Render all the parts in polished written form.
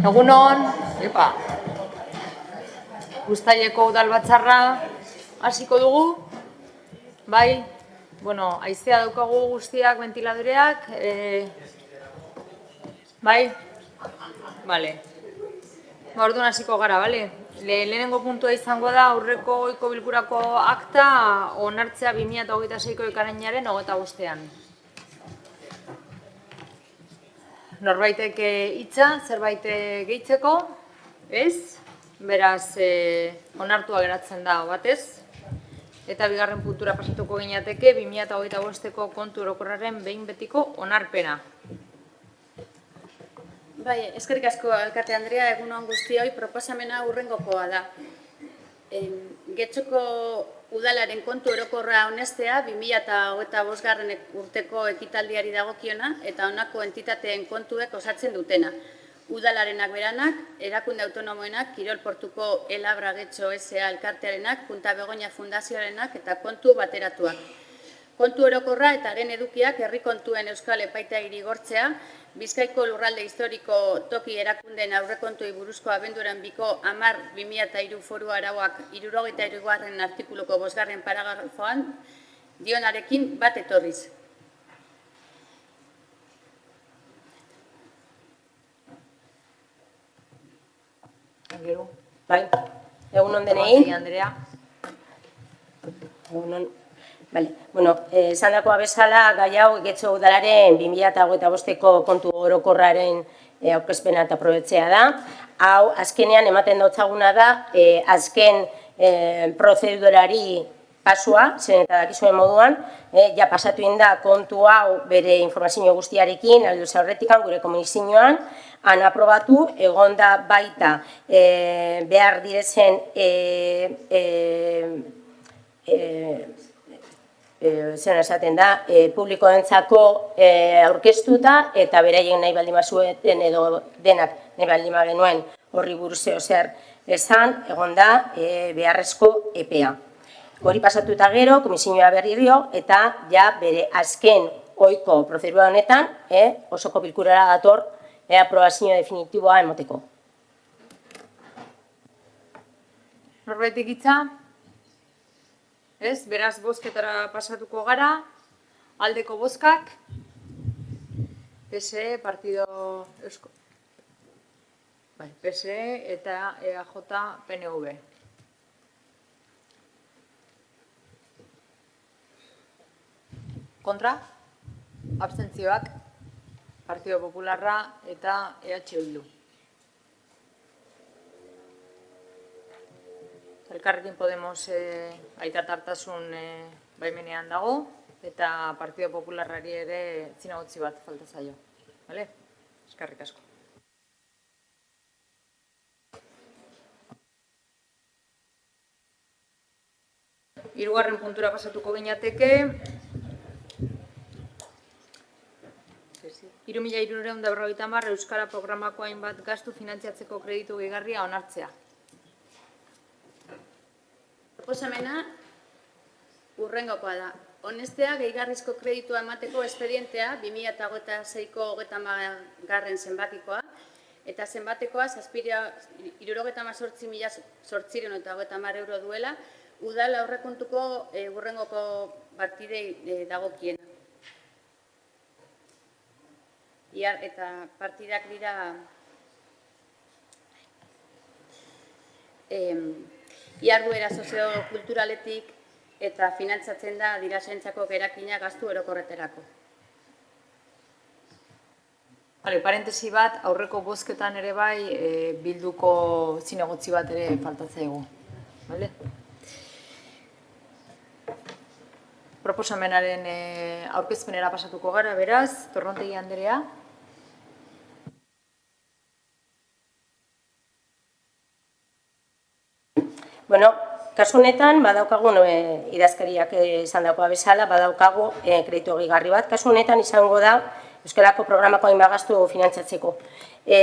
Egunon, Uztaileko udalbatzarra hasiko dugu. Bai, haizea daukagu guztiak, ventiladoreak. Bai, bale. Orduan hasiko gara, bale? Lehenengo puntua izango da aurreko ohiko bilkurako akta onartzea 2026ko ekainaren 25ean. Norbaitek hitza, zerbait gehitzeko, ez? Beraz, onartua geratzen da batez. Eta bigarren puntura pasatuko ginateke 2025ko kontu orokorraren behin betiko onarpena. Bai, eskerrik asko alkate Andrea, egunon guztioi, proposamena hurrengokoa da. Getxoko udalaren kontu orokorra onestea 2025 urteko ekitaldiari dagokiona eta honako entitateen kontuek osatzen dutena. Udalarenak beranak, erakunde autonomoenak, Kirol Portuko Elabra Getxo S.A. elkartearenak, Punta Begoña Fundazioarenak eta kontu bateratuak. Kontu orokorra eta haren edukiak herri kontuen Euskal Epaitegi igortzea, Bizkaiko lurralde historiko toki erakundeen aurrekontuei buruzko abenduaren 10/2003 foru arauak 73. artikuluko 5. paragrafoan dionarekin bat etorriz. Bai, egunon denei. Andrea. Egunon. Esan dakoa bezala, gai hau Getxo udalaren 2025ko kontu orokorraren aurkezpena eta probetzea da. Hau, azkenean ematen dautzaguna da, azken prozedurari pasua, zen eta dakizuen moduan, ja pasatu da kontu hau bere informazio guztiarekin, aldo zaurretikan gure komunizioan, han aprobatu, egon da baita behar direzen zen esaten da, publikoentzako aurkeztuta eta beraien nahi baldin bazueten edo denak nahi baldin genuen horri buruz zer esan, egon da beharrezko epea. Hori pasatuta gero, komisioa berririo eta ja bere azken ohiko prozedura honetan osoko bilkurara dator aprobazio definitiboa emoteko. Norbaitek hitza? Ez, beraz bozketara pasatuko gara, aldeko bozkak, PSE, Partido Eusko, PSE eta EAJ PNV. Kontra, abstentzioak, Partido Popularra eta EH Bildu. Elkarrekin Podemos Aitat Artasun baimenean dago, eta Partido Popularrari ere zinagotzi bat falta zaio. Eskerrik asko. Hirugarren puntura pasatuko ginateke. 3.350 Euskara programako hainbat gastu finantziatzeko kreditu gehigarria onartzea. Proposamena hurrengokoa da. Onestea gehigarrizko kreditua emateko espedientea 2026ko 30. zenbakikoa eta zenbatekoa 78.850 euro duela udal aurrekontuko hurrengoko partidei dagokiena. Eta partidak dira iharduera soziokulturaletik eta finantzatzen da dirasentzako gerakina gastu orokorreterako. Parentesi bat, aurreko bozketan ere bai bilduko zinegotzi bat ere faltatzaigu. Proposamenaren aurkezpenera pasatuko gara, beraz, Torrontegi Andrea. Kasu honetan, badaukagu, idazkariak izan dagoa bezala, badaukagu kreditu gehigarri bat. Kasu honetan izango da Euskarako programako hainbat gastu finantzatzeko.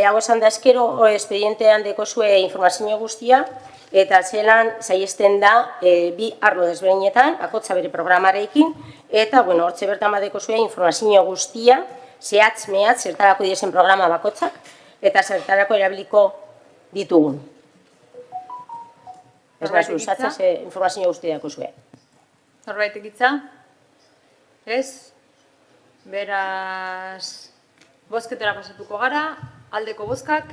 Hau esan da eskero, espedientean dekozue informazio guztia, eta zelan saiesten da bi arlo desberdinetan, bakotza bere programarekin, eta hortze bertan badekozue informazio guztia, zehatz-mehatz, zertarako diesen programa bakotzak, eta zertarako erabiliko ditugun. Ez gazu, usatzez informazio guztiak usue. Norbaitek hitza? Ez? Beraz, bozketara pasatuko gara, aldeko bozkak,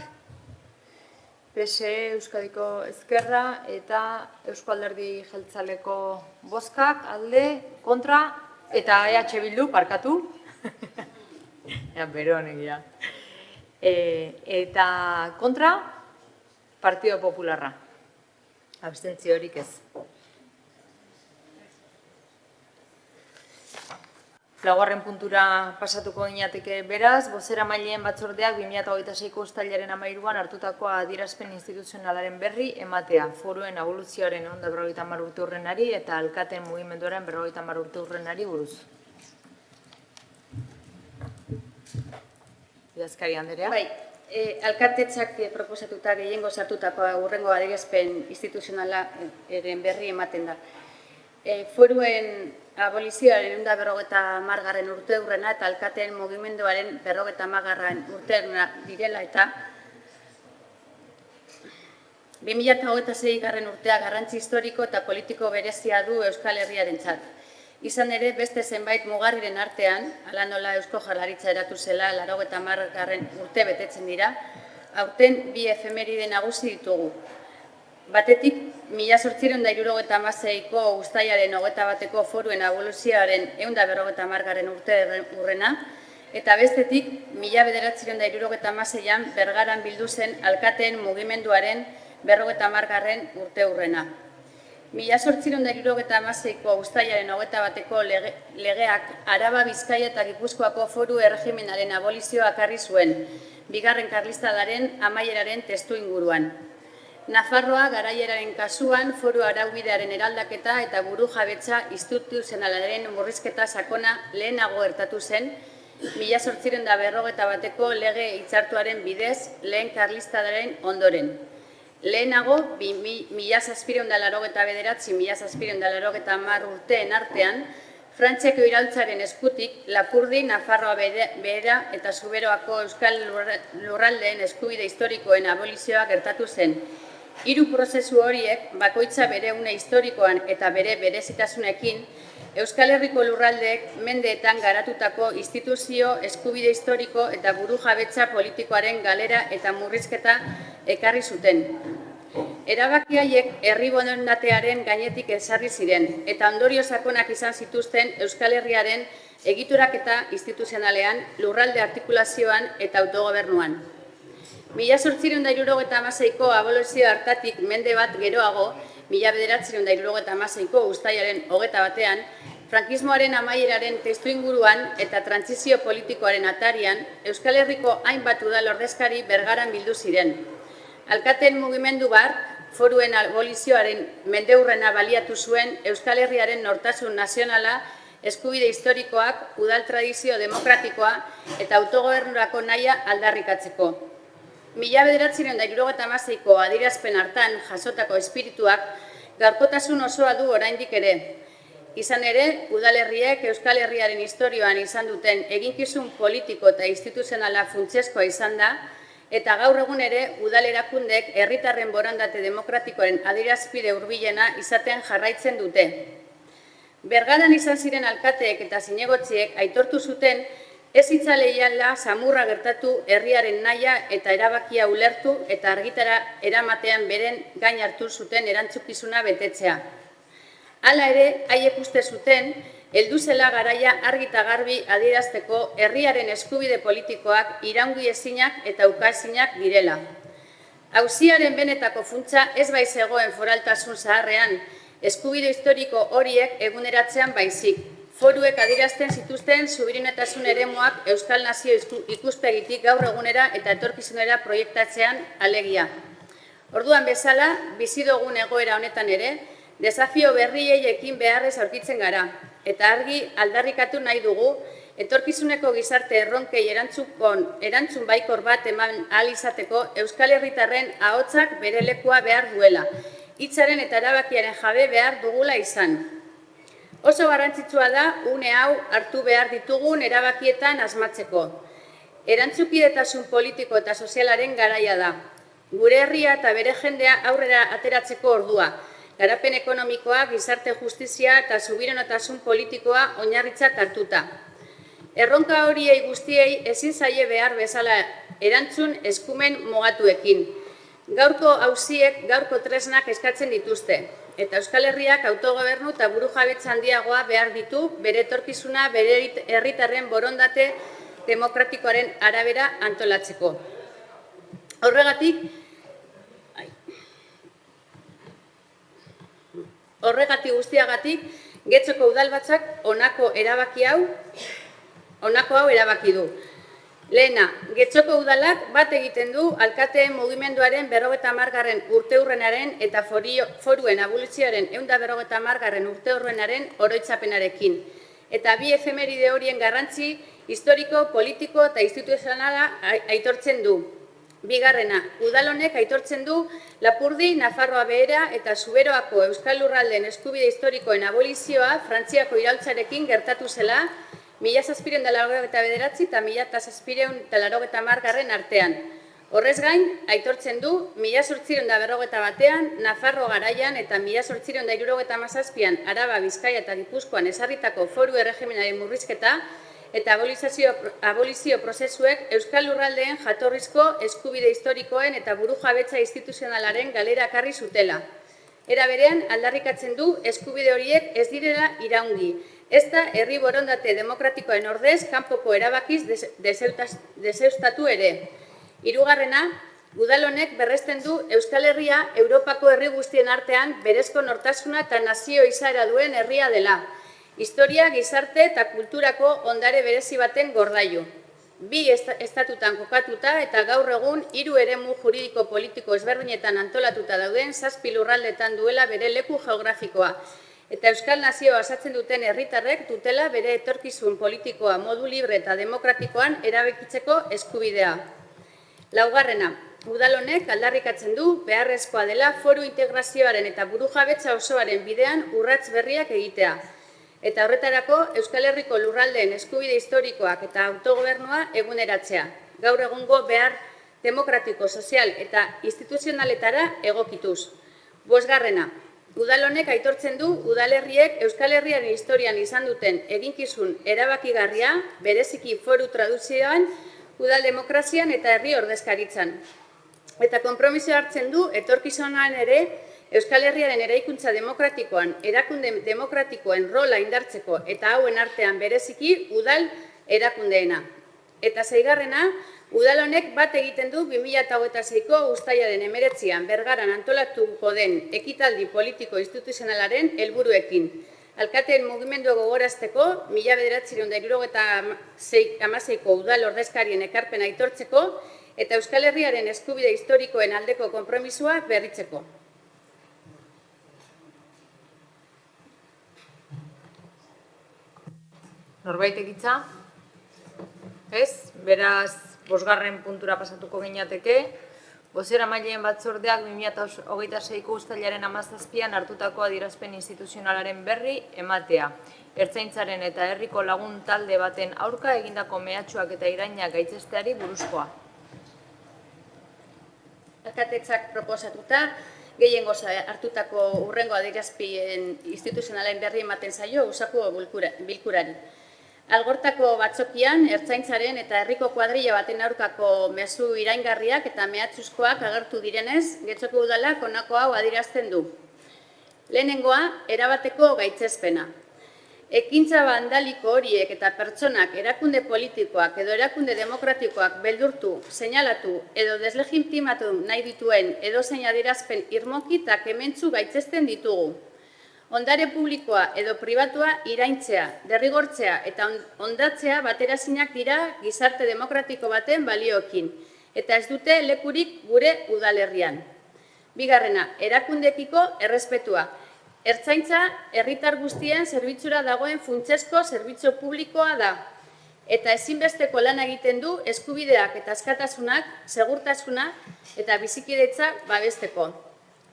PSE, Euskadiko Ezkerra eta Eusko Alderdi Jeltzaleko bozkak, alde, kontra, eta EH Bildu, parkatu. Bero honegia. Eta kontra, Partido Popularra. Abstentziorik ez. Laugarren puntura pasatuko ginateke beraz, bozeramaileen batzordeak 2026ko uztailaren 13an hartutako adierazpen instituzionalaren berri ematea, foruen aboluzioaren 150 urte hurrenari eta alkateen mugimenduaren 50 urte hurrenari buruz. Idazkari Anderea. Bai, alkatetzak proposatuta gehiengo sartutako hurrengo adierazpen instituzionalaren berri ematen da. Foruen abolizioaren 150. urte hurrena eta alkateen mugimenduaren 50. urte hurrena direla eta 2026. urtea garrantzi historiko eta politiko berezia du Euskal Herriarentzat. Izan ere, beste zenbait mugarriren artean, hala nola Eusko Jaurlaritza eratu zela 80. urte betetzen dira, aurten bi efemeride nagusi ditugu. Batetik, 1876ko uztailaren 21ko foruen aboluzioaren 150. urte hurrena, eta bestetik, 1976an Bergaran bildu zen alkateen mugimenduaren 50. urte hurrena. 1876ko uztailaren 21ko legeak Araba, Bizkaia eta Gipuzkoako foru erregimenaren abolizioa ekarri zuen, bigarren karlistadaren amaieraren testu inguruan. Nafarroa garaieraren kasuan foru araubidearen eraldaketa eta burujabetza instituzionalaren murrizketa sakona lehenago gertatu zen, 1851ko lege hitzartuaren bidez lehen karlistadaren ondoren. Lehenago, 1789-1790 urteen artean, Frantziako iraultzaren eskutik Lapurdi, Nafarroa behera eta Zuberoako euskal lurraldeen eskubide historikoen abolizioa gertatu zen. Hiru prozesu horiek, bakoitza bere une historikoan eta bere berezitasunekin, Euskal Herriko lurraldeek mendeetan garatutako instituzio, eskubide historiko eta burujabetza politikoaren galera eta murrizketa ekarri zuten. Erabaki haiek herri borondatearen gainetik ezarri ziren eta ondorio sakonak izan zituzten Euskal Herriaren egituraketa instituzionalean, lurralde artikulazioan eta autogobernuan. 1876ko abolizio hartatik mende bat geroago, 1976ko uztailaren 21ean, frankismoaren amaieraren testuinguruan eta trantsizio politikoaren atarian, Euskal Herriko hainbat udal ordezkari Bergaran bildu ziren. Alkateen mugimendu bat, foruen abolizioaren mendeurrena baliatu zuen Euskal Herriaren nortasun nazionala, eskubide historikoak, udal tradizio demokratikoa eta autogobernurako nahia aldarrikatzeko. 1976ko adierazpen hartan jasotako espirituak gaurkotasun osoa du oraindik ere. Izan ere, udalerriek Euskal Herriaren historioan izan duten eginkizun politiko eta instituzionala funtsezkoa izan da, eta gaur egun ere udalerakundek herritarren borondate demokratikoaren adierazpide hurbilena izaten jarraitzen dute. Bergaran izan ziren alkateek eta zinegotziek aitortu zuten ez hitzaleiala samurra gertatu herriaren nahia eta erabakia ulertu eta argitara eramatean beren gain hartu zuten erantzukizuna betetzea. Hala ere, haiek uste zuten, heldu zela garaia argi eta garbi adierazteko herriaren eskubide politikoak iraungi ezinak eta ukaezinak direla. Auziaren benetako funtsa ez bai zegoen foraltasun zaharrean, eskubide historiko horiek eguneratzean baizik. Foruek adierazten zituzten subiranotasun eremuak Euskal Nazio ikuspegitik gaur egunera eta etorkizunera proiektatzean alegia. Orduan bezala, bizi dugun egoera honetan ere, desafio berriei ekin beharrez aurkitzen gara, eta argi aldarrikatu nahi dugu, etorkizuneko gizarte erronkei erantzun baikor bat eman ahal izateko Euskal Herritarren ahotsak bere lekua behar duela, hitzaren eta erabakiaren jabe behar dugula izan. Oso garrantzitsua da une hau hartu behar ditugun erabakietan asmatzeko. Erantzukidetasun politiko eta sozialaren garaia da. Gure herria eta bere jendea aurrera ateratzeko ordua. Garapen ekonomikoa, gizarte justizia eta subiranotasun politikoa oinarritzat hartuta. Erronka horiei guztiei ezin zaie behar bezala erantzun eskumen mugatuekin. Gaurko auziek gaurko tresnak eskatzen dituzte, eta Euskal Herriak autogobernu eta burujabetza handiagoa behar ditu bere etorkizuna bere herritarren borondate demokratikoaren arabera antolatzeko. Horregatik guztiagatik, Getxoko udalbatzak honako hau erabaki du. Lehena, Getxoko udalak bat egiten du alkateen mugimenduaren 50. urteurrenaren eta foruen abolizioaren 150. urteurrenaren oroitzapenarekin. Eta bi efemeride horien garrantzi historiko, politiko eta instituzionala aitortzen du. Bigarrena, udal honek aitortzen du Lapurdi, Nafarroa Behera eta Zuberoako Euskal Lurraldeen eskubide historikoen abolizioa Frantziako iraultzarekin gertatu zela 1789 eta 1790 artean. Horrez gain, aitortzen du 1851an Nafarro garaian eta 1877an Araba, Bizkaia eta Gipuzkoan ezarritako foru erregimenaren murrizketa eta abolizio prozesuek Euskal Lurraldeen jatorrizko eskubide historikoen eta burujabetza instituzionalaren galera ekarri zutela. Era berean, aldarrikatzen du eskubide horiek ez direla iraungi, ezta herri borondate demokratikoen ordez kanpoko erabakiz deseustatu ere. Hirugarrena, udal honek berresten du Euskal Herria Europako herri guztien artean berezko nortasuna eta nazio izaera duen herria dela. Historia, gizarte eta kulturako ondare berezi baten gordailu. Bi estatutan kokatuta eta gaur egun 3 eremu juridiko politiko ezberdinetan antolatuta dauden 7 lurraldetan duela bere leku geografikoa. Eta Euskal Nazioa osatzen duten herritarrek dutela bere etorkizun politikoa modu libre eta demokratikoan erabakitzeko eskubidea. Laugarrena, udal honek aldarrikatzen du beharrezkoa dela foru integrazioaren eta burujabetza osoaren bidean urrats berriak egitea. Eta horretarako Euskal Herriko lurraldeen eskubide historikoak eta autogobernua eguneratzea. Gaur egungo behar demokratiko, sozial eta instituzionaletara egokituz. Bosgarrena, udal honek aitortzen du udalerriek Euskal Herriaren historian izan duten eginkizun erabakigarria, bereziki foru traduzioan, udal demokrazian eta herri ordezkaritzan. Eta konpromiso hartzen du etorkizunan ere Euskal Herriaren eraikuntza demokratikoan, erakunde demokratikoen rola indartzeko eta hauen artean bereziki udal erakundeena. Eta 6. udal honek bat egiten du 2026ko uztailaren 19an Bergaran antolatuko den ekitaldi politiko instituzionalaren helburuekin. Alkateen mugimendu gogorazteko 1976ko udal ordezkarien ekarpena aitortzeko eta Euskal Herriaren eskubide historikoen aldeko konpromisoa berritzeko. Norbait egitza? Ez? Beraz, 5. puntura pasatuko gineateke. Bozeramaileen batzordeak 2026ko uztailaren 17an hartutako adierazpen instituzionalaren berri ematea. Ertzaintzaren eta herriko lagun talde baten aurka egindako mehatxuak eta irainak gaitzesteari buruzkoa. Alkatetzak proposatuta, gehiengoz hartutako hurrengo adierazpen instituzionalen berri ematen zaio usako bilkurari. Algortako batzokian, ertzaintzaren eta herriko kuadrilla baten aurkako mezu iraingarriak eta mehatxuzkoak agertu direnez, Getxoko udalak honako hau adierazten du. Lehenengoa, erabateko gaitzespena. Ekintza bandaliko horiek eta pertsonak erakunde politikoak edo erakunde demokratikoak beldurtu, seinalatu edo deslegitimatu nahi dituen edozein adierazpen irmoki eta kementzu gaitzesten ditugu. Ondare publikoa edo pribatua iraintzea, derrigortzea eta ondatzea baterazinak dira gizarte demokratiko baten balioekin, eta ez dute lekurik gure udalerrian. Bigarrena, erakundekiko errespetua. Ertzaintza herritar guztien zerbitzura dagoen funtsezko zerbitzu publikoa da, eta ezinbesteko lan egiten du eskubideak eta askatasunak, segurtasuna eta bizikidetza babesteko.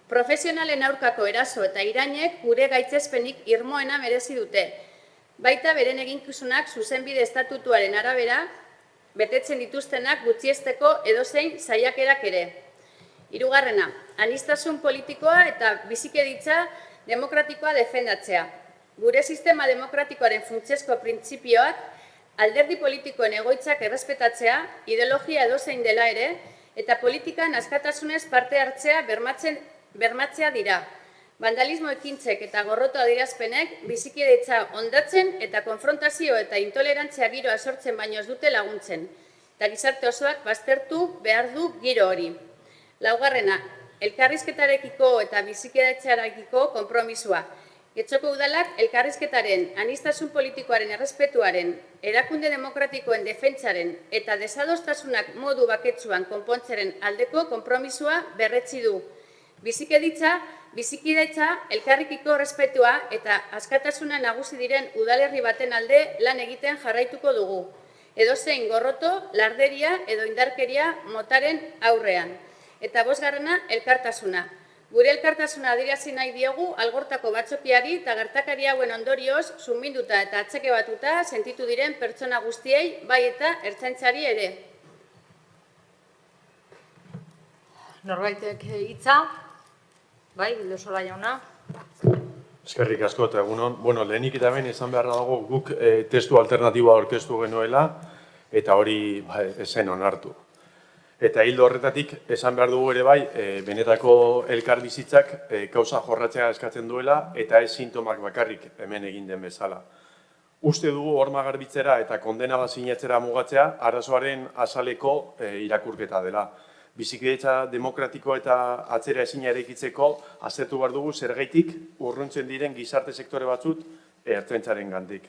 Profesionalen aurkako eraso eta irainek gure gaitzespenik irmoena merezi dute. Baita beren eginkizunak zuzenbide estatutuaren arabera betetzen dituztenak gutxiesteko edozein saiakerak ere. Hirugarrena, aniztasun politikoa eta bizikeditza demokratikoa defendatzea. Gure sistema demokratikoaren funtsezko printzipioak alderdi politikoen egoitzak errespetatzea, ideologia edozein dela ere, eta politikan askatasunez parte hartzea bermatzea dira. Vandalismo ekintzek eta gorroto adierazpenek bizikidetza hondatzen eta konfrontazio eta intolerantzia giroa sortzen baino ez dute laguntzen. Eta gizarte osoak baztertu behar du giro hori. Laugarrena, elkarrizketarekiko eta bizikidetzarekiko konpromisua. Getxoko udalak elkarrizketaren, aniztasun politikoaren errespetuaren, erakunde demokratikoen defentsaren eta desadostasunak modu baketsuan konpontzaren aldeko konpromisua berretsi du. Bizikidetza, elkarrikiko errespetua eta askatasuna nagusi diren udalerri baten alde lan egiten jarraituko dugu. Edozein gorroto, larderia edo indarkeria motaren aurrean. Eta bosgarrena, elkartasuna. Gure elkartasuna adierazi nahi diogu Algortako batzokiari eta gertakari hauen ondorioz suminduta eta atzeke batuta sentitu diren pertsona guztiei, bai eta ertzaintzari ere. Norbaitek hitza? Bai, Bildosola jauna. Eskerrik asko eta egunon. Lehenik eta hemen esan beharra dago guk testu alternatiboa aurkeztu genuela eta hori ez zen onartu. Eta hildo horretatik esan behar dugu ere bai, benetako elkarbizitzak kausa jorratzea eskatzen duela eta ez sintomak bakarrik hemen egin den bezala. Uste dugu horma garbitzera eta kondena bat sinatzera mugatzea arazoaren azaleko irakurketa dela. Bizikidetza demokratikoa eta atzera ezina eraikitzeko aztertu behar dugu zergaitik urruntzen diren gizarte sektore batzut ertzaintzaren gandik.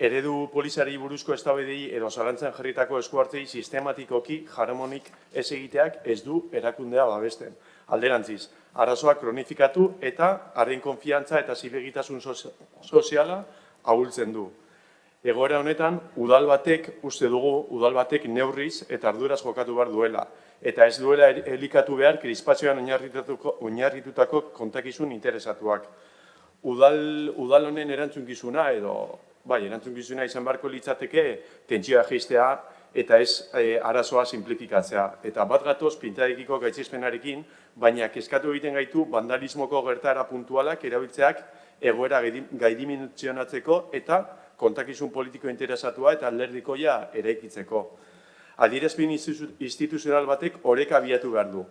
Eredu poliziari buruzko eztabaidei edo zalantzan jarritako eskuartzei sistematikoki jaramonik ez egiteak ez du erakundea babesten. Alderantziz, arazoak kronifikatu eta haren konfiantza eta zilegitasun soziala ahultzen du. Egoera honetan, udal batek neurriz eta arduraz jokatu behar duela, eta ez duela elikatu behar krispazioan oinarritutako kontakizun interesatuak. Udal honen erantzunkizuna erantzukizuna izan beharko litzateke tentsioa jaistea eta ez arazoa simplifikatzea. Eta bat gatoz pintarekiko gaitzespenarekin, baina kezkatu egiten gaitu vandalismoko gertaera puntualak erabiltzeak egoera gaidimentzionatzeko eta kontakizun politiko interesatua eta alderdikoia eraikitzeko. Adierazpen instituzional batek oreka abiatu behar du.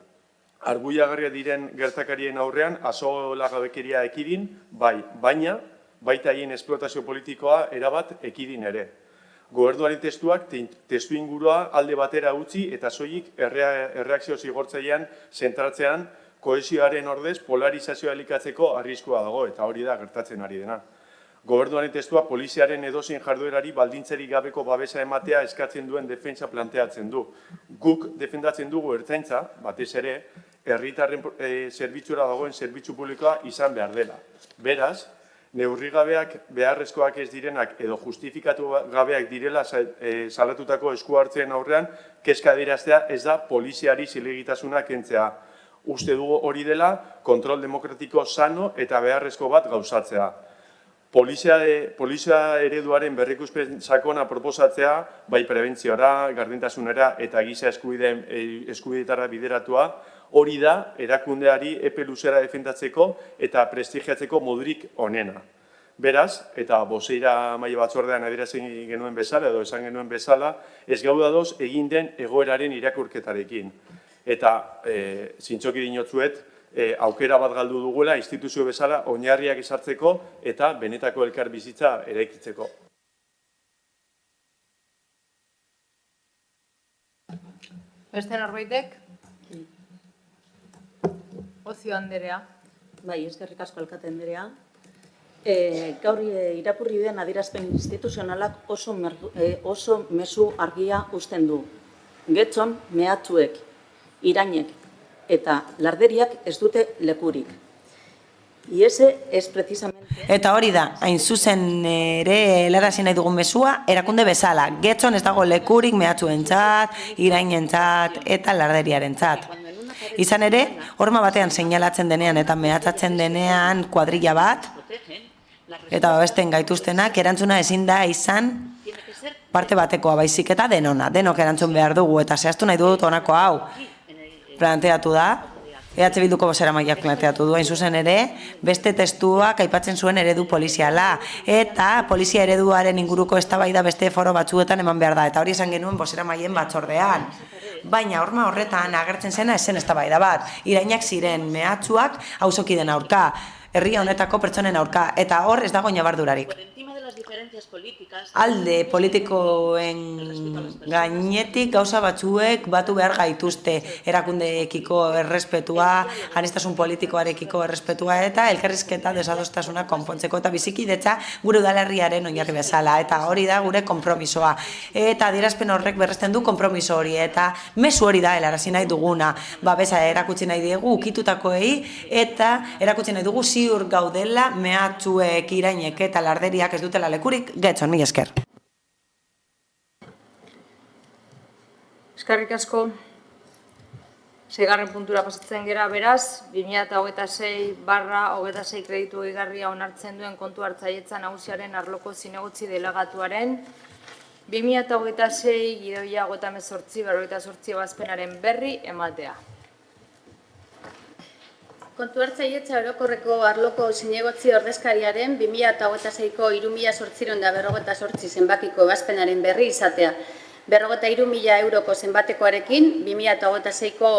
Arbuiagarria diren gertakarien aurrean axolagabekeria ekidin, baina baita haien esplotazio politikoa erabat ekidin ere. Gobernuaren testuak testu ingurua alde batera utzi eta soilik erreakzio zigortzailean zentratzean kohesioaren ordez polarizazioa elikatzeko arriskua dago eta hori da gertatzen ari dena. Gobernuaren testua poliziaren edozein jarduerari baldintzerik gabeko babesa ematea eskatzen duen defentsa planteatzen du. Guk defendatzen dugu ertzaintza, batez ere, herritarren zerbitzura dagoen zerbitzu publikoa izan behar dela. Beraz, neurrigabeak beharrezkoak ez direnak edo justifikatu gabeak direla salatutako esku hartzen aurrean, kezka adieraztea ez da poliziari zilegitasuna kentzea. Uste dugu hori dela kontrol demokratiko sano eta beharrezko bat gauzatzea. Polizia ereduaren berrikuspen sakona proposatzea, bai prebentziora, gardentasunera eta giza eskubideetara bideratua, hori da erakundeari epe luzera defendatzeko eta prestigiatzeko modurik onena. Beraz, eta bozeira maila batzordean adierazi genuen bezala edo esan genuen bezala, ez gaudadoz egin den egoeraren irakurketarekin. Eta zintzoki dinotzuet, aukera bat galdu duguela instituzio bezala oinarriak ezartzeko eta benetako elkarbizitza eraikitzeko. Beste norbaitek? Ozio Anderea. Bai, eskerrik asko alkate Anderea. Gaur irakurri den adierazpen instituzionalak oso mezu argia uzten du. Getxon mehatxuek, irainek eta larderiak ez dute lekurik. Y ese es precisamente... Eta hori da, hain zuzen ere helarazi nahi dugun mezua, erakunde bezala. Getxon ez dago lekurik mehatxuentzat, irainentzat eta larderiarentzat. Izan ere, horma batean seinalatzen denean eta mehatxatzen denean kuadrilla bat, eta babesten gaituztenak erantzuna ezin da izan parte batekoa baizik eta denona, denok erantzun behar dugu, eta zehaztu nahi dut honako hau planteatu da, EH Bilduko bozeramaileak planteatu du, hain zuzen ere, beste testuak aipatzen zuen eredu poliziala, eta polizia ereduaren inguruko eztabaida beste foro batzuetan eman behar da, eta hori esan genuen bozeramaileen batzordean. Baina horma horretan agertzen zena esen eztabaida bat, irainak ziren mehatxuak auzokideen aurka, herria honetako pertsonen aurka, eta hor ez dago inabardurarik. Alde politikoen gainetik gauza batzuek batu behar gaituzte, erakundeekiko errespetua, aniztasun politikoarekiko errespetua eta elkarrizketa desadostasuna konpontzeko eta bizikidetza gure udalerriaren oinarri bezala, eta hori da gure konpromisoa. Eta adierazpen horrek berresten du konpromiso hori, eta mezu hori da helarazi nahi duguna, babesa erakutsi nahi diegu ukitutakoei, eta erakutsi nahi dugu ziur gaudela mehatxuek, irainek eta larderiak ez dutela lekurik Getxon, mila esker. Eskerrik asko. 6. puntura pasatzen gera, beraz, 2026/26 kreditu gehigarria onartzen duen kontu hartzailetza nagusiaren arloko zinegotzi delegatuaren 2026/58/48 ebazpenaren berri ematea. Kontu hartzailetza orokorreko arloko zinegotzi ordezkariaren 2026ko 3.858 zenbakiko ebazpenaren berri izatea. 53.000 euroko zenbatekoarekin 2026ko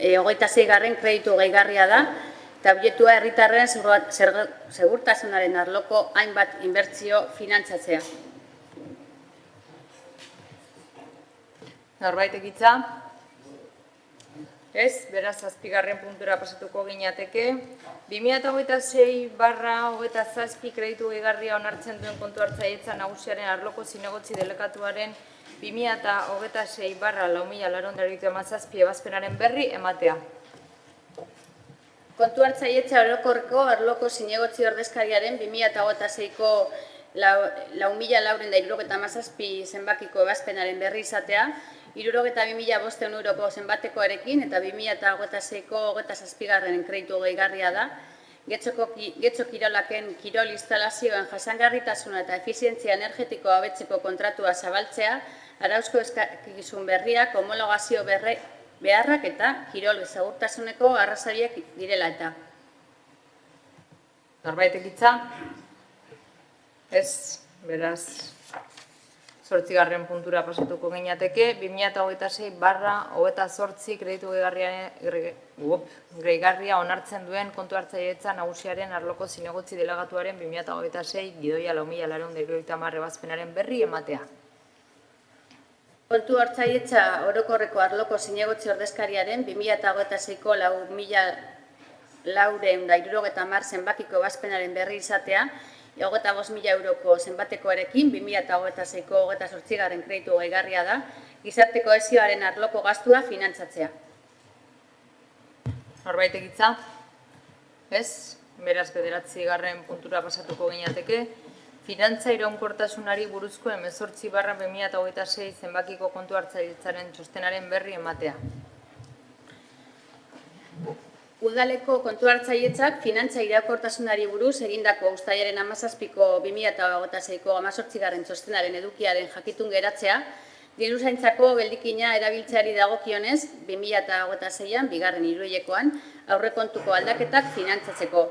26. kreditu gehigarria da, eta objektua herritarren segurtasunaren arloko hainbat inbertsio finantzatzea. Norbaitek hitza? Ez, beraz, 7. puntura pasatuko ginateke. 2026/27 kreditu gehigarria onartzen duen kontu hartzailetza nagusiaren arloko zinegotzi delegatuaren 2026/4.417 ebazpenaren berri ematea. Kontu hartzailetza orokorreko arloko zinegotzi ordezkariaren 2026ko 4.417 zenbakiko ebazpenaren berri izatea, 62.500 euroko zenbatekoarekin eta 2026ko 27. kreditu gehigarria da, Getxo Kirolaken kirol instalazioen jasangarritasuna eta efizientzia energetikoa hobetzeko kontratua zabaltzea, arauzko eskakizun berriak, homologazio beharrak eta kirol segurtasuneko arrazariak direla eta. Norbaitek hitza? Ez, beraz, 8. puntura pasatuko ginateke, 2026/28 kreditu gehigarria onartzen duen kontu hartzailetza nagusiaren arloko zinegotzi delegatuaren 2026/4.430 ebazpenaren berri ematea. Kontu hartzailetza orokorreko arloko zinegotzi ordezkariaren 2026ko 4.430 zenbakiko ebazpenaren berri izatea, 25.000 euroko zenbatekoarekin 2026ko 28. kreditu gehigarria da, gizarte kohesioaren arloko gastua finantzatzea. Norbaitek hitza? Ez, beraz 9. puntura pasatuko ginateke, finantza iraunkortasunari buruzko 18/2026 zenbakiko kontu hartzailtzaren txostenaren berri ematea. Udaleko kontu hartzailetzak finantza iraunkortasunari buruz egindako uztailaren 17ko 2026ko 18. txostenaren edukiaren jakitun geratzea, diruzaintzako geldikina erabiltzeari dagokionez 2026an, 2. hiruhilekoan, aurrekontuko aldaketak finantzatzeko.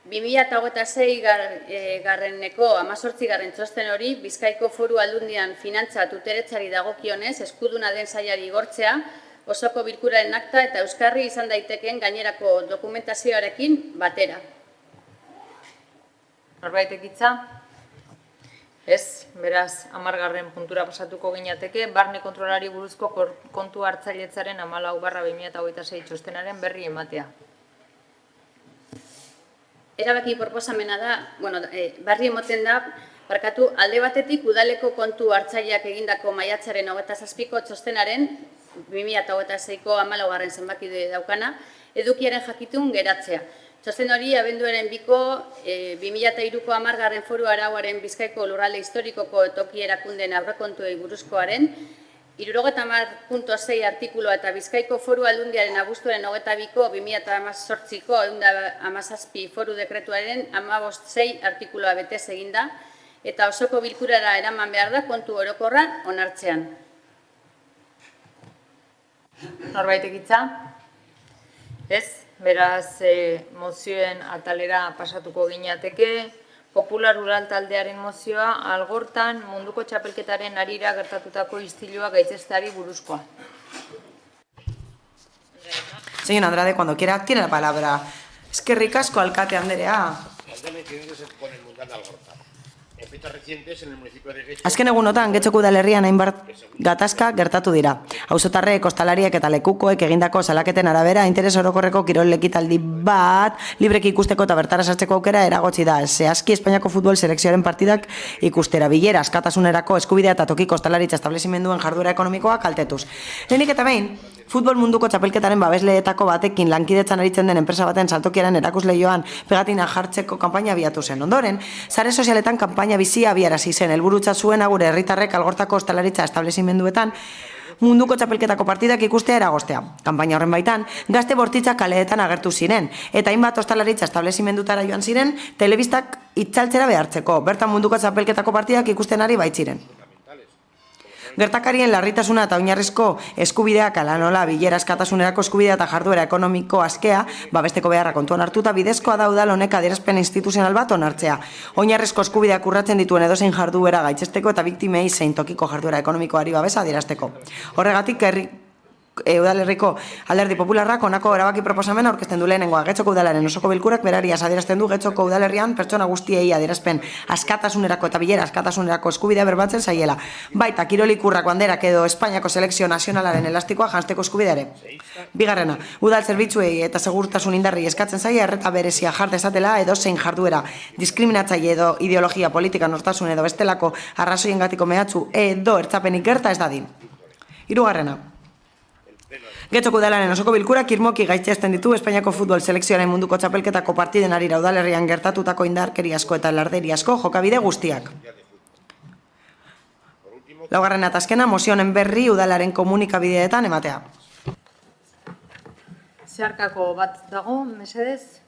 2026ko 18. txosten hori Bizkaiko Foru Aldundian finantza tuteretzari dagokionez eskuduna den sailari igortzea, osoko bilkuraren akta eta euskarri izan daitekeen gainerako dokumentazioarekin batera. Norbaitek hitza? Ez, beraz, 10. puntura pasatuko ginateke, barne kontrolari buruzko kontu hartzailetzaren 14/2026 txostenaren berri ematea. Erabaki proposamena da, barri emoten da, alde batetik udaleko kontu hartzaileak egindako maiatzaren 27ko txostenaren 2026ko 14. zenbaki daukana, edukiaren jakitun geratzea. Txosten hori, abenduaren 2ko 2003ko 10. foru arauaren Bizkaiko lurralde historikoko toki erakunden aurrekontuei buruzkoaren, 70.6 artikuloa eta Bizkaiko Foru Aldundiaren abuztuaren 22ko 2018ko 117 foru dekretuaren 15.6 artikuloa betez eginda, eta osoko bilkurara eraman behar da kontu orokorra onartzean. Norbaitek hitza? Ez, beraz mozioen atalera pasatuko ginateke. Popular Rural taldearen mozioa Algortan munduko txapelketaren harira gertatutako istilua gaitzesteari buruzkoa. Señor Andrade, cuando quiera, tiene la palabra. Eskerrik asko, alkate Anderea. Azken egunotan, Getxoko udalerrian hainbat gatazka gertatu dira. Auzotarrek, ostalariek eta lekukoek egindako salaketen arabera interes orokorreko kirol ekitaldi bat libreki ikusteko eta bertara sartzeko aukera eragotzi da. Zehazki Espainiako futbol selekzioaren partidak ikustera bilera askatasunerako eskubidea eta tokiko ostalaritza establezimenduen jarduera ekonomikoa kaltetuz. Lehenik eta behin, futbol munduko txapelketaren babesleetako batekin lankidetzan aritzen den enpresa baten saltokiaren erakusleioan pegatina jartzeko kanpaina abiatu zen. Ondoren, sare sozialetan kanpaina bizia abiarazi zen, helburutza zuen gure herritarrek Algortako ostalaritza establezimenduetan munduko txapelketako partidak ikustea eragoztea. Kanpaina horren baitan, gazte bortitzak kaleetan agertu ziren, eta hainbat ostalaritza establezimendutara joan ziren, telebistak itzaltzera behartzeko, bertan munduko txapelketako partidak ikusten ari baitziren. Gertakarien larritasuna eta oinarrizko eskubideak ala nola bilera askatasunerako eskubidea eta jarduera ekonomiko askea babesteko beharra kontuan hartuta bidezkoa da udal honek adierazpen instituzional bat onartzea. Oinarrizko eskubideak urratzen dituen edozein jarduera gaitzesteko eta biktimei zein tokiko jarduera ekonomikoari babesa adierazteko. Horregatik Udalerriko Alderdi Popularrak honako erabaki proposamena aurkezten du lehenengoa. Getxoko udalaren osoko bilkurak berariaz adierazten du Getxoko udalerrian pertsona guztiei adierazpen askatasunerako eta bilera askatasunerako eskubidea bermatzen zaiela. Baita kirolikurrak banderak edo Espainiako selekzio nazionalaren elastikoa janzteko eskubideare. Bigarrena, udal zerbitzuei eta segurtasun indarrei eskatzen zaie erreta berezia jar dezatela edo zein jarduera diskriminatzaile edo ideologia politika nortasun edo bestelako arrazoiengatiko mehatxu edo ertzapenik gerta ez dadin. Hirugarrena, Getxoko udalaren osoko bilkurak irmoki gaitzestean ditu Espainiako futbol selekzioaren munduko txapelketako partiden harira udalerrian gertatutako indarkeriasko eta larderiasko jokabide guztiak. Laugarrena eta azkena, mozionen berri udalaren komunikabideetan ematea. Zeharkako bat dago, mesedez?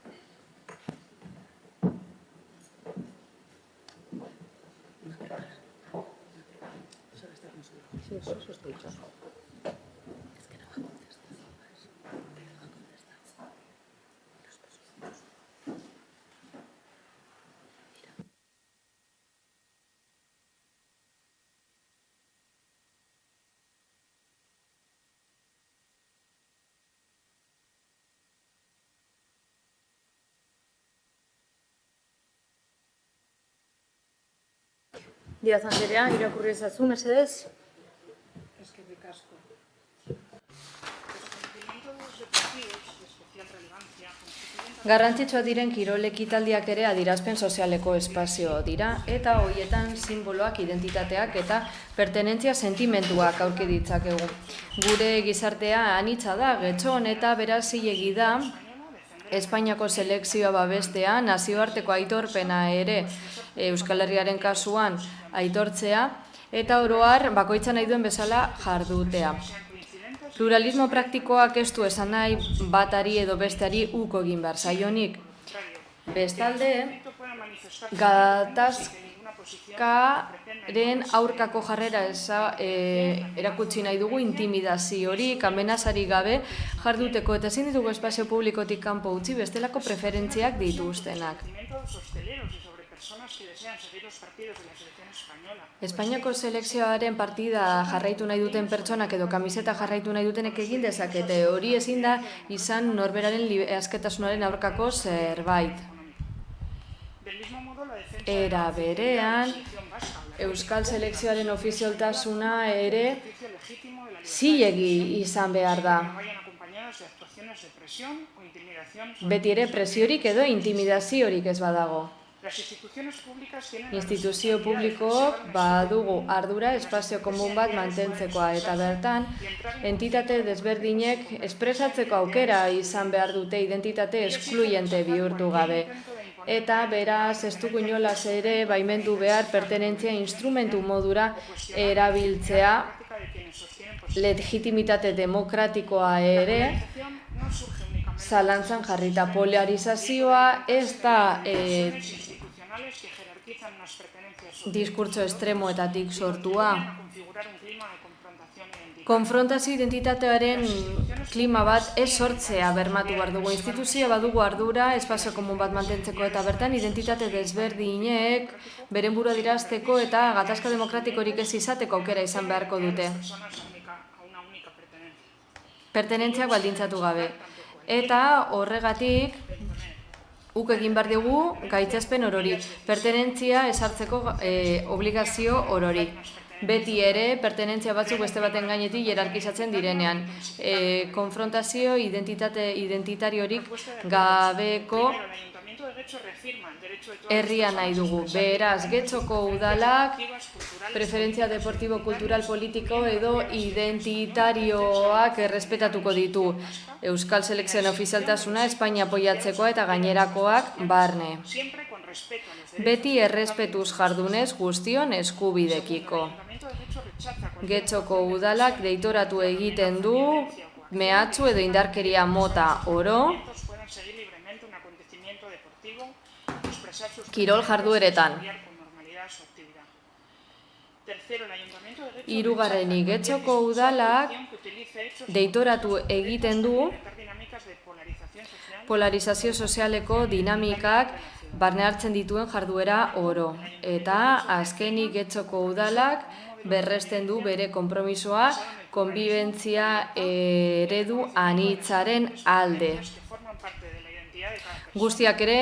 Diaz Anderea, irakurri ezazu, mesedez? Eskerrik asko. Garrantzitsua diren kirol ekitaldiak ere adierazpen sozialeko espazio dira eta horietan simboloak, identitateak eta pertenentzia sentimenduak aurki ditzakegu. Gure gizartea anitza da, Getxon eta beraz zilegi da Espainiako selekzioa babestea, nazioarteko aitorpena ere Euskal Herriaren kasuan aitortzea eta oro har bakoitza nahi duen bezala jardutea. Pluralismo praktikoak ez du esan nahi batari edo besteari uko egin behar zaionik. Bestalde, gatazkaren aurkako jarrera erakutsi nahi dugu intimidaziorik, amenazari gabe jarduteko eta ezin ditugu espazio publikotik kanpo utzi bestelako preferentziak dituztenak. Espainiako selekzioaren partida jarraitu nahi duten pertsonak edo kamiseta jarraitu nahi dutenek egin dezakete. Hori ezin da izan norberaren askatasunaren aurkako zerbait. Era berean, Euskal selekzioaren ofizialtasuna ere zilegi izan behar da. Beti ere presiorik edo intimidaziorik ez badago. Instituzio publikook badugu ardura espazio komun bat mantentzekoa eta bertan entitate desberdinek espresatzeko aukera izan behar dute identitate eskluiente bihurtu gabe. Eta beraz ez dugu inolaz ere baimendu behar pertenentzia instrumentu modura erabiltzea legitimitate demokratikoa ere zalantzan jarrita. Polarizazioa ez da diskurtso estremoetatik sortua. Konfrontazio identitatearen klima bat ez sortzea bermatu behar dugu. Instituzioa badugu ardura, espazio komun bat mantentzeko eta bertan identitate desberdinek beren burua dirazteko eta gatazka demokratikorik ez izateko aukera izan beharko dute. Pertenentziak baldintzatu gabe. Eta horregatik, uk egin behar dugu gaitzespen orori. Pertenentzia esartzeko obligazio orori. Beti ere, pertenentzia batzuk beste baten gainetik hierarkizatzen direnean. Konfrontazio identitariorik gabeko herria nahi dugu. Beraz, Getxoko udalak preferentzia deportibo, kultural, politiko edo identitarioak errespetatuko ditu. Euskal selekzioen ofizialtasuna Espainia apoiatzekoa eta gainerakoak barne. Beti errespetuz jardunez guztion eskubidekiko. Getxoko udalak deitoratu egiten du mehatxu edo indarkeria mota oro kirol jardueretan. Hirugarrenik, Getxoko udalak deitoratu egiten du polarizazio sozialeko dinamikak barne hartzen dituen jarduera oro. Eta azkenik Getxoko udalak berresten du bere konpromisoa konbibentzia eredu anitzaren alde. Guztiak ere,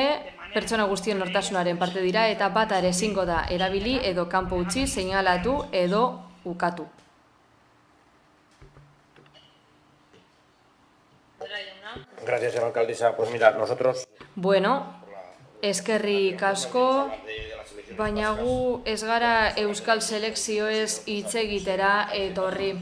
pertsona guztien nortasunaren parte dira eta bata ere ezingo da erabili edo kanpo utzi, seinalatu edo ukatu. Gracias, señora alcaldesa. Pues mira, nosotros... Bueno, eskerrik asko, baina gu ez gara euskal selekzioez hitz egitera etorri.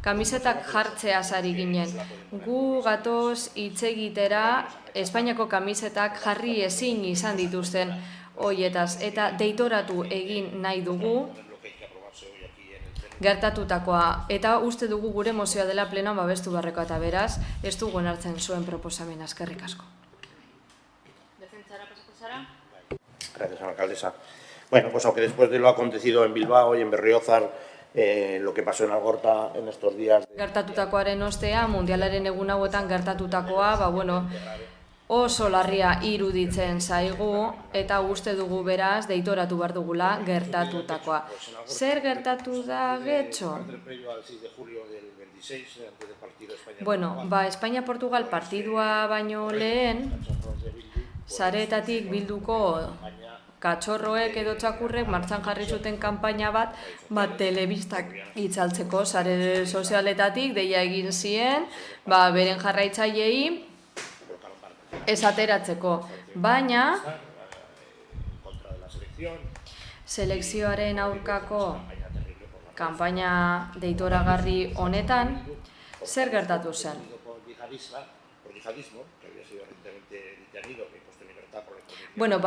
Kamisetak jartzea ari ginen. Gu gatoz hitz egitera Espainiako kamisetak jarri ezin izan dituzten hoietaz eta deitoratu egin nahi dugu gertatutakoa eta uste dugu gure mozioa dela plenoan babestu beharrekoa eta beraz ez dugu onartzen zuen proposamena. Eskerrik asko. Gracias, señora alcaldesa. Bueno, pues aunque después de lo acontecido en Bilbao y en Berriozar, lo que pasó en Algorta en estos días... Gertatutakoaren ostea, mundialaren egun hauetan gertatutakoa, oso larria iruditzen zaigu eta uste dugu beraz deitoratu behar dugula gertatutakoa. Zer gertatu da Getxon? Bueno, Espainia-Portugal partidua baino lehen, sareetatik bilduko katxorroek edo txakurrek martxan jarri zuten kanpaina bat telebistak itzaltzeko sare sozialetatik deia egin zien, beren jarraitzaileei esateratzeko. Baina selekzioaren aurkako kanpaina deitoragarri honetan zer gertatu zen? Bueno,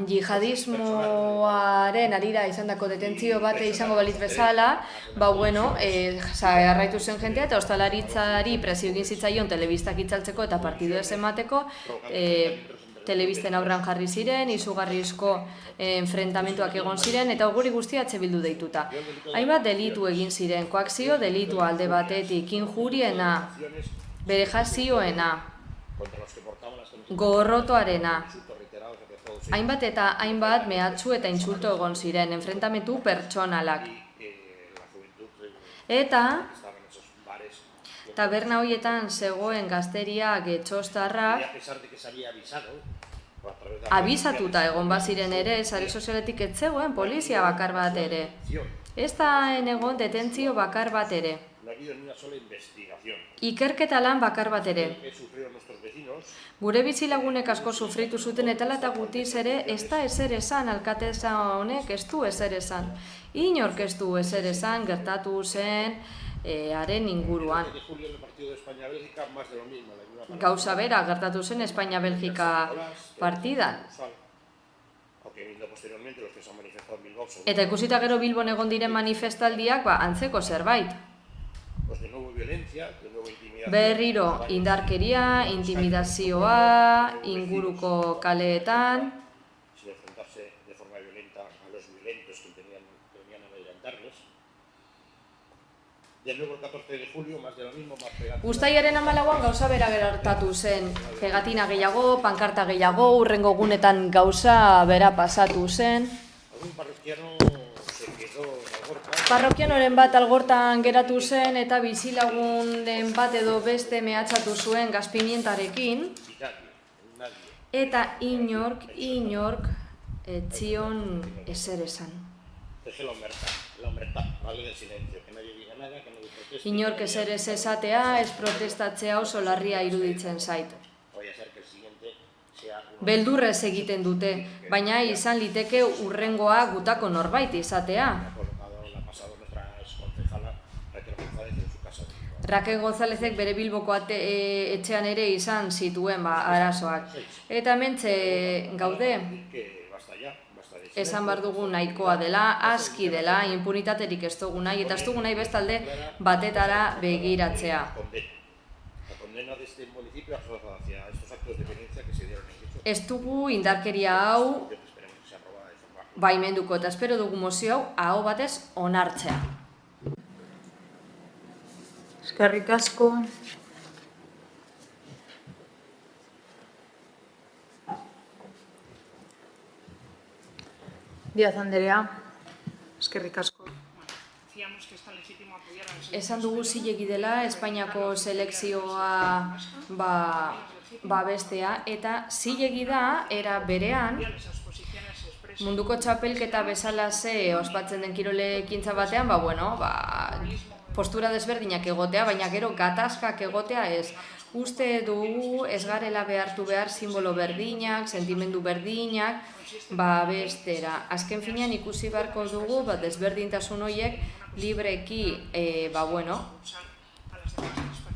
jihadismoaren arira izandako detentzio bate izango balitz bezala, arraitu zen jentea eta ostalaritzari presio egin zitzaion telebistak itzaltzeko eta partidu ez emateko, telebisten aurran jarri ziren, izugarrizko enfrentamentuak egon ziren eta guri guztia bildu deituta. Hainbat delitu egin ziren, koakzio delitua alde batetik, injuriena, bere jazioena, gorrotoarena, hainbat eta hainbat mehatxu eta insulto egon ziren, enfrentamentu pertsonalak. Eta taberna horietan zegoen gazteria getxostarrak abisatuta egon baziren ere, sare sozialetik ez zegoen polizia bakar bat ere. Ez da egon detentzio bakar bat ere. Ikerketa lan bakar bat ere. Gure bizilagunek asko sufritu zuten eta gutiz ere ez da ezer esan, alkateza honek ez du ezer esan. Inork ez du ezer esan gertatu zen haren inguruan. Gauza bera gertatu zen Espainia-Belgika partidan. Eta ikusita gero Bilbon egon diren manifestaldiak antzeko zerbait. Berriro indarkeria, intimidazioa, inguruko kaleetan, De nuevo el 14 de julio, más de lo mismo, más pegatina. Uztailaren 14an gauza bera gertatu zen. Pegatina gehiago, pankarta gehiago, hurrengo egunetan gauza bera pasatu zen. Algún parroquiano se quedó en Algorta. Parrokianoren bat Algortan geratu zen eta bizilagunen bat edo beste mehatxatu zuen gazpimientarekin. Nadie. Eta inork etzion ezer esan. Es la omertá, la ley del silencio, que nadie diga nada, que nadie proteste. Inork ezer ez esatea, ez protestatzea oso larria iruditzen zait. Vaya a ser que el siguiente sea uno. Beldurrez egiten dute, baina izan liteke hurrengoa gutako norbait izatea. Ha colocado, la ha pasado nuestra exconcejala Raquel González en su casa. Raquel Gonzálezek bere Bilboko etxean ere izan zituen arazoak. Eta hementxe gaude, Que basta ya, basta de esan behar dugu nahikoa dela, aski dela, impunitaterik ez dugu nahi, eta ez dugu nahi bestalde batetara begiratzea. La condena de este municipio hacia estos actos de violencia que se dieron en Guecho. Ez dugu indarkeria hau Esperemos que sea aprobada de forma baimenduko eta espero dugu mozio hau aho batez onartzea. Eskerrik asko. Díaz Anderea. Eskerrik asko. Decíamos que es tan legítimo apoyar a los Esan dugu zilegi dela Espainiako selekzioa babestea eta zilegi da era berean esas posiciones expresas. munduko txapelketa bezalaze ospatzen den kirole ekintza batean, postura desberdinak egotea, baina gero gatazkak egotea ez. Uste dugu ez garela behartu behar simbolo berdinak, sentimendu berdinak, bestera. Azken finean ikusi beharko dugu, desberdintasun horiek libreki,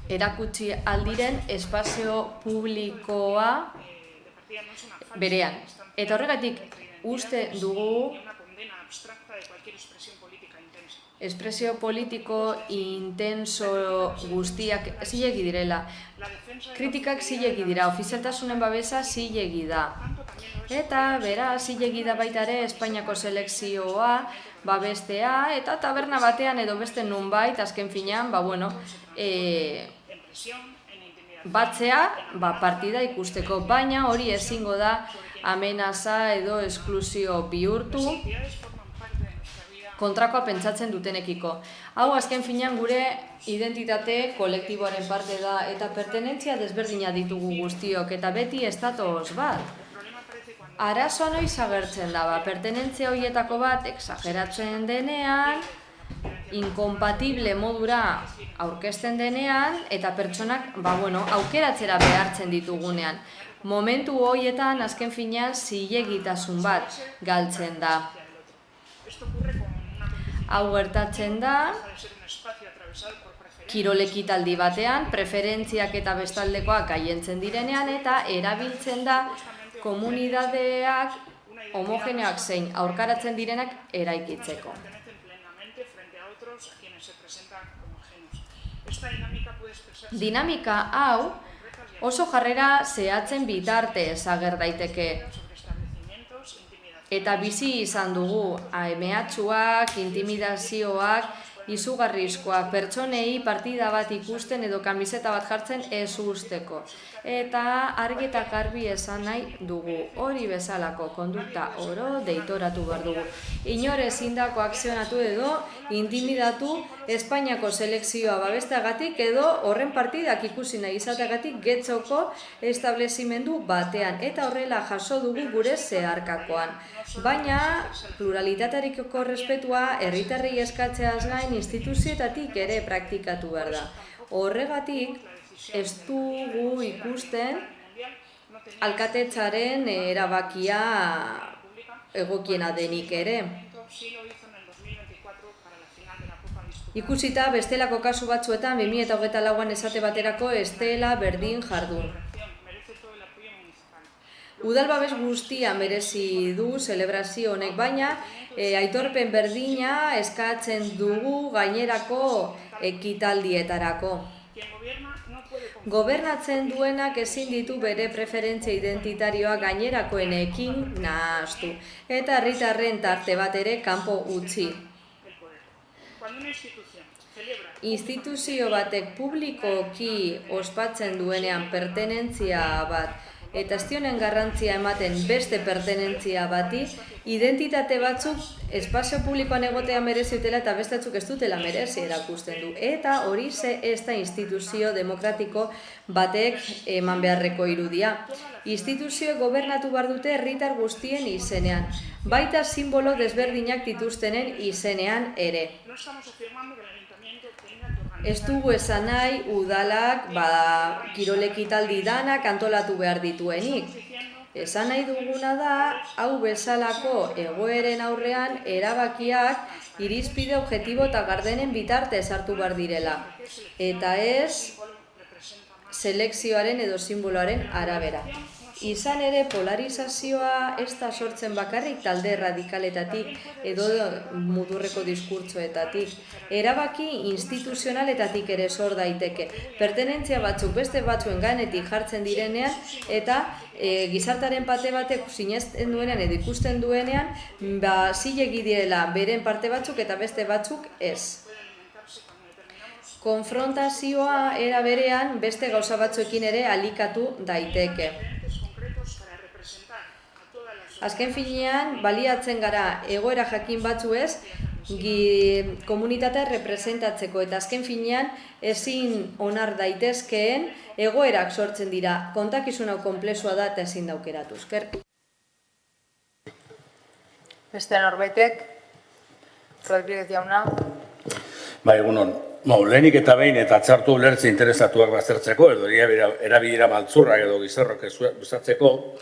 erakutsi aldiren espazio publikoa berean. Eta horregatik uste dugu Una condena abstracta de cualquier expresión política intensa. espresio politiko intenso guztiak zilegi direla. Kritikak zilegi dira, ofizialtasunen babesa zilegi da. Eta bera zilegi da baita ere Espainiako selekzioa babestea eta taberna batean edo beste nunbait azken finean, batzea partida ikusteko, baina hori ezingo da amenaza edo esklusio bihurtu kontrakoa pentsatzen dutenekiko. Hau azken finean gure identitate kolektiboaren parte da eta pertenentzia desberdina ditugu guztiok eta beti ez datoz bat. Arazoa noiz agertzen da, pertenentzia horietako bat exageratzen denean, inkompatible modura aurkezten denean eta pertsonak aukeratzera behartzen ditugunean. Momentu horietan azken finean zilegitasun bat galtzen da. Hau gertatzen da kirolekitaldi batean, preferentziak eta bestaldekoak gaientzen direnean eta erabiltzen da komunidadeak homogeneoak zein aurkaratzen direnak eraikitzeko. Dinamika hau oso jarrera zehatzen bitartez ager daiteke. Eta bizi izan dugu mehatxuak, intimidazioak, izugarrizkoak, pertsonei partida bat ikusten edo kamiseta bat jartzen ez usteko. Eta argi eta garbi esan nahi dugu, hori bezalako kondukta oro deitoratu behar dugu. Inore ezindako akzionatu edo intimidatu Espainiako selekzioa babesteagatik edo horren partidak ikusi nahi izateagatik Getxoko establezimendu batean eta horrela jaso dugu gure zeharkakoan. Baina pluralitateariko respetua herritarrei eskatzeaz gain instituzioetatik ere praktikatu behar da. Horregatik ez dugu ikusten alkatetzaren erabakia egokiena denik ere. Ikusita bestelako kasu batzuetan 2024an esate baterako ez dela berdin jardun. Udal babes guztia merezi du zelebrazio honek, baina aitorpen berdina eskatzen dugu gainerako ekitaldietarako. Gobernatzen duenak ezin ditu bere preferentzia identitarioa gainerakoenekin nahastu eta herritarren tarte bat ere kanpo utzi. instituzio batek publikoki ospatzen duenean pertenentzia bat, eta ez dionen garrantzia ematen beste pertenentzia bati, identitate batzuk espazio publikoan egotea merezi dutela eta beste batzuk ez dutela merezi erakusten du. Eta hori ez da instituzio demokratiko batek eman beharreko irudia. Instituzioek gobernatu behar dute herritar guztien izenean, baita simbolo desberdinak dituztenen izenean ere. Ez dugu esan nahi udalak kirol ekitaldi danak antolatu behar dituenik. Esan nahi duguna da, hau bezalako egoeren aurrean erabakiak irizpide objektibo eta gardenen bitartez hartu behar direla. Eta ez selekzioaren edo simboloaren arabera. Izan ere polarizazioa ez da sortzen bakarrik talde radikaletatik edo mudurreko diskurtsoetatik. Erabaki instituzionaletatik ere sor daiteke. Pertenentzia batzuk beste batzuen gainetik jartzen direnean eta gizartaren parte batek sinesten duenean edo ikusten duenean zilegi direla beren parte batzuk eta beste batzuk ez. Konfrontazioa era berean beste gauza batzuekin ere alikatu daiteke. Azken finean, baliatzen gara egoera jakin batzuez, komunitatea representatzeko eta azken finean ezin onar daitezkeen egoerak sortzen dira. Kontakizun hau konplexua da eta ezin daukeratu. Esker. Beste norbaitek, Rodríguez jauna. Bai, egunon. Lehenik eta behin eta txartu ulertze interesatuak baztertzeko, edo erabilera maltzurrak edo gizarroak usatzeko,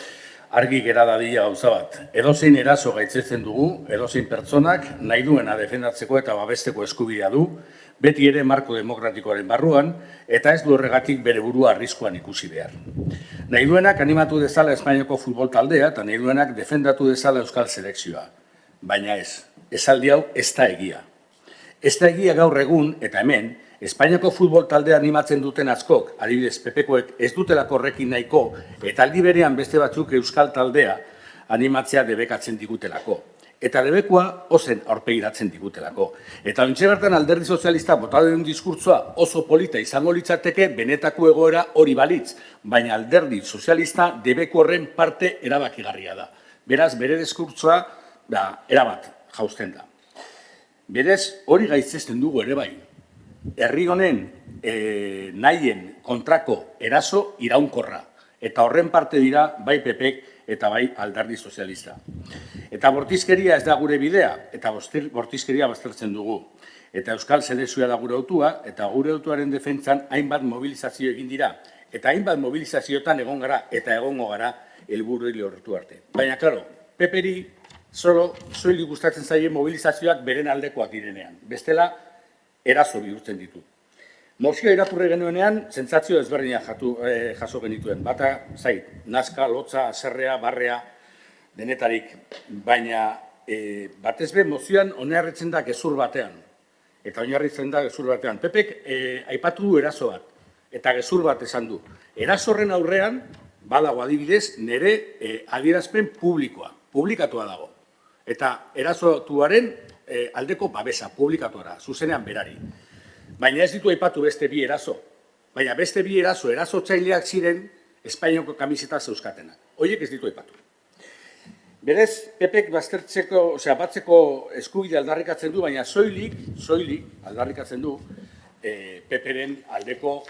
argi gera dadila gauza bat. Edozein eraso gaitzetzen dugu, edozein pertsonak nahi duena defendatzeko eta babesteko eskubidea du, beti ere marko demokratikoaren barruan, eta ez du horregatik bere burua arriskuan ikusi behar. Nahi duenak animatu dezala Espainiako futbol taldea eta nahi duenak defendatu dezala euskal selekzioa. Baina ez, esaldi hau ez da egia. Ez da egia gaur egun, eta hemen, Espainiako futbol taldea animatzen duten askok, adibidez Pepekoek ez dutelako horrekin nahiko, eta aldi berean beste batzuk euskal taldea animatzea debekatzen digutelako. Eta debekoa ozen aurpegiratzen digutelako. Eta ontxe bertan alderdi sozialista bota duen diskurtsoa oso polita izango litzateke benetako egoera hori balitz, baina alderdi sozialista debeku horren parte erabakigarria da. Beraz, bere diskurtsoa erabat jausten da. Berez, hori gaitzesten dugu ere bai. Herri honen nahien kontrako eraso iraunkorra. Eta horren parte dira bai PPek eta bai alderdi sozialista. Eta bortizkeria ez da gure bidea, eta bortizkeria baztertzen dugu. Eta euskal selekzioa da gure autua, eta gure autuaren defentsan hainbat mobilizazio egin dira. Eta hainbat mobilizazioetan egon gara, eta egongo gara helburu lortu arte. Baina, klaro, PPri soilik gustatzen zaie mobilizazioak beren aldekoak direnean. Bestela, eraso bihurtzen ditu. Mozioa irakurri genuenean, sentsazio ezberdinak jaso genituen. Bata, nazka, lotza, haserrea, barrea, denetarik. Baina, batez be, mozioan oinarritzen da gezur batean. Eta oinarritzen da gezur batean. Pepek aipatu du eraso bat. Eta gezur bat esan du. Erasorren aurrean, badago adibidez, nire adierazpen publikoa. Publikatua dago. Eta erasotuaren aldeko babesa, publikatuara, zuzenean berari. Baina ez ditu aipatu beste bi eraso. Baina beste bi erasotzaileak ziren Espainiako kamiseta zeuzkatenak. Horiek ez ditu aipatu. Berez, Pepek batzeko eskubide aldarrikatzen du, baina soilik aldarrikatzen du Peperen aldeko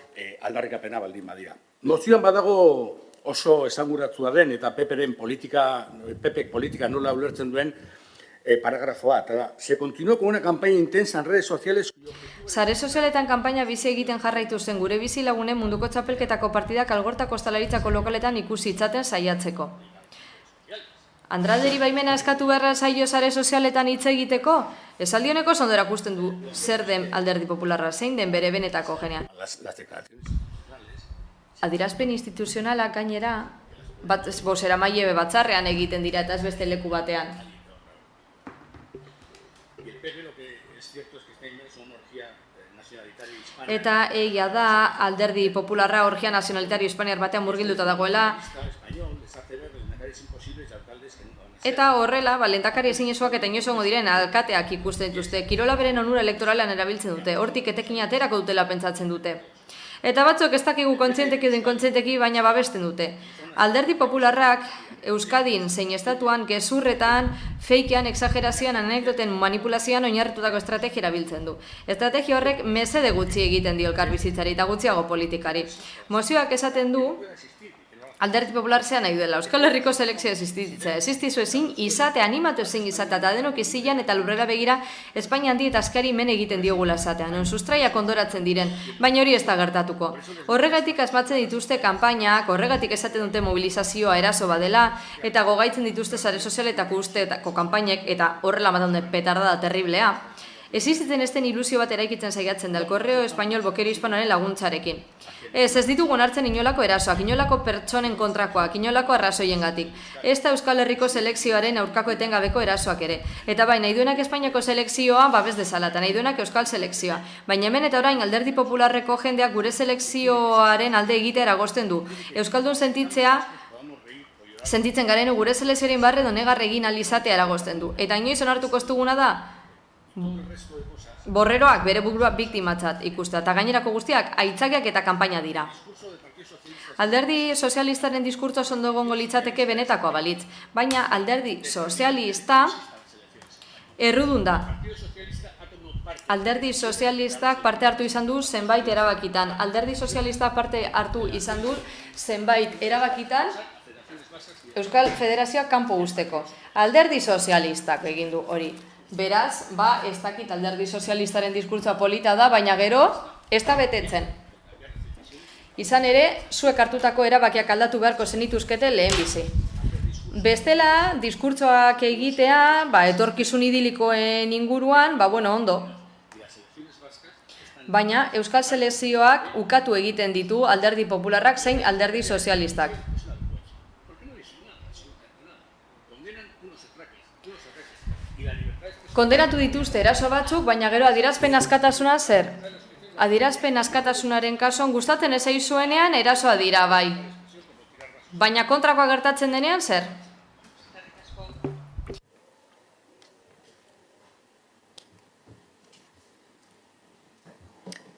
aldarrikapena baldin badira. Mozioan badago oso esanguratsua den eta Pepek politika nola ulertzen duen paragrafoa, eta da, se continuó con una campaña intensa en redes sociales. Sare sozialetan kanpaina bizi egiten jarraitu zen gure bizi lagunen munduko txapelketako partidak Algortako ostalaritzako lokaletan ikusi itzaten saiatzeko. Andralderi baimena eskatu beharra zaio sare sozialetan hitz egiteko? Esaldi honeko ondo erakusten du zer den Alderdi Popularra, zein den bere benetako genean. Adierazpen instituzionalak gainera, bozeramaile batzarrean egiten dira eta ez beste leku batean. Eta egia da, Alderdi Popularra orgia nazionalitario hispaniar batean murgilduta dagoela. Eta horrela, lehendakari ezinezoak eta inoizongo diren alkateak ikusten dituzte. Kirola beren onura elektoralean erabiltzen dute, hortik etekin aterako dutela pentsatzen dute. Eta batzuk ez dakigu kontzienteki edo inkontzienteki baina babesten dute. Alderdi popularrak Euskadin zein estatuan gezurretan, feikean, exagerazioan, anekdoten manipulazioan oinarritutako estrategia erabiltzen du. Estrategia horrek mesede gutxi egiten dio elkarbizitzari eta gutxiago politikari. Mozioak esaten du Alderdi Popular zea nahi duela, Euskal Herriko selekzioa existitzea, existizu ezin izate, animatu ezin izate, eta denok izilan eta lurrera begira Espainia handi eta askari men egiten diogula esatea, non sustraiak ondoratzen diren, baina hori ez da gertatuko. Horregatik asmatzen dituzte kanpainak, horregatik esaten dute mobilizazioa eraso badela, eta gogaitzen dituzte sare sozialetako usteetako kanpainek, eta horrela matonde petardada terriblea. Existitzen esten ilusio bat eraikitzen saiatzen del Correo Español Boquero Hispanoaren laguntzarekin. Ez ditugu onartzen inolako erasoak, inolako pertsonen kontrakoak, inolako arrazoiengatik. Ez da Euskal Herriko selekzioaren aurkako etengabeko erasoak ere. Eta bai, nahi duenak Espainiako selekzioa babes dezala, eta nahi duenak Euskal selekzioa. Baina hemen eta orain Alderdi Popularreko jendeak gure selekzioaren alde egitea eragozten du. Euskaldun sentitzen garen gure selekzioaren barre donegar egin alizatea eragozten du. Eta inoiz onartuko ez duguna da, borreroak bere burua biktimatzat ikustea, eta gainerako guztiak aitzakiak eta kanpaina dira. Alderdi sozialistaren diskurtso ondo egongo litzateke benetakoa balitz, baina alderdi sozialista errudun da. Alderdi sozialistak parte hartu izan du zenbait erabakitan. Alderdi sozialistak parte hartu izan du zenbait erabakitan Euskal Federazioak kanpo usteko. Alderdi sozialistak egin du hori. Beraz, ez dakit alderdi sozialistaren diskurtsoa polita da, baina gero, ez da betetzen. Izan ere, zuek hartutako erabakiak aldatu beharko zenituzkete lehen bizi. Bestela, diskurtsoak egitea, etorkizun idilikoen inguruan, ondo. Baina, Euskal Selekzioak ukatu egiten ditu alderdi popularrak zein alderdi sozialistak. Kondenatu dituzte eraso batzuk, baina gero adierazpen askatasuna zer? Adierazpen askatasunaren kasuan gustatzen ez zaizuenean erasoa dira bai. Baina kontrakoa gertatzen denean zer?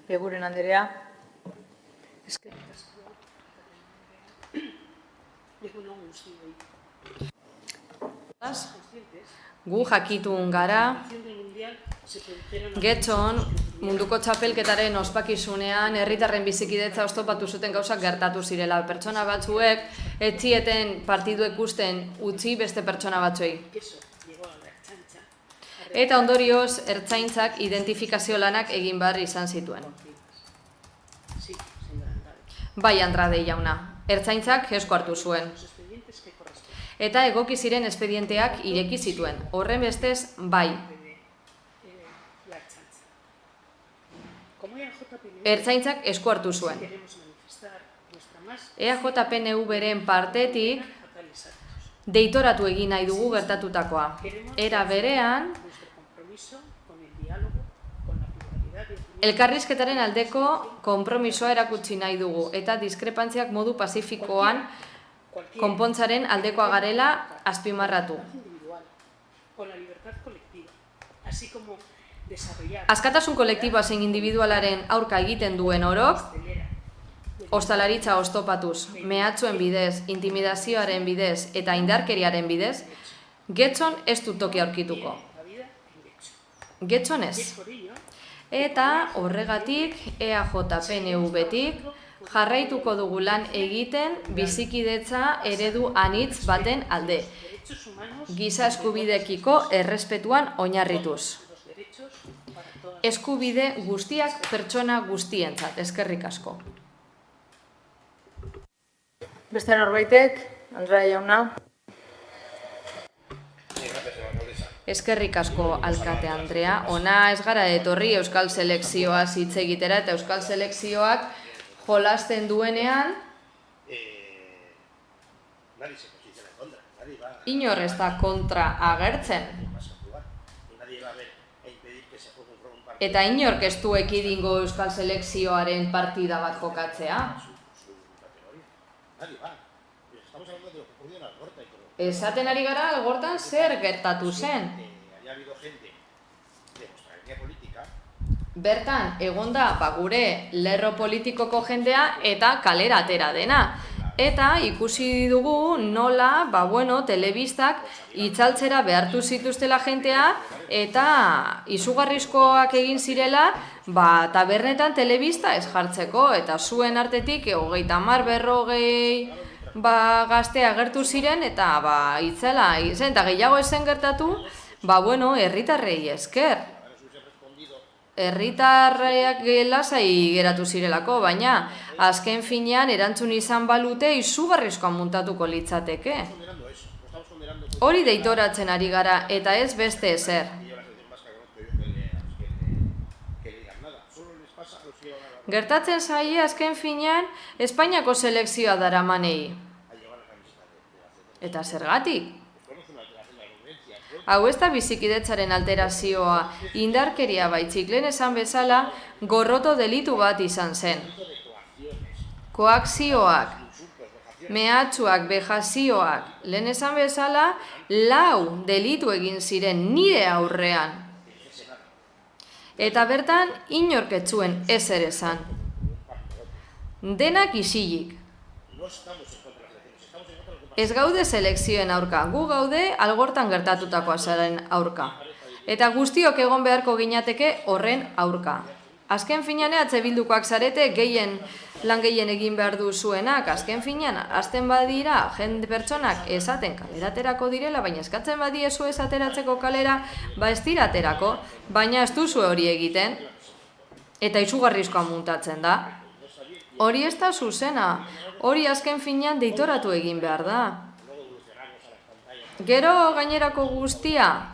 Eguren Anderea. Gu jakitun gara, Getxon, munduko txapelketaren ospakizunean, herritarren bizikidetza oztopatu zuten gauzak gertatu zirela. Pertsona batzuek, etzieten partidu ikusten utzi beste pertsona batzuei. Eta ondorioz, ertzaintzak identifikazio lanak egin behar izan zituen. Bai, Andrade jauna, ertzaintzak esku hartu zuen. Eta egoki ziren espedienteak ireki zituen. Horren bestez, bai. Ertzaintzak esku hartu zuen. EAJ-PNV-ren partetik deitoratu egin nahi dugu gertatutakoa. Era berean, elkarrizketaren aldeko konpromisoa erakutsi nahi dugu eta diskrepantziak modu pazifikoan konpontzaren aldekoa garela azpimarratu. Askatasun kolektiboa zein individualaren aurka egiten duen orok, ostalaritza oztopatuz, mehatxuen bidez, intimidazioaren bidez eta indarkeriaren bidez, Getxon ez dut toki aurkituko. Getxon ez. Eta horregatik EAJ-PNV-tik jarraituko dugu lan egiten bizikidetza eredu anitz baten alde. Giza eskubidekiko errespetuan oinarrituz. Eskubide guztiak pertsona guztientzat, eskerrik asko. Beste norbaitek, Andrea jauna. Eskerrik asko, alkate Andrea. Ona ez gara etorri Euskal Selekzioa hitz egitera eta Euskal Selekzioak jolasten duenean inor ez da kontra agertzen. Eta inork ez du ekidingo Euskal Selekzioaren partida bat jokatzea. esaten ari gara Algortan zer gertatu zen. Bertan, egonda gure lerro politikoko jendea eta kalera atera dena. Eta ikusi dugu nola, telebistak itzaltzera behartu zituztela jentea eta izugarrizkoak egin zirela tabernetan telebista ez jartzeko. Eta zuen artetik 30-40 gazte agertu ziren eta itzela izen eta gehiago ezen gertatu, herritarrei esker. Herritarrak lasai geratu zirelako, baina azken finean erantzun izan balute izugarrizkoa muntatuko litzateke. Hori deitoratzen ari gara eta ez beste ezer. Gertatzen zaie azken finean Espainiako selekzioa daramanei. Eta zergatik? Hau ez da bizikidetzaren alterazioa, indarkeria baitzik, lehen esan bezala, gorroto delitu bat izan zen. Koakzioak, mehatxuak, bejazioak, lehen esan bezala, 4 delitu egin ziren nire aurrean. Eta bertan, inork ez zuen ezer esan. Denak isilik. Ez gaude selekzioen aurka, gu gaude Algortan gertatutakoa zaren aurka. Eta guztiok egon beharko ginateke horren aurka. Azken finean EH Bildukoak zarete lan gehien egin behar duzuenak, azken finean, azten badira jende pertsonak esaten kaleraterako direla, baina eskatzen badiezu esateratzeko kalera, ez diraterako, baina ez duzu hori egiten, eta izugarrizkoa muntatzen da. Hori ez da zuzena, hori azken finean deitoratu egin behar da. Gero gainerako guztia,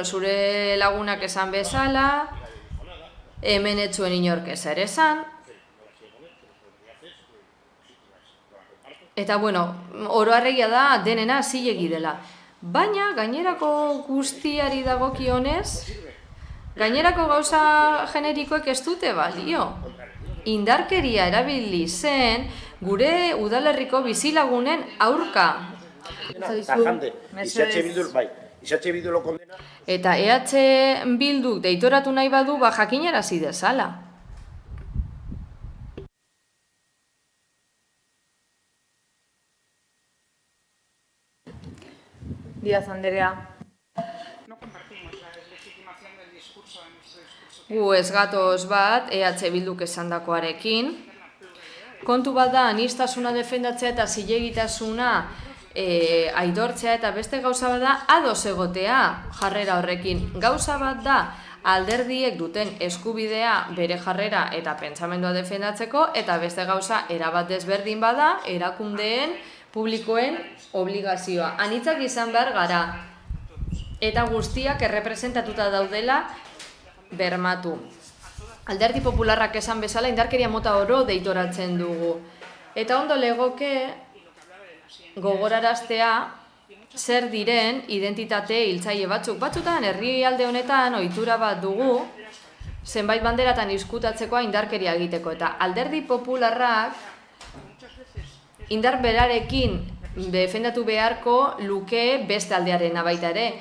zure lagunak esan bezala, hemen ez zuen inork ezer esan, eta oroarregia da denena zilegi dela. Baina gainerako guztiari dagokionez, gainerako gauza generikoek ez dute balio. Indarkeria erabili zen gure udalerriko bizilagunen aurka. Eta EH Bilduk deitoratu nahi badu jakinarazi dezala. Díaz Andrea. Gu ez gatoz bat, EH Bilduk esandakoarekin. Kontu bat da, aniztasuna defendatzea eta zilegitasuna aitortzea eta beste gauza bat da, ados egotea jarrera horrekin. Gauza bat da, alderdiek duten eskubidea bere jarrera eta pentsamendua defendatzeko, eta beste gauza erabat desberdin bada, erakundeen, publikoen obligazioa. Anitzak izan behar gara, eta guztiak errepresentatuta daudela, bermatu. Alderdi popularrak esan bezala indarkeria mota oro deitoratzen dugu. Eta ondo legoke gogoraraztea zer diren identitate hiltzaile batzuk. Batzutan herrialde honetan ohitura bat dugu zenbait banderatan izkutatzeko indarkeria egiteko. Eta alderdi popularrak indar berarekin defendatu beharko luke beste aldearena baita ere.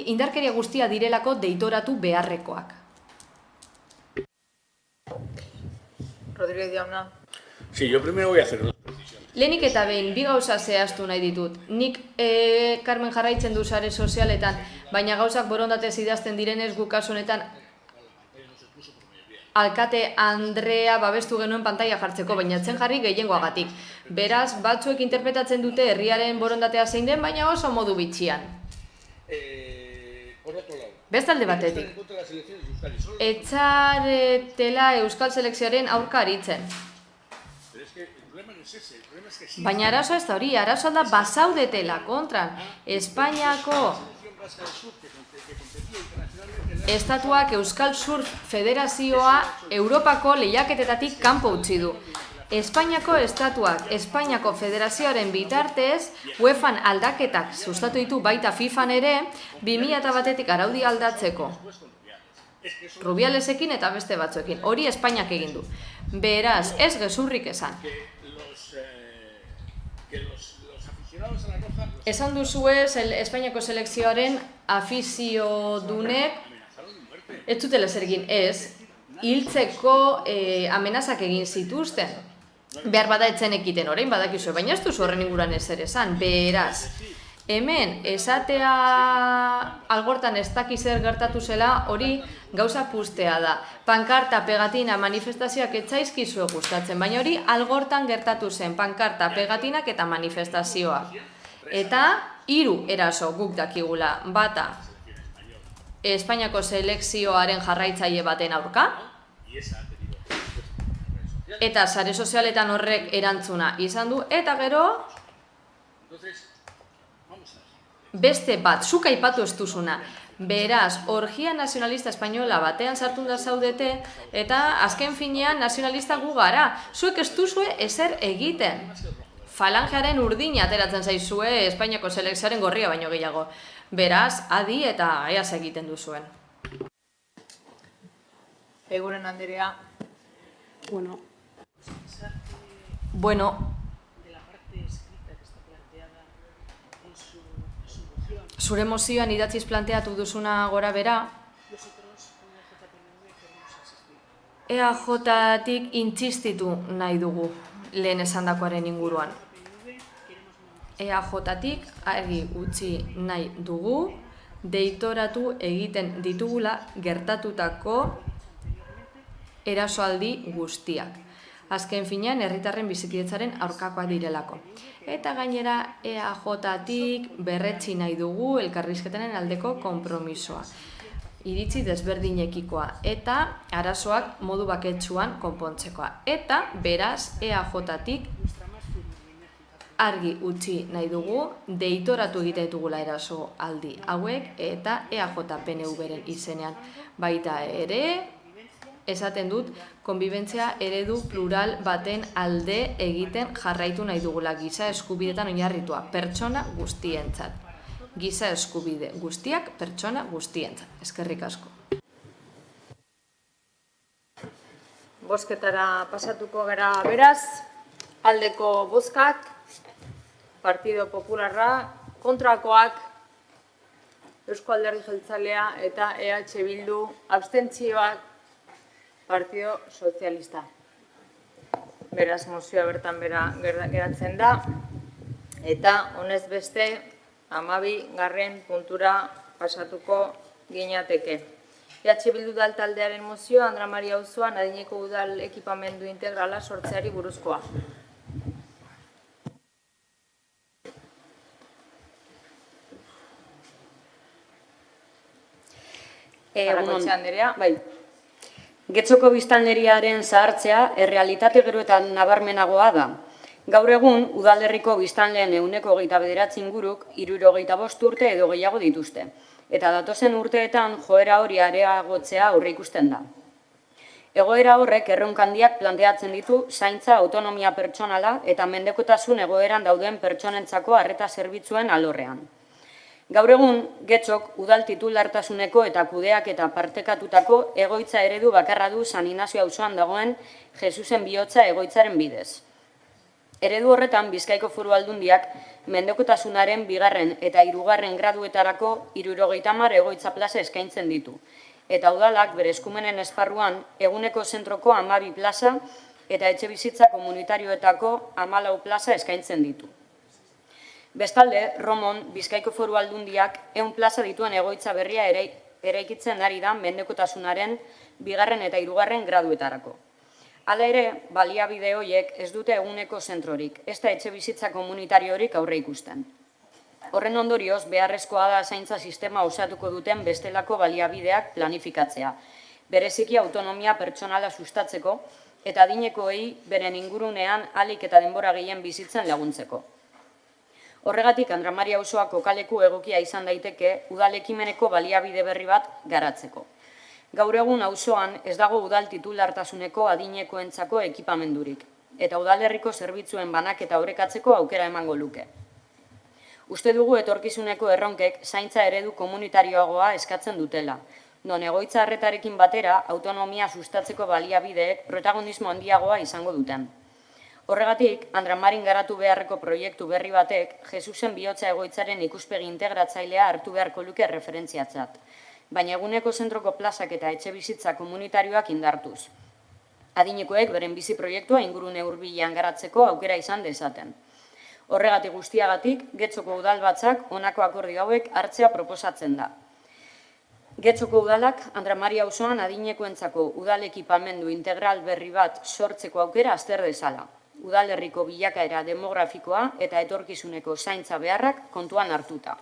Indarkeria guztia direlako deitoratu beharrekoak. Rodríguez jauna. Sí, yo primero voy a hacer dos precisiones. Lehenik eta behin, bi gauza zehaztu nahi ditut. Nik Carmen jarraitzen du sare sozialetan, baina gauzak borondatez idazten direnez guk kasu honetan alkate Andrea babestu genuen pantaila jartzeko, baina etzen jarri gehiengoagatik. Beraz, batzuek interpretatzen dute herriaren borondatea zein den, baina oso modu bitxian. Beste alde batetik. Etzaretela Euskal Selekzioaren aurka aritzen. Baina arazoa ez da hori, arazoa da bazaudetela kontran. Espainiako Estatuak Euskal Surf Federazioa Europako lehiaketetatik kanpo utzi du. Espainiako Estatuak Espainiako Federazioaren bitartez UEFAn aldaketak sustatu ditu baita FIFAn ere 2001etik araudi aldatzeko. Rubialesekin eta beste batzuekin. Hori Espainiak egin du. Beraz, ez gezurrik esan. esan duzue Espainiako selekzioaren afiziodunek ez dutela zer egin, ez, hiltzeko amenazak egin zituzten. Behar bada etzen ekiten orain badakizue, baina ez duzu horren inguruan ezer esan, beraz. Hemen, esatea algortan ez dakiz zer gertatu zela, hori gauza pustea da. Pankarta, pegatina, manifestazioak etzaizkizue gustatzen, baina hori algortan gertatu zen, pankarta, pegatinak eta manifestazioak. Eta 3 eraso guk dakigula, bata Espainiako selekzioaren jarraitzaile baten aurka, eta sare sozialetan horrek erantzuna izan du, eta gero beste bat, zuk aipatu ez duzuna. Beraz, orgia nazionalista espainola batean sartu da zaudete, eta azken finean nazionalista gu gara. Zuek ez duzue ezer egiten. Falangearen urdina ateratzen zaizue Espainiako selekzioaren gorria baino gehiago. Beraz, adi eta eaz egiten duzuen. Eguren Anderea. Bueno, zure mozioan idatziz planteatu duzuna gora bera, EAJ-tik intzistitu nahi dugu lehen esandakoaren inguruan. EAJ-tik argi utzi nahi dugu, deitoratu egiten ditugula gertatutako erasoaldi guztiak. Azken finean, herritarren bizikidetzaren aurkakoa direlako. Eta gainera, EAJ-tik berretsi nahi dugu elkarrizketaren aldeko konpromisoa. Iritzi desberdinekikoa eta arazoak modu baketsuan konpontzekoa. Eta, beraz, EAJ-tik argi utzi nahi dugu, deitoratu egite ditugula eraso aldi hauek eta EAJ-PNV-ren izenean. Baita ere, esaten dut, konbibentzia eredu plural baten alde egiten jarraitu nahi dugula giza eskubidetan oinarritua, pertsona guztientzat. Giza eskubide guztiak, pertsona guztientzat. Eskerrik asko. Bozketara pasatuko gara beraz, aldeko bozkak, Partido Popularra, kontrakoak, Eusko Alderdi Jeltzalea eta EH Bildu, abstentzioak, Partido Sozialista. Beraz, mozioa bertan bera geratzen da, eta honez beste, 12. puntura pasatuko ginateke. EH Bildu udal taldearen mozioa, Andra Maria auzoan adineko udal ekipamendu integrala sortzeari buruzkoa. Arrakotxe Anderea. Bai. Getxoko biztanleriaren zahartzea errealitate gero eta nabarmenagoa da. Gaur egun, udalerriko biztanleen 29 inguruk 75 urte edo gehiago dituzte. Eta datozen urteetan joera hori areagotzea aurre ikusten da. Egoera horrek erronka handiak planteatzen ditu zaintza autonomia pertsonala eta mendekotasun egoeran dauden pertsonentzako arreta zerbitzuen alorrean. Gaur egun, Getxok udal titulartasuneko eta kudeak eta partekatutako egoitza eredu bakarra du San Inazio auzoan dagoen Jesusen bihotza egoitzaren bidez. Eredu horretan, Bizkaiko Foru Aldundiak mendekotasunaren 2. eta 3. graduetarako 70 egoitza plaza eskaintzen ditu. Eta udalak bere eskumenen esparruan eguneko zentroko 12 plaza eta etxebizitza komunitarioetako 14 plaza eskaintzen ditu. Bestalde, Romon, Bizkaiko Foru Aldundiak 100 plaza dituen egoitza berria eraikitzen ari da mendekotasunaren 2. eta 3. graduetarako. Hala ere, baliabide horiek ez dute eguneko zentrorik, ez da etxebizitza komunitariorik aurre ikusten. Horren ondorioz, beharrezkoa da zaintza sistema osatuko duten bestelako baliabideak planifikatzea, bereziki autonomia pertsonala sustatzeko eta adinekoei beren ingurunean ahalik eta denbora gehien bizitzen laguntzeko. Horregatik, Andra Maria auzoa kokaleku egokia izan daiteke udal ekimeneko baliabide berri bat garatzeko. Gaur egun auzoan ez dago udal titulartasuneko adinekoentzako ekipamendurik, eta udalerriko zerbitzuen banaketa orekatzeko aukera emango luke. Uste dugu etorkizuneko erronkek zaintza eredu komunitarioagoa eskatzen dutela, non egoitza arretarekin batera autonomia sustatzeko baliabideek protagonismo handiagoa izango duten. Horregatik, Andramarin garatu beharreko proiektu berri batek Jesusen Bihotza egoitzaren ikuspegi integratzailea hartu beharko luke referentziatzat, baina eguneko zentroko plazak eta etxe bizitza komunitarioak indartuz. Adinekoek beren bizi proiektua ingurune hurbilean garatzeko aukera izan dezaten. Horregatik guztiagatik, Getxoko udalbatzak honako akordio hauek hartzea proposatzen da. Getxoko udalak Andramari auzoan adinekoentzako udal ekipamendu integral berri bat sortzeko aukera azter dezala. Udalerriko bilakaera demografikoa eta etorkizuneko zaintza beharrak kontuan hartuta.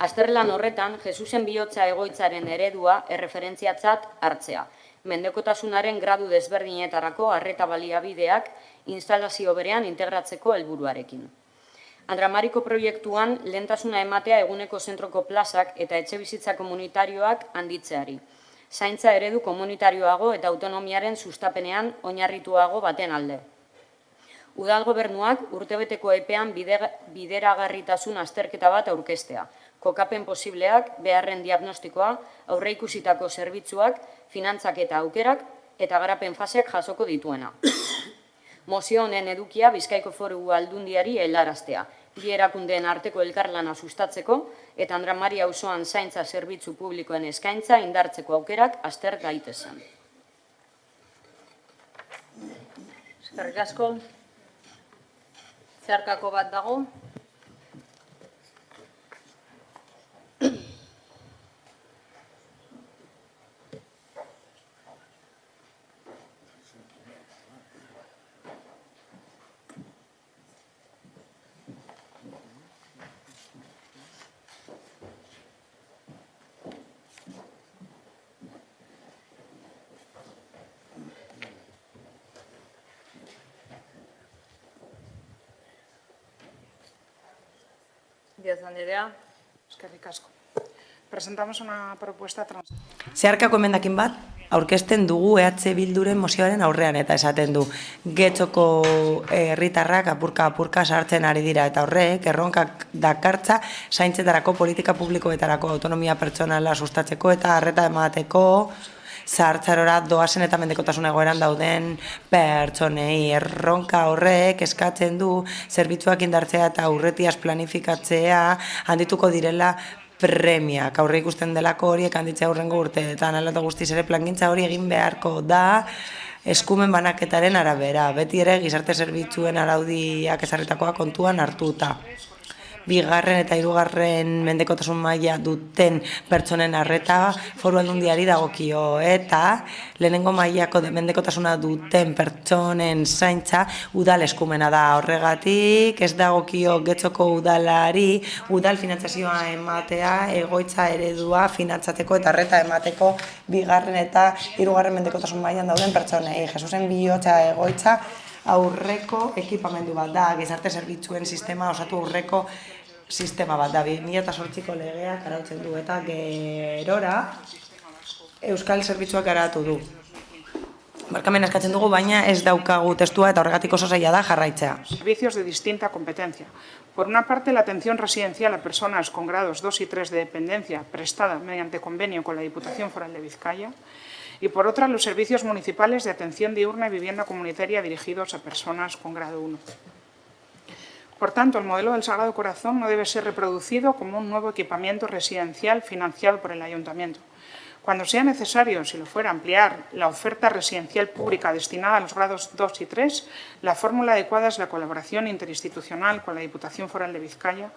Azterlan horretan, Jesusen Bihotza egoitzaren eredua erreferentziatzat hartzea. Mendekotasunaren gradu desberdinetarako arreta baliabideak instalazio berean integratzeko helburuarekin. Andramariko proiektuan lehentasuna ematea eguneko zentroko plazak eta etxe bizitza komunitarioak handitzeari. Zaintza eredu komunitarioago eta autonomiaren sustapenean oinarrituago baten alde. Udal gobernuak urtebeteko epean bideragarritasun azterketa bat aurkeztea. Kokapen posibleak, beharren diagnostikoa, aurreikusitako zerbitzuak, finantzak eta aukerak eta garapen faseak jasoko dituena. Mozio honen edukia Bizkaiko Foru Aldundiari helaraztea. Bi erakundeen arteko elkarlana sustatzeko eta Andramari auzoan zaintza zerbitzu publikoen eskaintza indartzeko aukerak azter daitezen. Eskerrik asko. Zeharkako bat dago. Díaz Andrea. Eskerrik asko. Presentamos una propuesta Zeharkako emendakin bat, aurkezten dugu EH Bilduren mozioaren aurrean eta esaten du. Getxoko herritarrak apurka sartzen ari dira eta horrek erronkak dakartza zaintzetarako politika publikoetarako autonomia pertsonala sustatzeko eta arreta emateko zahartzarora doazen eta mendekotasun egoeran dauden pertsonei. Erronka horrek eskatzen du zerbitzuak indartzea eta aurretiaz planifikatzea handituko direla premiak. Aurre ikusten delako horiek handitzea aurrengo urteetan, hala eta guztiz ere plangintza hori egin beharko da eskumen banaketaren arabera, beti ere gizarte zerbitzuen araudiak ezarritakoa kontuan hartuta. Bigarren eta hirugarren mendekotasun maila duten pertsonen arreta Foru Aldundiari dagokio eta lehenengo mailako mendekotasuna duten pertsonen zaintza udal eskumena da. Horregatik ez dagokio Getxoko udalari udal finantzazioa ematea, egoitza eredua finantzatzeko eta arreta emateko bigarren eta hirugarren mendekotasun mailan dauden pertsonei. Jesusen Bihotza egoitza aurreko ekipamendu bat da, gizarte zerbitzuen sistema osatu aurreko sistema bat da, 2008ko legeak arautzen du eta gerora Euskal Zerbitzuak garatu du. Barkamen eskatzen dugu, baina ez daukagu testua eta horregatik oso zaila da jarraitzea. Servicios de distinta competencia. Por una parte, la atención residencial a personas con grados 2 y 3 de dependencia prestada mediante convenio con la Diputación Foral de Vizcaya. Y por otra, los servicios municipales de atención diurna y vivienda comunitaria dirigidos a personas con grado 1. Por tanto, el modelo del Sagrado Corazón no debe ser reproducido como un nuevo equipamiento residencial financiado por el Ayuntamiento. Cuando sea necesario, si lo fuera, ampliar la oferta residencial pública destinada a los grados 2 y 3, la fórmula adecuada es la colaboración interinstitucional con la Diputación Foral de Vizcaya,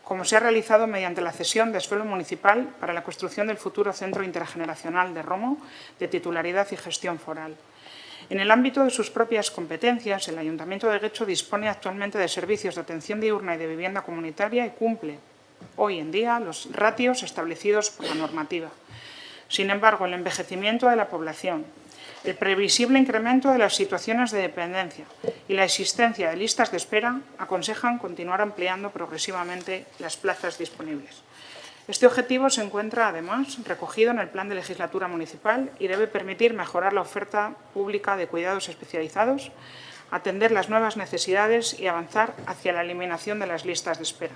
como se ha realizado mediante la cesión de suelo municipal para la construcción del futuro Centro Intergeneracional de Romo, de titularidad y gestión foral. En el ámbito de sus propias competencias, el Ayuntamiento de Getxo dispone actualmente de servicios de atención diurna y de vivienda comunitaria y cumple hoy en día los ratios establecidos por la normativa. Sin embargo, el envejecimiento de la población, el previsible incremento de las situaciones de dependencia y la existencia de listas de espera aconsejan continuar ampliando progresivamente las plazas disponibles. Este objetivo se encuentra, además, recogido en el Plan de Legislatura Municipal y debe permitir mejorar la oferta pública de cuidados especializados, atender las nuevas necesidades y avanzar hacia la eliminación de las listas de espera.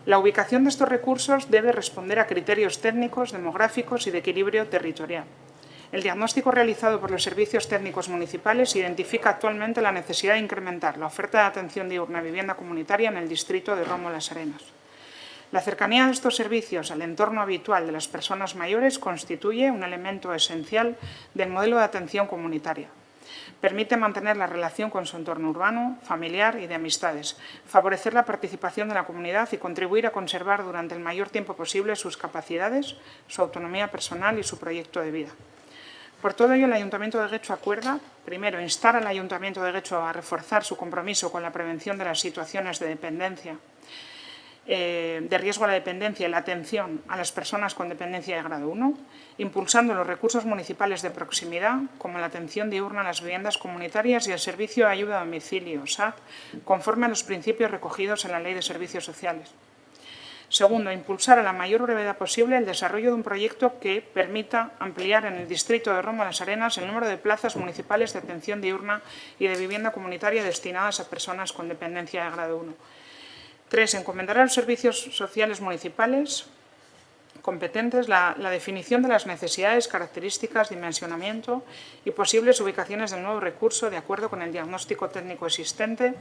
La ubicación de estos recursos debe responder a criterios técnicos, demográficos y de equilibrio territorial. El diagnóstico realizado por los servicios técnicos municipales identifica actualmente la necesidad de incrementar la oferta de atención diurna y vivienda comunitaria en el distrito de Romo-Las Arenas. La cercanía de estos servicios al entorno habitual de las personas mayores constituye un elemento esencial del modelo de atención comunitaria. Permite mantener la relación con su entorno urbano, familiar y de amistades, favorecer la participación de la comunidad y contribuir a conservar durante el mayor tiempo posible sus capacidades, su autonomía personal y su proyecto de vida. Por todo ello, el Ayuntamiento de Guecho acuerda, primero, instar al Ayuntamiento de Guecho a reforzar su compromiso con la prevención de las situaciones de dependencia, de riesgo a la dependencia y la atención a las personas con dependencia de grado 1, impulsando los recursos municipales de proximidad, como la atención diurna a las viviendas comunitarias y el servicio de ayuda a domicilio, SAD, conforme a los principios recogidos en la Ley de Servicios Sociales. Segundo, impulsar a la mayor brevedad posible el desarrollo de un proyecto que permita ampliar en el distrito de Romo-Las Arenas el número de plazas municipales de atención diurna y de vivienda comunitaria destinadas a personas con dependencia de grado 1. 3. Encomendar a los servicios sociales municipales competentes la definición de las necesidades, características, dimensionamiento y posibles ubicaciones del nuevo recurso de acuerdo con el diagnóstico técnico existente,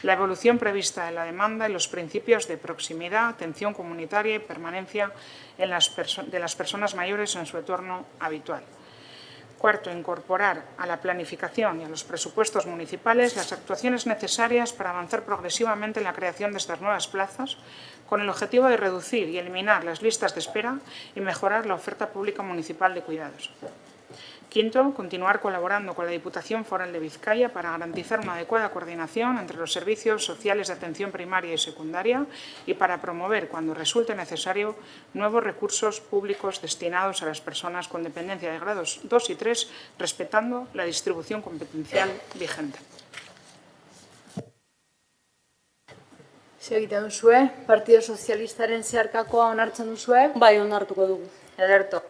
la evolución prevista de la demanda y los principios de proximidad, atención comunitaria y permanencia de las personas mayores en su entorno habitual. Cuarto, incorporar a la planificación y a los presupuestos municipales las actuaciones necesarias para avanzar progresivamente en la creación de estas nuevas plazas, con el objetivo de reducir y eliminar las listas de espera y mejorar la oferta pública municipal de cuidados. Quinto, continuar colaborando con la Diputación Foral de Vizcaya para garantizar una adecuada coordinación entre los servicios sociales de atención primaria y secundaria y para promover, cuando resulte necesario, nuevos recursos públicos destinados a las personas con dependencia de grados 2 y 3, respetando la distribución competencial vigente. Segiten duzue, Partido Sozialistaren zeharkakoa onartzen duzue? Bai, onartuko dugu. Ederto.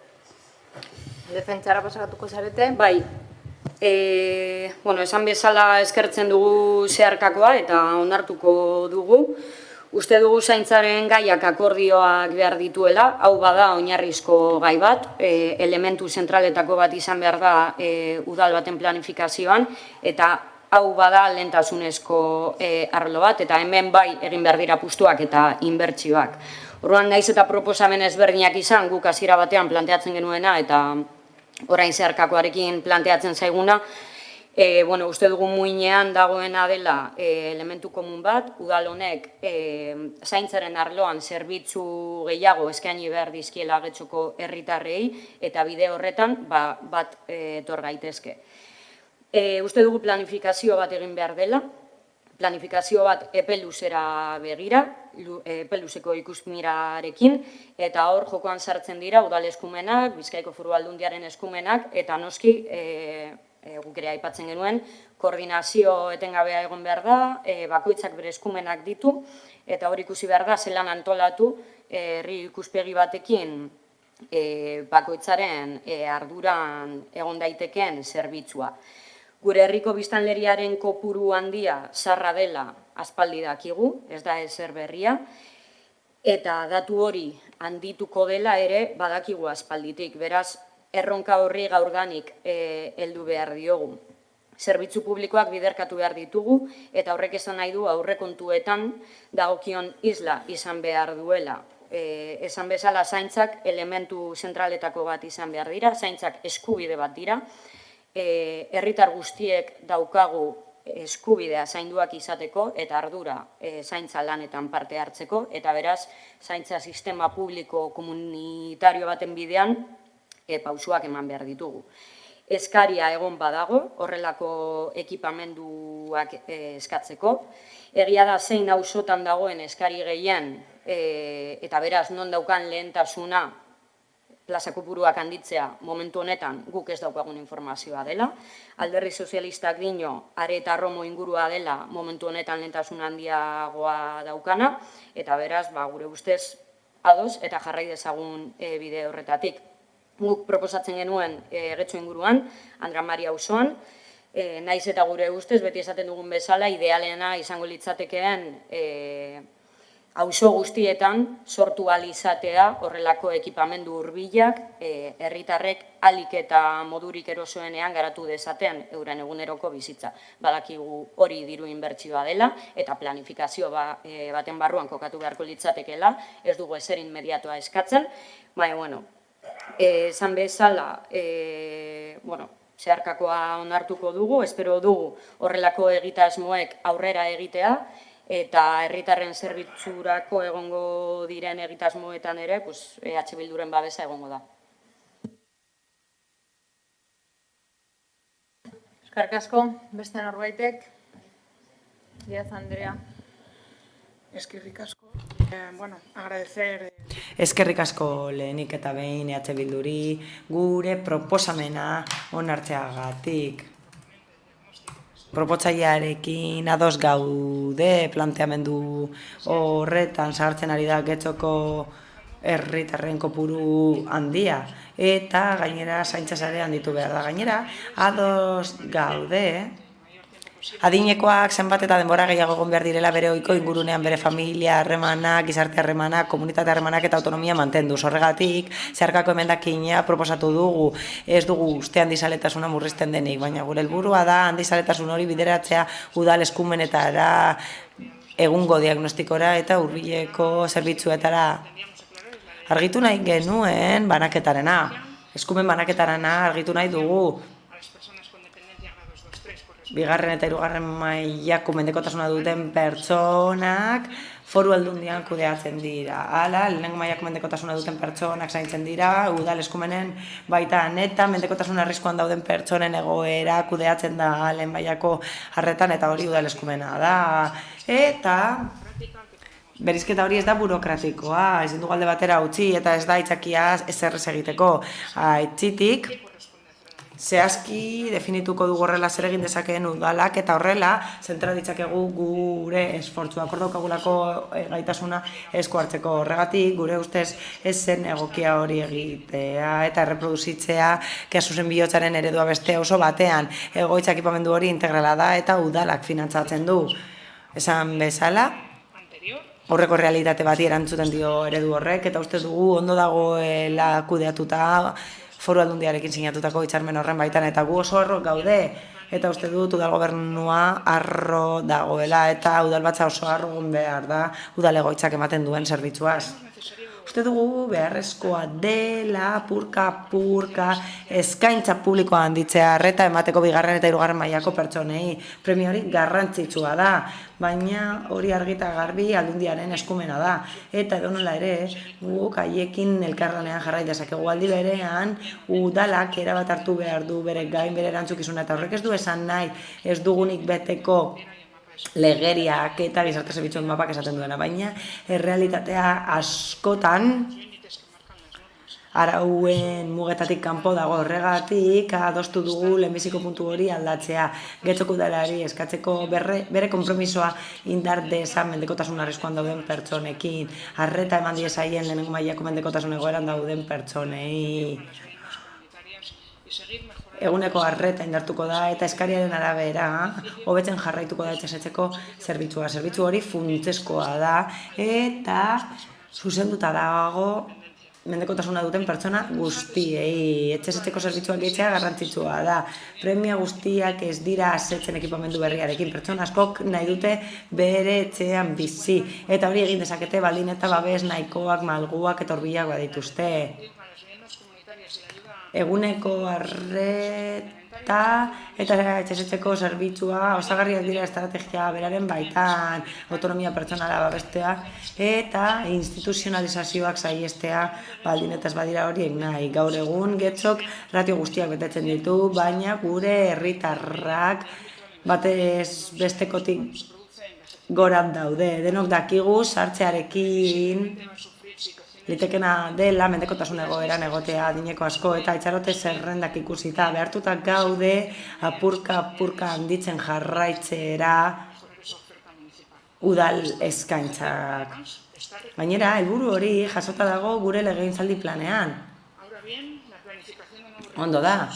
Defentsara pasakatuko zarete? Bai. Esan bezala eskertzen dugu zeharkakoa eta onartuko dugu. Uste dugu zaintzaren gaiak akordioak behar dituela, hau bada oinarrizko gai bat, elementu zentraletako bat izan behar da udal baten planifikazioan, eta hau bada lehentasunezko arlo bat, eta hemen bai egin behar dira apustuak eta inbertsioak. Orduan, naiz eta proposamen ezberdinak izan, guk hasiera batean planteatzen genuena, eta orain zeharkakoarekin planteatzen zaiguna, uste dugu muinean dagoena dela elementu komun bat, udal honek zaintzaren arloan zerbitzu gehiago eskaini behar dizkiela Getxoko herritarrei, eta bide horretan bat etor gaitezke. Uste dugu planifikazio bat egin behar dela, planifikazio bat epe luzera begira, epe luzeko ikuspuntuarekin, eta hor jokoan sartzen dira udal eskumenak, Bizkaiko Foru Aldundiaren eskumenak, eta noski, guk ere aipatzen genuen, koordinazio etengabea egon behar da, bakoitzak bere eskumenak ditu, eta hor ikusi behar da, zelan antolatu herri ikuspegi batekin bakoitzaren arduran egon daiteken zerbitzua. Gure herriko biztanleriaren kopuru handia zarra dela aspaldi dakigu, ez da ezer berria, eta datu hori handituko dela ere badakigu aspalditik, beraz erronka horri gaurdanik heldu behar diogu. Zerbitzu publikoak biderkatu behar ditugu, eta horrek esan nahi du aurrekontuetan dagokion isla izan behar duela. Esan bezala zaintzak elementu zentraletako bat izan behar dira, zaintzak eskubide bat dira, herritar guztiek daukagu eskubidea zainduak izateko eta ardura zaintza lanetan parte hartzeko, eta beraz zaintza sistema publiko komunitario baten bidean pausuak eman behar ditugu. Eskaria egon badago, horrelako ekipamenduak eskatzeko. Egia da zein auzotan dagoen eskari gehien, eta beraz non daukan lehentasuna plaza kopuruak handitzea momentu honetan guk ez daukagun informazioa dela. Alderdi sozialistak dino, Are eta Romo ingurua dela momentu honetan lehentasun handiagoa daukana, eta beraz, gure ustez ados eta jarrai dezagun bide horretatik. Guk proposatzen genuen Getxo inguruan, Andra Maria auzoan, naiz eta gure ustez, beti esaten dugun bezala, idealena izango litzatekeen auzo guztietan sortu ahal izatea horrelako ekipamendu hurbilak herritarrek ahalik eta modurik erosoenean garatu dezaten euren eguneroko bizitza. Badakigu hori diru inbertsioa dela eta planifikazio baten barruan kokatu beharko litzatekeela, ez dugu ezer inmediatoa eskatzen, baina, esan bezala, zeharkakoa onartuko dugu, espero dugu horrelako egitasmoek aurrera egitea, eta herritarren zerbitzurako egongo diren egitasmoetan ere, EH Bilduren babesa egongo da. Eskerrik asko, beste norbaitek, Díaz Andrea. Eskerrik asko. Agradecer... Eskerrik asko lehenik eta behin EH Bilduri gure proposamena onartzeagatik. Proposatzailearekin ados gaude planteamendu horretan sartzen ari da Getxoko herritarren kopuru handia eta gainera zaintza sare handitu behar da. Gainera ados gaude adinekoak zenbat eta denbora gehiago egon behar direla bere ohiko ingurunean bere familia harremanak, gizarte harremanak, komunitate harremanak eta autonomia mantenduz. Horregatik, zeharkako emendakina proposatu dugu, ez dugu uste handizaletasuna murrizten denik, baina gure helburua da handizaletasun hori bideratzea udal eskumenetara, egungo diagnostikora eta hurbileko zerbitzuetara. Argitu nahi genuen banaketarena, eskumen banaketarena argitu nahi dugu. Bigarren eta hirugarren mailako mendekotasuna duten pertsonak foru aldundian kudeatzen dira. Hala, lehenengo mailako mendekotasuna duten pertsonak zaintzen dira, udal eskumenen baitan eta mendekotasun arriskuan dauden pertsonen egoera kudeatzen da lehen mailako harretan eta hori udal eskumena da. Eta berizketa hori ez da burokratikoa, ezin dugu alde batera utzi eta ez da aitzakia ezer ez egiteko. Aitzitik, zehazki definituko dugu horrela zer egin dezakeen udalak eta horrela zentra ditzakegu gure esfortzua. Daukagulako gaitasuna esku hartzeko. Horregatik gure ustez ez zen egokia hori egitea eta erreproduzitzea kasuzen bihotzaren eredua beste oso batean. Egoitza ekipamendu hori integrala da eta udalak finantzatzen du. Esan bezala, horreko realitate bati erantzuten dio eredu horrek eta uste dugu ondo dagoela kudeatuta foru aldundiarekin sinatutako hitzarmen horren baitan eta gu oso harro gaude eta uste dut udal gobernua harro dagoela eta udalbatza oso harro behar da udal egoitzak ematen duen zerbitzuaz. Uste dugu beharrezkoa dela purka eskaintza publikoa handitzea arreta emateko bigarren eta hirugarren mailako pertsonei. Premio hori garrantzitsua da, baina hori argita garbi aldundiaren eskumena da. Eta edonola ere, guk haiekin elkarlanean jarrai dezakegu aldi berean, udalak erabat hartu behar du bere gain bere erantzukizuna eta horrek ez du esan nahi ez dugunik beteko legeriak eta gizarte zerbitzuen mapak esaten duena, baina errealitatea askotan arauen mugetatik kanpo dago. Horregatik adostu dugu lehenbiziko puntu hori aldatzea. Getxoko udalari eskatzeko bere konpromisoa indar dezan mendekotasun arriskuan dauden pertsonekin. Arreta eman diezaien lehenengo mailako mendekotasun egoeran dauden pertsonei. Eguneko arreta indartuko da eta eskariaren arabera hobetzen jarraituko da etxesetzeko zerbitzua. Zerbitzu hori funtsezkoa da eta zuzenduta dago mendekotasuna duten pertsona guztiei. Etxesetzeko zerbitzuak gehitzea garrantzitsua da. Premia guztiak ez dira asetzen ekipamendu berriarekin. Pertsona askok nahi dute bere etxean bizi. Eta hori egin dezakete baldin eta babes nahikoak, malguak eta hurbilak badituzte. Eguneko arreta eta etxesetzeko zerbitzua osagarriak dira estrategia beraren baitan, autonomia pertsonala babestea eta instituzionalizazioak saihestea baldin eta ez badira horiek nahi. Gaur egun Getxok ratio guztiak betetzen ditu, baina gure herritarrak batez bestekotik goran daude. Denok dakigu sartzearekin litekena dela mendekotasun egoeran egotea adineko asko eta itxarote zerrendak ikusita behartuta gaude apurka handitzen jarraitzera udal eskaintzak. Gainera, helburu hori jasota dago gure legegintzaldi planean. Ondo da.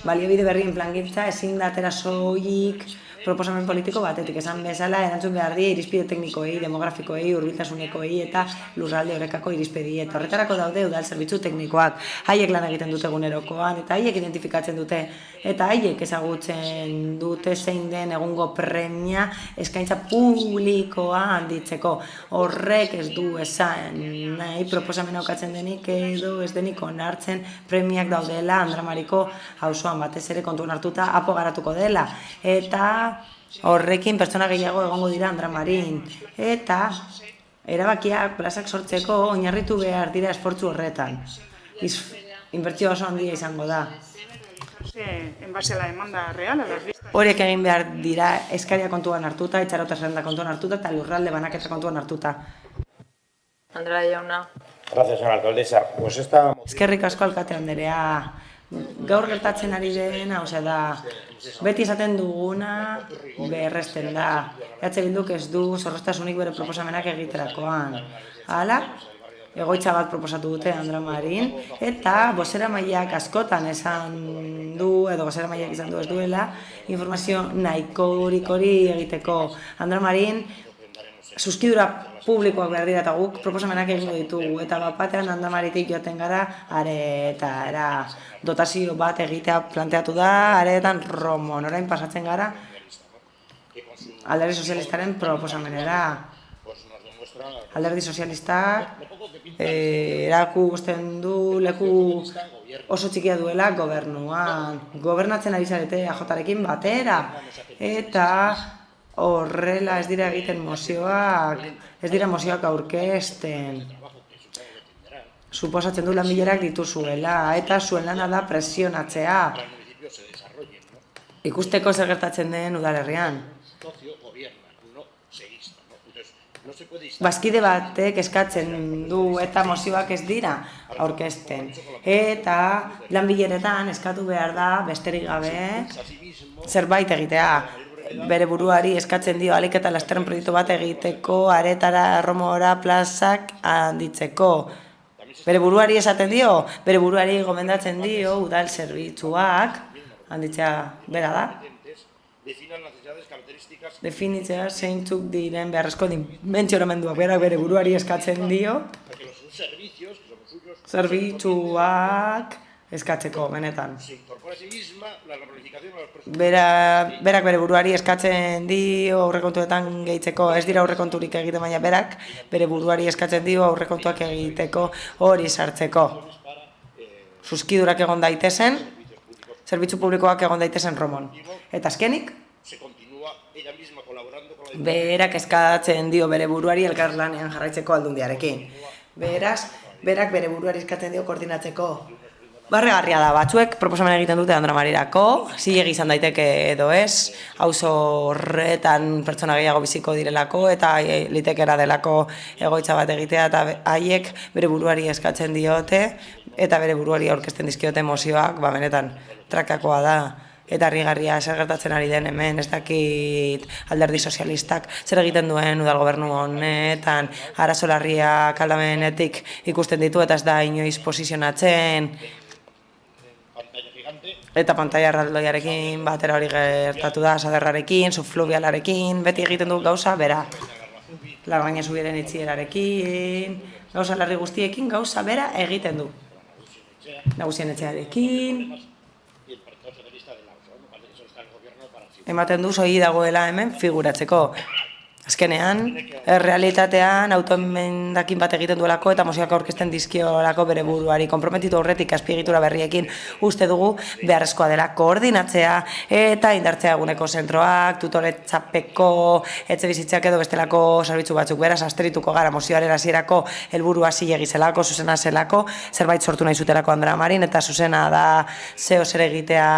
Baliabide berrien plangintza ezin da atera soilik proposamen politiko batetik. Esan bezala, erantzun behar die irizpide teknikoei, demografikoei, hurbiltasunekoei eta lurralde orekako irizpidei. Eta horretarako daude udal zerbitzu teknikoak. Haiek lan egiten dute egunerokoan eta haiek identifikatzen dute eta haiek ezagutzen dute zein den egungo premia eskaintza publikoa handitzeko. Horrek ez du esan nahi proposamen aukatzen denik edo ez denik onartzen premiak daudela Andramariko auzoan batez ere kontuan hartuta apo garatuko dela. Eta horrekin pertsona gehiago egongo dira Andramarin. Eta erabakiak plazak sortzeko oinarritu behar dira esfortzu horretan. Inbertsio oso handia izango da. En base a la demanda real, a las listas. Horiek egin behar dira eskaria kontuan hartuta, itxarota zerrenda kontuan hartuta eta lurralde banaketa kontuan hartuta. Andrea jauna. Gracias, señora alcaldesa. Pues esta... Eskerrik asko alkate anderea. Gaur gertatzen ari dena, da, beti esaten duguna berresten da. Bilduk ez du zorroztasunik bere proposamenak egiterakoan. Hala, egoitza bat proposatu dute Andramarin, eta bozeramaileak askotan esan du, edo bozeramaileak izan du ez duela, informazio nahikorik hori egiteko. Andramarin, suskidura publikoak behar dira eta guk proposamenak egingo ditugu, eta batean Andramaritik joaten gara, eta dotazio bat egitea planteatu da, areetan Romon, orain pasatzen gara, Alderdi Sozialistaren proposamenera. Alderdi Sozialistak erakusten du leku oso txikia duela gobernuan. Gobernatzen ari zarete AJarekin batera. Eta horrela ez dira egiten mozioak, ez dira mozioak aurkezten. Suposatzen du lanbilerak dituzuela, eta zuen lana da presionatzea. Ikusteko zer gertatzen den udalerrian. Bazkide batek eskatzen du eta mozioak ez dira aurkezten. Eta lanbileretan eskatu behar da besterik gabe zerbait egitea. Bere buruari eskatzen dio ahalik eta lasterren proiektu bat egiteko, aretara, Romora, plazak handitzeko. Bere buruari esaten dio, bere buruari gomendatzen dio udal zerbitzuak handitzea bera da. Definitzea zeintzuk diren beharrezko dimentsionamenduak berak bere buruari eskatzen dio zerbitzuak eskatzeko benetan. Berak bere buruari eskatzen dio aurrekontuetan gehitzeko, ez dira aurrekonturik egiten, baina berak bere buruari eskatzen dio aurrekontuak egiteko hori sartzeko. Zuzkidurak egon daitezen, zerbitzu publikoak egon daitezen Romon. Eta azkenik, berak eskatzen dio bere buruari elkarlanean jarraitzeko Aldundiarekin. Beraz, berak bere buruari eskatzen dio koordinatzeko. Barregarria da, batzuek proposamen egiten dute Andramarirako, zilegi izan daiteke edo ez, auzo horretan pertsona gehiago biziko direlako eta litekera delako egoitza bat egitea eta haiek bere buruari eskatzen diote eta bere buruari aurkezten dizkiote mozioak, benetan trakakoa da. Eta harrigarria zer gertatzen ari den hemen, ez dakit Alderdi Sozialistak zer egiten duen udal gobernu honetan, arazo larriak aldamenetik ikusten ditu eta ez da inoiz posizionatzen. Eta pantaila erraldoiarekin batera hori gertatu da, saderrarekin, subfluvialarekin, beti egiten du gauza bera. Largaina zubiren itxierarekin, gauza larri guztiekin gauza bera egiten du. Nagusien etxearekin. Ematen du soi dagoela hemen figuratzeko. Azkenean, errealitatean autoemendakin bat egiten duelako eta mozioak aurkezten dizkiolako bere buruari konprometitu aurretik azpiegitura berriekin uste dugu beharrezkoa dela koordinatzea eta indartzea eguneko zentroak, tutoretzapeko, etxebizitzak edo bestelako zerbitzu batzuk. Beraz, asterituko gara mozioaren hasierako helburua zilegi zelako, zuzena zelako, zerbait sortu nahi zutelako Andramarin eta zuzena da zeo zer egitea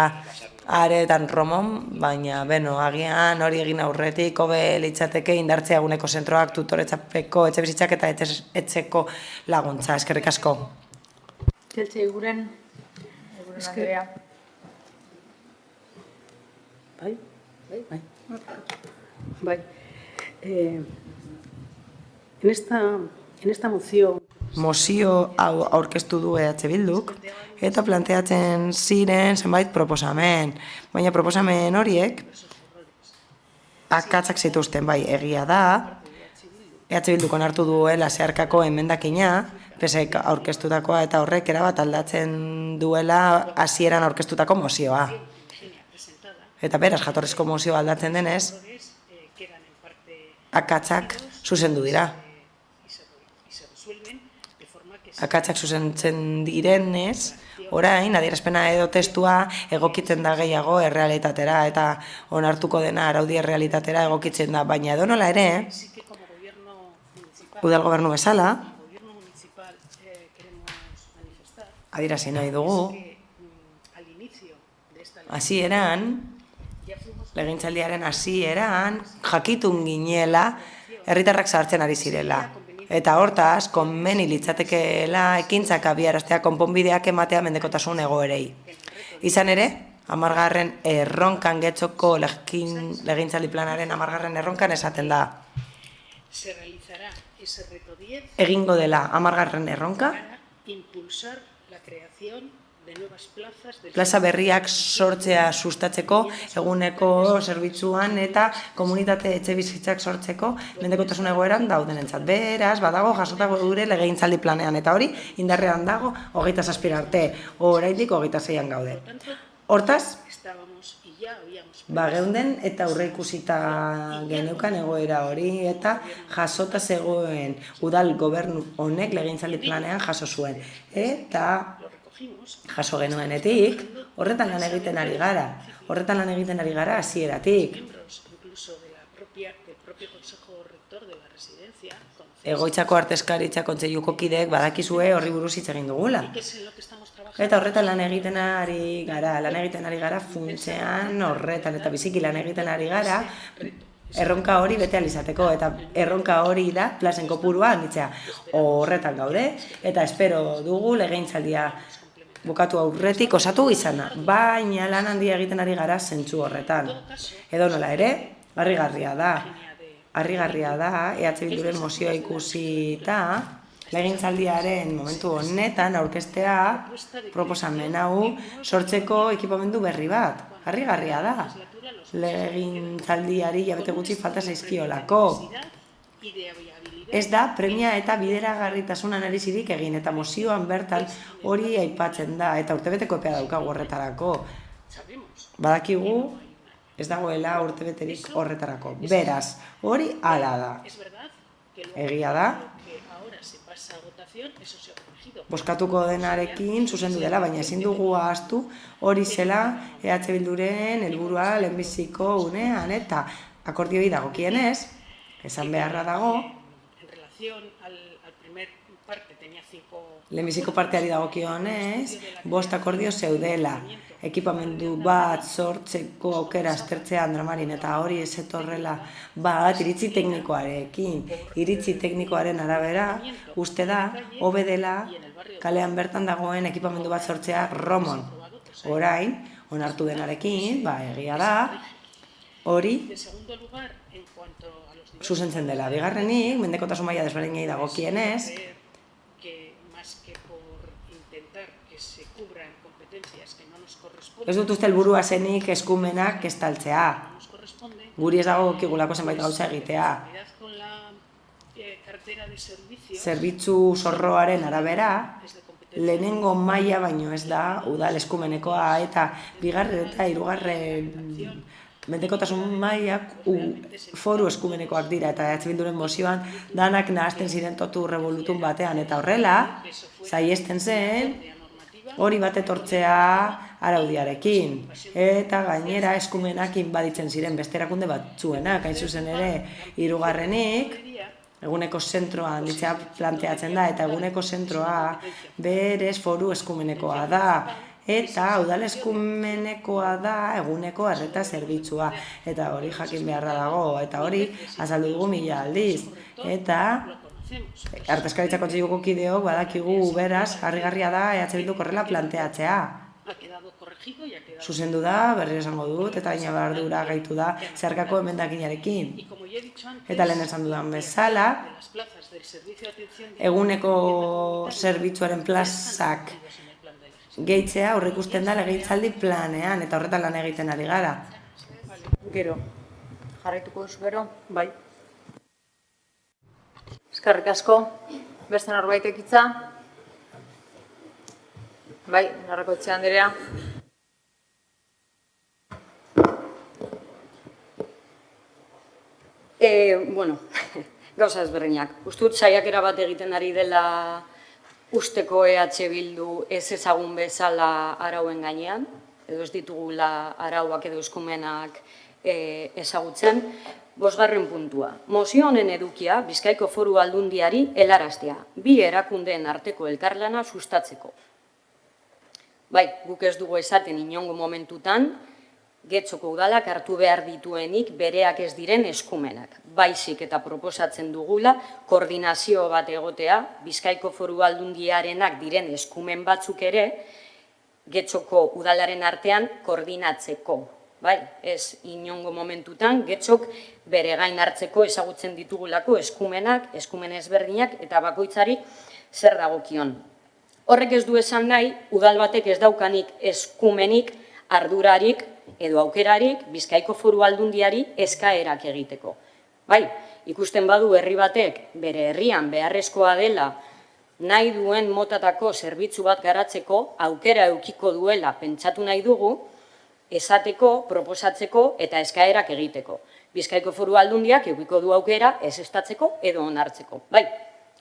aretan Romon, baina, agian hori egin aurretik, hobe litzateke indartzea eguneko zentroak, tutoretzapeko, etxebizitzak eta etxeko laguntza. Eskerrik asko. Geltze guren, Andrea. Bai. En esta moción... Mozio hau aurkeztu du Bilduk eta planteatzen ziren zenbait proposamen. Baina proposamen horiek akatzak zituzten, bai, egia da, EH Bilduk onartu duela zeharkako emendakina, PSek aurkeztutakoa eta horrek erabat aldatzen duela hasieran aurkeztutako mozioa. Eta beraz, jatorrizko mozioa aldatzen denez, akatzak zuzendu dira. Akatzak zuzentzen direnez, orain, adierazpena edo testua egokitzen da gehiago errealitatera eta onartuko dena araudi errealitatera egokitzen da, baina edonola ere, udal gobernu bezala, adierazi nahi dugu, hasieran, legegintzaldiaren hasieran, jakitun ginela, herritarrak zahartzen ari zirela. Eta hortaz, konbeni litzatekeela ekintzak abiaraztea konponbideak ematea mendekotasun egoerei. Izan ere, 10. erronkan Getxoko legegintzaldi planaren 10. erronkan esaten da. Egingo dela 10. erronka, plaza berriak sortzea sustatzeko, eguneko zerbitzuan eta komunitate etxebizitzak sortzeko mendekotasun egoeran daudenentzat. Beraz, badago jasotako dure legegintzaldi planean, eta hori indarrean dago 27 arte, oraindik 26an gaude. Hortaz, geunden eta aurreikusita geneukan egoera hori eta jasota zegoen udal gobernu honek legegintzaldi planean jaso zuen. Eta jaso genuenetik, horretan lan egiten ari gara. Horretan lan egiten ari gara hasieratik. Egoitzako artezkaritza kontseiluko kideek badakizue horri buruz hitz egin dugula. Eta horretan lan egiten ari gara funtsean horretan eta biziki lan egiten ari gara erronka hori bete alizateko, eta erronka hori da plazen kopurua handitzea. Horretan gaude, eta espero dugu legegintzaldia bukatu aurretik osatu izana, baina lan handia egiten ari gara zentzu horretan. Edo nola ere, harrigarria da, EH Bilduren mozioa ikusita, legegintzaldiaren momentu honetan aurkeztea proposamen hau sortzeko ekipamendu berri bat. Harrigarria da, legegintzaldiari hilabete gutxi falta zaizkiolako. Ez da, premia eta bideragarritasunan erizirik egin, eta mozioan bertan hori aipatzen da, eta urtebeteko epea daukagu horretarako. Badakigu, ez dagoela urtebeterik horretarako. Beraz, hori hala da. Egia da, bozkatuko denarekin zuzendu dela, baina ezin dugu ahaztu hori zela EH Bilduren helburua lehenbiziko unean, eta akordioi dagokienez, esan beharra dago, lehenbiziko parteari dagokionez, 5 akordio zeudela, ekipamendu bat sortzeko aukera aztertzea Andramarin, eta hori ez etorrela bat iritzi teknikoarekin. Iritzi teknikoaren arabera, uste da, hobe dela kalean bertan dagoen ekipamendu bat sortzea Romon. Orain, onartu denarekin, egia da, hori zuzentzen dela. Bigarrenik, mendekotasun maila desberdinei dagokienez, ez dut uste helburua zenik eskumenak estaltzea. Guri ez dago kigulako zenbait gauza egitea. Zerbitzu zorroaren arabera, lehenengo maila baino ez da udal eskumenekoa, eta bigarren eta hirugarren mendekotasun mailak foru eskumenekoak dira, eta EH Bilduren mozioan danak nahazten ziren totu revolutun batean, eta horrela, saiesten zen, hori bat etortzea araudiarekin, eta gainera eskumenak inbaditzen ziren beste erakunde batzuenak, hain zuzen ere, hirugarrenik, eguneko zentroa handitzea planteatzen da, eta eguneko zentroa berez foru eskumenekoa da, eta udal eskumenekoa da eguneko arreta zerbitzua, eta hori jakin beharra dago, eta hori azaldu dugu 1000 aldiz, eta artezkaritza kontseiluko kideok badakigu beraz, harrigarria da EH Bilduk horrela planteatzea. Zuzendu da, berriro esango dut, eta baina bardura gaitu da zeharkako emendakinarekin. Eta lehen esan dudan bezala, eguneko zerbitzuaren plazak gehitzea aurreikusten da legegintzaldi planean, eta horretan lan egiten ari gara. Gero, Jarraituko duzu gero. Bai. Eskerrik asko. Beste norbaitek hitza? Bai, Larrakoetxea Andrea. Bueno, gauza ezberdinak. Uste dut saiakera bat egiten ari dela usteko EH Bildu ez ezagun bezala arauen gainean, edo ez ditugula arauak edo eskumenak ezagutzen. 5. puntua. Mozio honen edukia Bizkaiko Foru Aldundiari helaraztea, bi erakundeen arteko elkarlana sustatzeko. Bai, guk ez dugu esaten inongo momentutan, Getxoko udalak hartu behar dituenik bereak ez diren eskumenak. Baizik eta proposatzen dugula koordinazio bat egotea, Bizkaiko Foru Aldundiarenak diren eskumen batzuk ere, Getxoko udalaren artean koordinatzeko. Bai, ez inongo momentutan, Getxok bere gain hartzeko ezagutzen ditugulako eskumenak, eskumen ezberdinak eta bakoitzari zer dagokion. Horrek ez du esan nahi, udal batek ez daukanik eskumenik, ardurarik edo aukerarik Bizkaiko Foru Aldundiari eskaerak egiteko. Bai, ikusten badu herri batek bere herrian beharrezkoa dela nahi duen motatako zerbitzu bat garatzeko aukera eukiko duela pentsatu nahi dugu, esateko, proposatzeko eta eskaerak egiteko. Bizkaiko Foru Aldundiak eukiko du aukera ezeztatzeko edo onartzeko. Bai,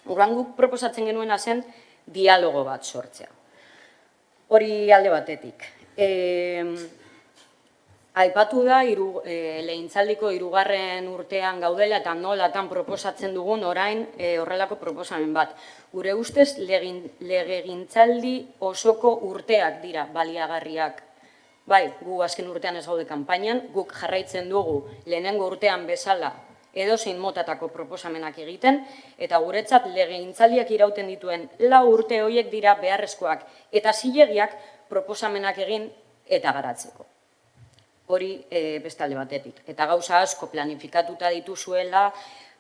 orduan guk proposatzen genuena zen dialogo bat sortzea. Hori alde batetik. Aipatu da, lehintzaldiko 3. urtean gaudela eta nolatan proposatzen dugun orain horrelako proposamen bat. Gure ustez legegintzaldi osoko urteak dira baliagarriak. Bai, gu azken urtean ez gaude kanpainan, guk jarraitzen dugu lehenengo urtean bezala edozein motatako proposamenak egiten, eta guretzat legegintzaldiak irauten dituen 4 urte horiek dira beharrezkoak eta zilegiak proposamenak egin eta garatzeko. Hori beste alde batetik. Eta gauza asko planifikatuta dituzuela,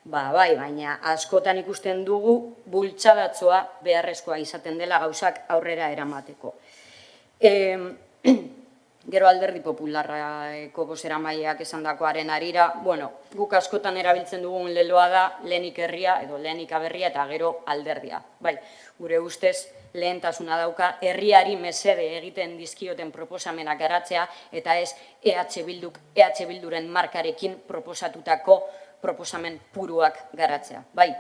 bai, baina askotan ikusten dugu bultzadatzoa beharrezkoa izaten dela gauzak aurrera eramateko. Gero Alderdi Popularreko bozeramaileak esandakoaren harira, guk askotan erabiltzen dugun leloa da lehenik herria edo lehenik aberria eta gero alderdia. Bai, gure ustez lehentasuna dauka herriari mesede egiten dizkioten proposamenak garatzea eta ez EH Bilduren markarekin proposatutako proposamen puruak garatzea. Bai,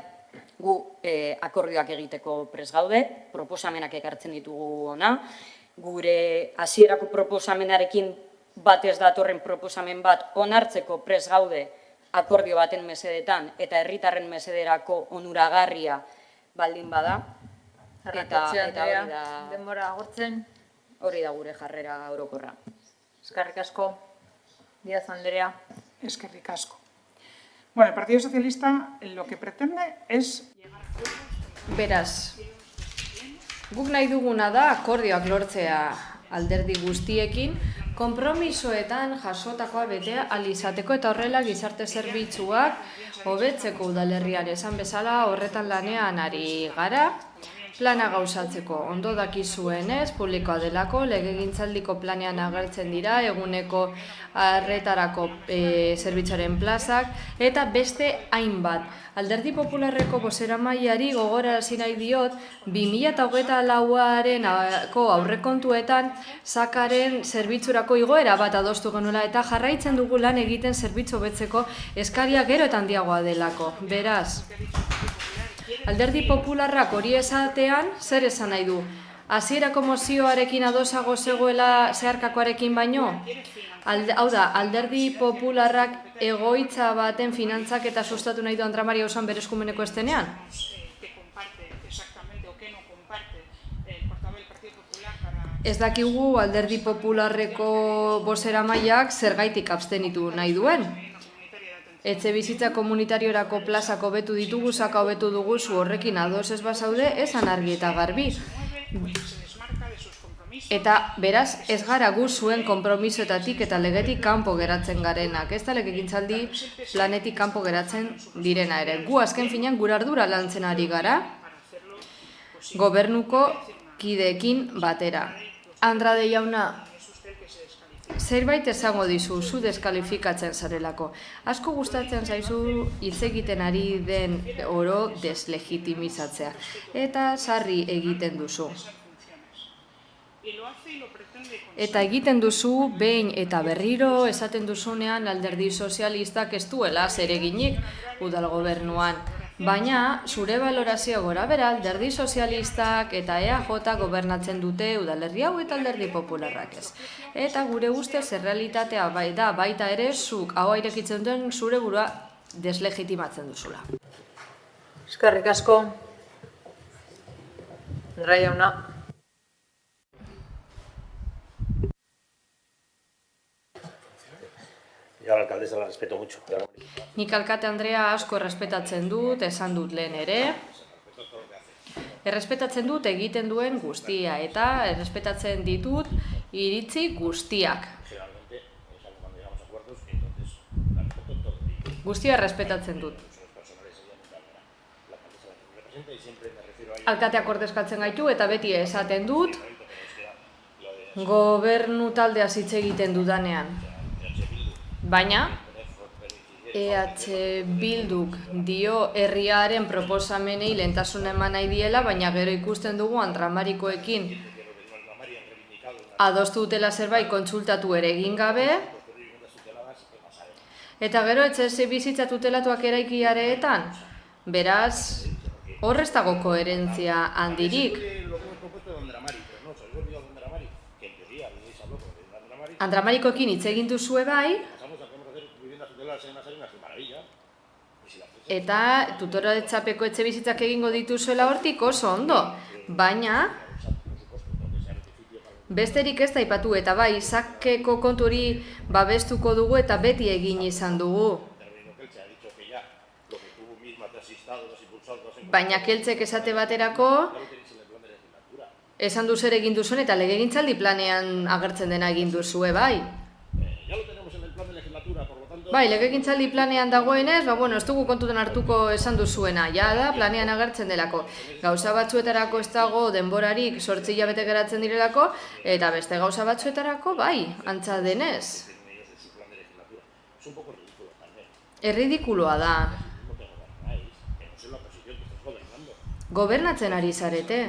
gu akordioak egiteko prest gaude, proposamenak ekartzen ditugu ona, gure hasierako proposamenarekin bat ez datorren proposamen bat onartzeko prest gaude akordio baten mesedetan eta herritarren mesederako onuragarria baldin bada. Eta denbora agortzen. Hori da gure jarrera orokorra. Eskerrik asko, Díaz Andrea. Eskerrik asko. Bueno, el Partido Socialista lo que pretende es llegar a acuerdos. Beraz, guk nahi duguna da akordioak lortzea alderdi guztiekin, konpromisoetan jasotakoa betea alizateko eta horrela gizarte zerbitzuak hobetzeko udalerrian esan bezala horretan lanean ari gara. Plana gauzatzeko ondo dakizuenez, publikoa delako, legegintzaldiko planean agertzen dira, eguneko arretarako zerbitzaren plazak, eta beste hainbat. Alderdi Popularreko bozeramaileari gogorarazi nahi diot, 2024ko aurrekontuetan sakaren zerbitzurako igoera bat adostu genuela eta jarraitzen dugu lan egiten zerbitzu hobetzeko eskaria gero eta handiagoa delako. Beraz, Alderdi Popularrak hori esatean, zer esan nahi du? Hasierako mozioarekin adosago zegoela zeharkakoarekin baino? Hau da, Alderdi Popularrak egoitza baten finantzak eta sustatu nahi du Andra Maria Osan bere eskumeneko estenean? Ez dakigu Alderdi Popularreko bozeramaileak zergaitik abstenitu nahi duen. Etxe bizitza komunitariorako plazako hobetu ditugu, saka hobetu dugu, zu horrekin ados ez bazaude, esan argi eta garbi. Eta beraz, ez gara gu zuen konpromisoetatik eta legetik kanpo geratzen garenak. Ez da legegintzaldi planetik kanpo geratzen direna ere. Gu azken finean gure ardura lantzen ari gara, gobernuko kideekin batera. Andrade jauna, zerbait esango dizu, zu deskalifikatzen zarelako. Asko gustatzen zaizu hitz egiten ari den oro deslegitimizatzea. Eta sarri egiten duzu. Eta egiten duzu, behin eta berriro, esaten duzunean alderdi sozialistak ez duela zereginik udal gobernuan. Baina, zure balorazio gora bera, alderdi sozialistak eta EAJ gobernatzen dute udalerri hau eta alderdi popularrak ez. Eta gure ustez errealitatea da baita ere zuk hau irekitzen duen zure burua deslegitimatzen duzula. Eskerrik asko. Andrea jauna. Yo a la alcaldesa la respeto mucho. Nik alkate Andrea asko errespetatzen dut, esan dut lehen ere. Errespetatzen dut egiten duen guztia eta errespetatzen ditut iritzi guztiak. Guztia errespetatzen dut. Alkateak ordezkatzen gaitu eta beti esaten dut gobernu taldea hitz egiten dudanean. Baina, EH Bilduk dio herriaren proposamenei lehentasuna eman nahi diela, baina gero ikusten dugu Antramarikoekin adostu dutela zerbait kontsultatu ere egin gabe, eta gero etxe bizitza tutelatuak eraikiareetan. Beraz, hor ez dago koherentzia handirik. Antramarikoekin hitz egin duzue bai, eta tutoretzapeko etxe bizitzak egingo dituzuela hortik oso ondo, baina besterik ez da aipatu eta bai, sakeko kontu hori babestuko dugu eta beti egin izan dugu. Baina Keltzek esate baterako, esan du zer egin duzuen eta legegintzaldi planean agertzen dena egin duzue bai. Bai, legegintzaldi planean dagoenez, ez dugu kontutan hartuko esan duzuena, ja da, planean agertzen delako. Gauza batzuetarako ez dago denborarik 8 hilabete geratzen direlako, eta beste gauza batzuetarako, bai, antza denez. Erridikuloa da. Gobernatzen ari zarete.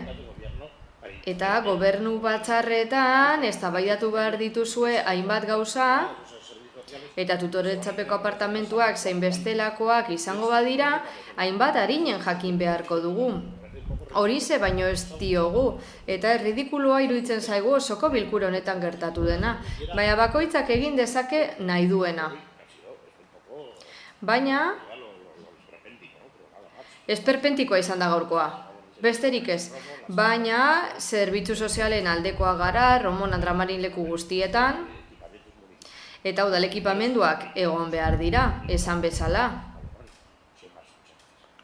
Eta gobernu batzarretan eztabaidatu behar dituzue hainbat gauza, eta tutoretzapeko apartamentuak zein bestelakoak izango badira, hainbat arinen jakin beharko dugu. Horize baino ez diogu, eta erridikuloa iruditzen zaigu osoko bilkura honetan gertatu dena, baina bakoitzak egin dezake nahi duena. Baina, esperpentikoa izan da gaurkoa, besterik ez, baina zerbitzu sozialen aldekoa gara, Romon Andramarin leku guztietan, eta udal ekipamenduak egon behar dira, esan bezala.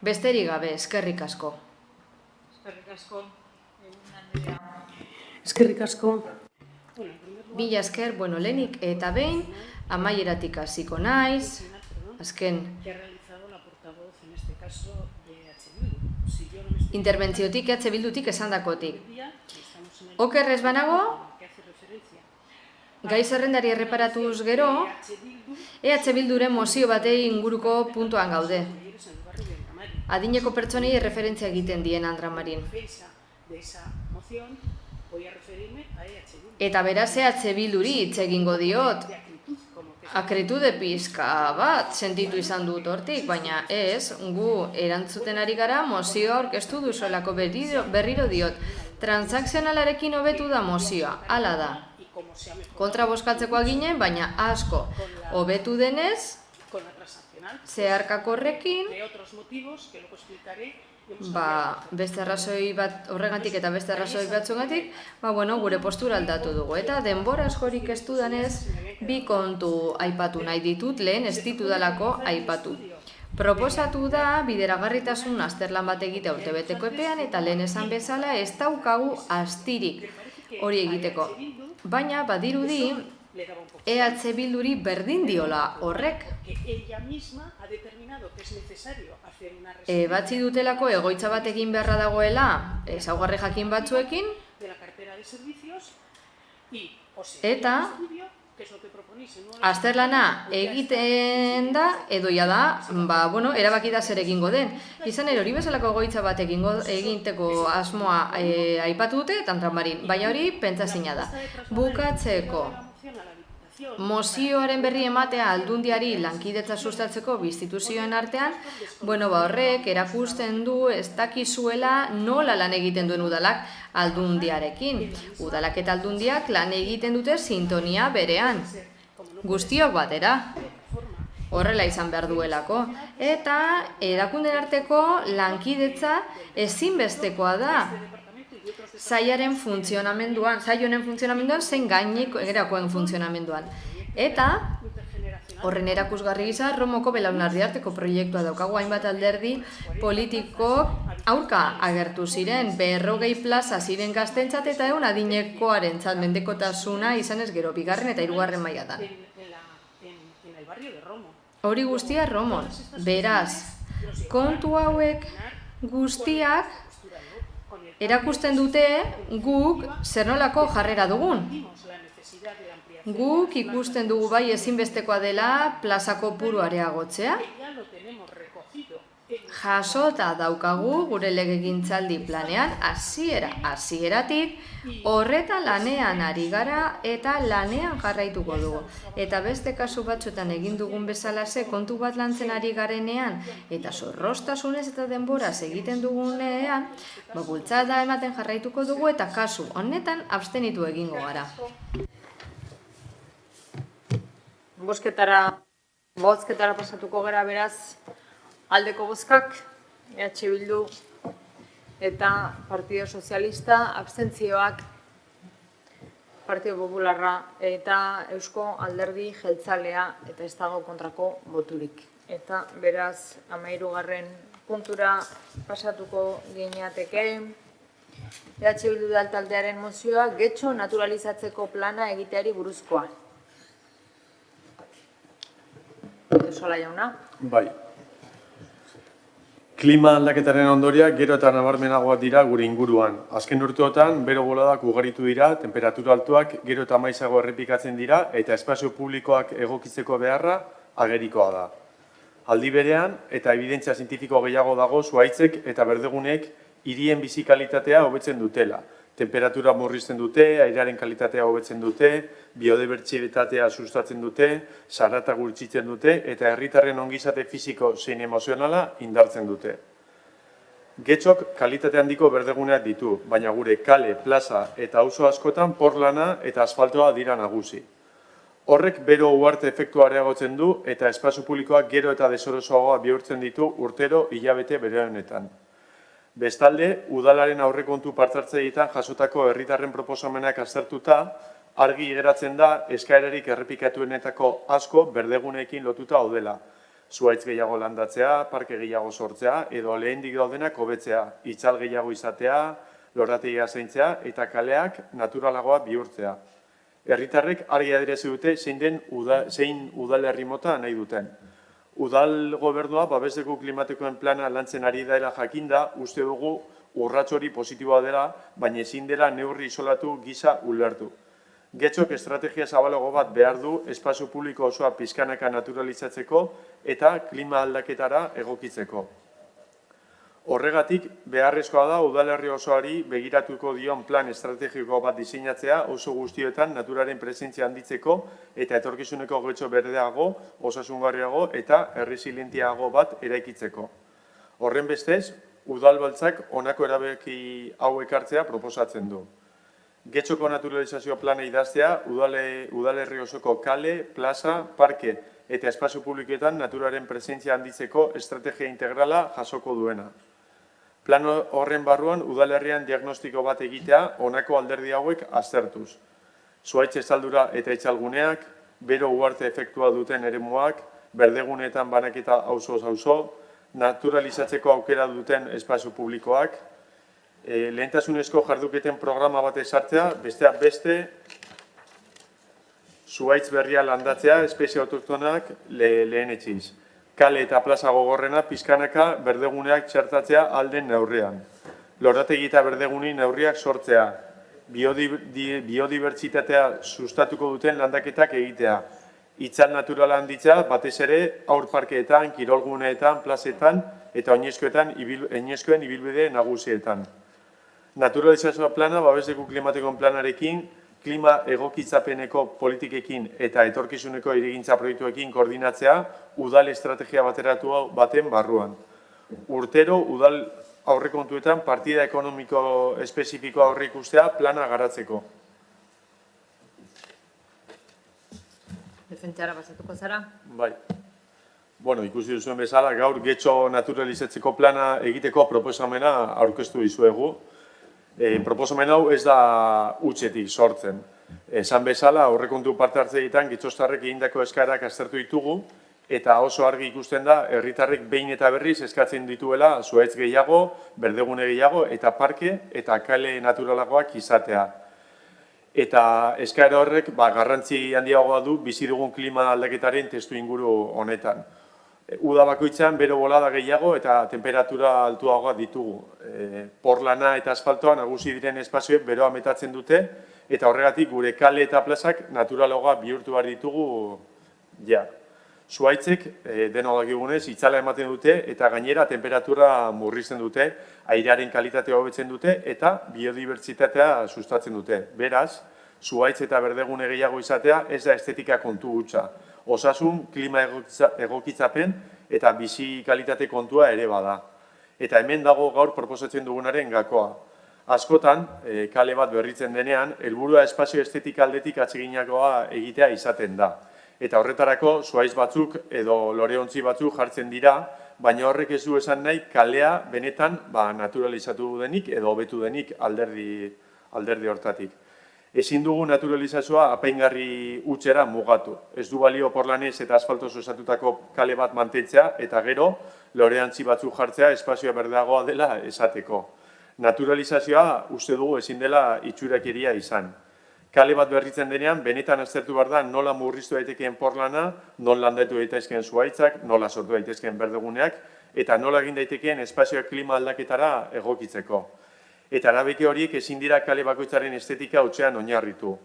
Besterik gabe, eskerrik asko. Eskerrik asko. Eskerrik asko. Mila esker, lehenik eta behin, amaieratik hasiko naiz, azken interbentziotik, EH Bildutik esandakotik. Oker ez banago, gai zerrendari erreparatuz gero, EH Bilduren mozio batei inguruko puntuan gaude. Adineko pertsonei erreferentzia egiten dien Andramarin. Eta beraz EH Bilduri hitz egingo diot. Akritude pizka bat sentitu izan dut hortik, baina ez, gu erantzuten ari gara mozioa aurkeztu duzuelako berriro diot. Transakzionalarekin hobetu da mozioa, hala da. Kontra bozkatzekoa ginen, baina asko hobetu denez, zeharkakorrekin, beste arrazoi bat horregatik eta beste arrazoi batzuengatik, gure postura aldatu dugu. Eta denbora askorik ez dudanez, bi kontu aipatu nahi ditut, lehen ez ditudalako aipatu. Proposatu da bideragarritasun azterlan bat egitea urtebeteko epean eta lehen esan bezala ez daukagu astirik hori egiteko. Baina badirudi EH Bilduri berdin diola horrek. Batzi dutelako egoitza bat egin beharra dagoela ezaugarri jakin batzuekin, eta azterlana egiten da, edo ja da, erabaki da zer egingo den. Izan ere, hori bezalako egoitza bat eginteko asmoa aipatu dute, Tantramarin, baina hori pentsazina da. Bukatzeko, mozioaren berri ematea aldundiari lankidetza sustatzeko bi instituzioen artean, horrek erakusten du ez dakizuela nola lan egiten duen udalak aldundiarekin. Udalak eta aldundiak lan egiten dute sintonia berean, guztiok batera. Horrela izan behar duelako. Eta erakunden arteko lankidetza ezinbestekoa da. Saioaren funtzionamenduan, zein gainerakoen funtzionamenduan. Eta, horren erakusgarri gisa, Romoko belaunaldi arteko proiektua daukagu, hainbat alderdi politikok aurka agertu ziren, 40 plaza ziren gaztentzat eta 100 adinekoarentzat mendekotasuna izanez gero, 2. eta 3. mailatan. Hori guztia Romon. Beraz, kontu hauek guztiak erakusten dute guk zer nolako jarrera dugun. Guk ikusten dugu bai ezinbestekoa dela plaza kopuru areagotzea. Jasota daukagu gure legegintzaldi planean hasieratik horretan lanean ari gara eta lanean jarraituko dugu. Eta beste kasu batzuetan egin dugun bezalaxe kontu bat lantzen ari garenean eta zorroztasunez eta denboraz egiten dugunean, bultzada ematen jarraituko dugu eta kasu honetan abstenitu egingo gara. Bozketara pasatuko gara beraz, aldeko bozkak, Bildu eta Partido Sozialista, abstentzioak Partido Popularra eta Eusko Alderdi Jeltzalea eta ez dago kontrako boturik. Eta beraz, 13. puntura pasatuko gineateke, Bildu taldearen mozioa getxo naturalizatzeko plana egiteari buruzkoa. Sola jauna. Bai. Klima aldaketaren ondoriak gero eta nabarmenagoak dira gure inguruan. Azken urteotan, bero boladak ugaritu dira, temperatura altuak gero eta maizago errepikatzen dira eta espazio publikoak egokitzeko beharra agerikoa da. Aldi berean, eta evidentzia zientifiko gehiago dago, zuhaitzek eta berdegunek hirien bizi kalitatea hobetzen dutela. Temperatura murrizten dute, airearen kalitatea hobetzen dute, biodibertsitatea sustatzen dute, zarata gutxitzen dute eta herritarren ongizate fisiko zein emozionala indartzen dute. Getxok kalitate handiko berdeguneak ditu, baina gure kale, plaza eta auzo askotan porlana eta asfaltoa dira nagusi. Horrek bero uharte efektua areagotzen du eta espazio publikoak gero eta deserosoagoa bihurtzen ditu urtero hilabete bere honetan. Bestalde, udalaren aurrekontu partzartzaileetan jasotako herritarren proposamenak aztertuta, argi geratzen da eskaerarik errepikatuenetako asko berdeguneekin lotuta daudela. Zuhaitz gehiago landatzea, parke gehiago sortzea edo lehendik daudenak hobetzea, itzal gehiago izatea, lorategia zaintzea eta kaleak naturalagoa bihurtzea. Herritarrek argi adierazi dute zein udalerri mota nahi duten. Udal gobernua babesleku klimatikoen plana lantzen ari dela jakinda, uste dugu urrats hori positiboa dela, baina ezin dela neurri isolatu gisa ulertu. Getxok estrategia zabalago bat behar du espazio publiko osoa pixkanaka naturalizatzeko eta klima aldaketara egokitzeko. Horregatik, beharrezkoa da udalerri osoari begiratuko dion plan estrategiko bat diseinatzea oso guztietan naturaren presentzia handitzeko eta etorkizuneko getxo berdeago, osasungarriago eta erresilientiago bat eraikitzeko. Horren bestez, udalbaltzak honako erabaki hau ekartzea proposatzen du. Getxoko naturalizazio plana idaztea, udalerri osoko kale, plaza, parke eta espazio publikoetan naturaren presentzia handitzeko estrategia integrala jasoko duena. Plan horren barruan udalerrian diagnostiko bat egitea honako alderdi hauek aztertuz. Zuhaitz estaldura eta itzalguneak, bero uharte efektua duten eremuak, berdegunetan banaketa auzoz auzo, naturalizatzeko aukera duten espazio publikoak, lehentasunezko jarduketen programa bat ezartzea, besteak beste, zuhaitz berria landatzea, espezie autoktonak lehenetsiz. Kale eta plaza gogorrena pizkanaka berdeguneak txertatzea alden neurrian. Lorategi eta berdeguni neurriak sortzea. biodibertsitatea sustatuko duten landaketak egitea. Itzal naturala handitzea, batez ere, haur parkeetan, kirolguneetan, plazetan eta oinezkoen ibilbide nagusietan. Naturalizazioa plana, babesleku klimatikoen planarekin, klima egokitzapeneko politikekin eta etorkizuneko hirigintza proiektuekin koordinatzea udal estrategia bateratu baten barruan. Urtero, udal aurrekontuetan partida ekonomiko espezifikoa aurreikustea plana garatzeko. Defentsara pasatuko zara? Bai. Bueno, ikusi duzuen bezala, gaur getxo naturalizatzeko plana egiteko proposamena aurkeztu dizuegu. Proposamen hau ez da hutsetik sortzen. Esan bezala, aurrekontu parte hartzeetan getxostarrek egindako eskaerak aztertu ditugu, eta oso argi ikusten da, herritarrek behin eta berriz eskatzen dituela zuhaitz gehiago, berdegune gehiago, eta parke eta kale naturalagoak izatea. Eta eskaera horrek garrantzi handiagoa du bizi dugun klima aldaketaren testu inguru honetan. Uda bakoitzean bero bolada gehiago eta temperatura altuagoa ditugu. Porlana eta asfaltoa nagusi diren espazioek beroa metatzen dute, eta horregatik gure kale eta plazak naturalagoa bihurtu behar ditugu ja. Zuhaitzek, denok dakigunez, itzala ematen dute eta gainera temperatura murrizten dute, airearen kalitatea hobetzen dute eta biodibertsitatea sustatzen dute. Beraz, zuhaitz eta berdegune gehiago izatea ez da estetika kontu hutsa. Osasun, klima egokitzapen eta bizi kalitate kontua ere bada. Eta hemen dago gaur proposatzen dugunaren gakoa. Askotan, kale bat berritzen denean, helburua espazio estetika aldetik atseginakoa egitea izaten da. Eta horretarako, zuhaitz batzuk edo loreontzi batzuk jartzen dira, baina horrek ez du esan nahi kalea benetan naturalizatu denik edo hobetu denik alderdi hortatik. Ezin dugu naturalizazioa apaingarri hutsera mugatu. Ez du balio porlanez eta asfaltoz osatutako kale bat mantentzea eta gero loreantzi batzuk jartzea espazioa berdeagoa dela esateko. Naturalizazioa uste dugu ezin dela itxurakeria izan. Kale bat berritzen denean, benetan aztertu behar da nola murriztu daitekeen porlana, nola landatu daitezkeen zuhaitzak, nola sortu daitezkeen berdeguneak, eta nola egin daitekeen espazioa klima aldaketara egokitzeko. Eta arabeke horiek ezin dira kale bakoitzaren estetika hutsean oinarritu.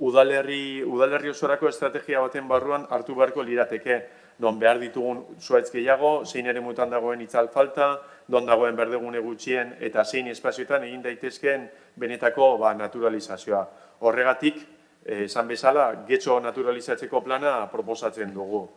Udalerri osorako estrategia baten barruan hartu beharko lirateke, non behar ditugun zuhaitz gehiago, zein eremutan dagoen itzal falta, non dagoen berdegune gutxien eta zein espazioetan egin daitezkeen benetako naturalizazioa. Horregatik, esan bezala, getxo naturalizatzeko plana proposatzen dugu.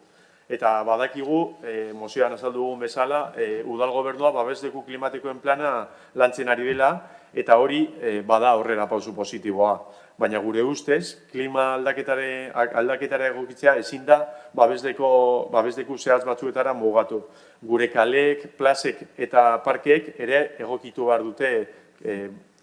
Eta badakigu, mozioan azaldu dugun bezala, udal gobernua babesleku klimatikoen plana lantzen ari dela, eta hori bada aurrera pausu positiboa. Baina gure ustez, klima aldaketara egokitzea ezin da babesleku zehaz batzuetara mugatu. Gure kaleek, plazek eta parkeek ere egokitu behar dute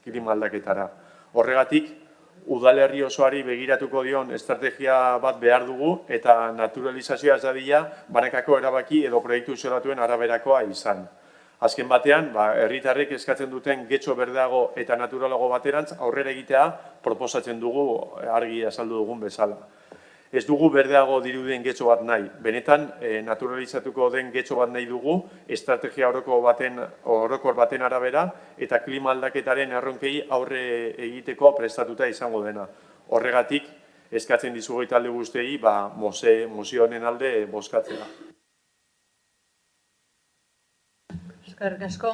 klima aldaketara. Horregatik, udalerri osoari begiratuko dion estrategia bat behar dugu eta naturalizazioa ez dadila banakako erabaki edo proiektu isolatuen araberakoa izan. Azken batean, herritarrek eskatzen duten getxo berdeago eta naturalago baterantz aurrera egitea proposatzen dugu argi azaldu dugun bezala. Ez dugu berdeago dirudien getxo bat nahi. Benetan, naturalizatuko den getxo bat nahi dugu, estrategia orokor baten arabera eta klima aldaketaren erronkei aurre egiteko prestatuta izango dena. Horregatik, eskatzen dizugu talde guztiei, mozio honen alde bozkatzea. Eskerrik asko,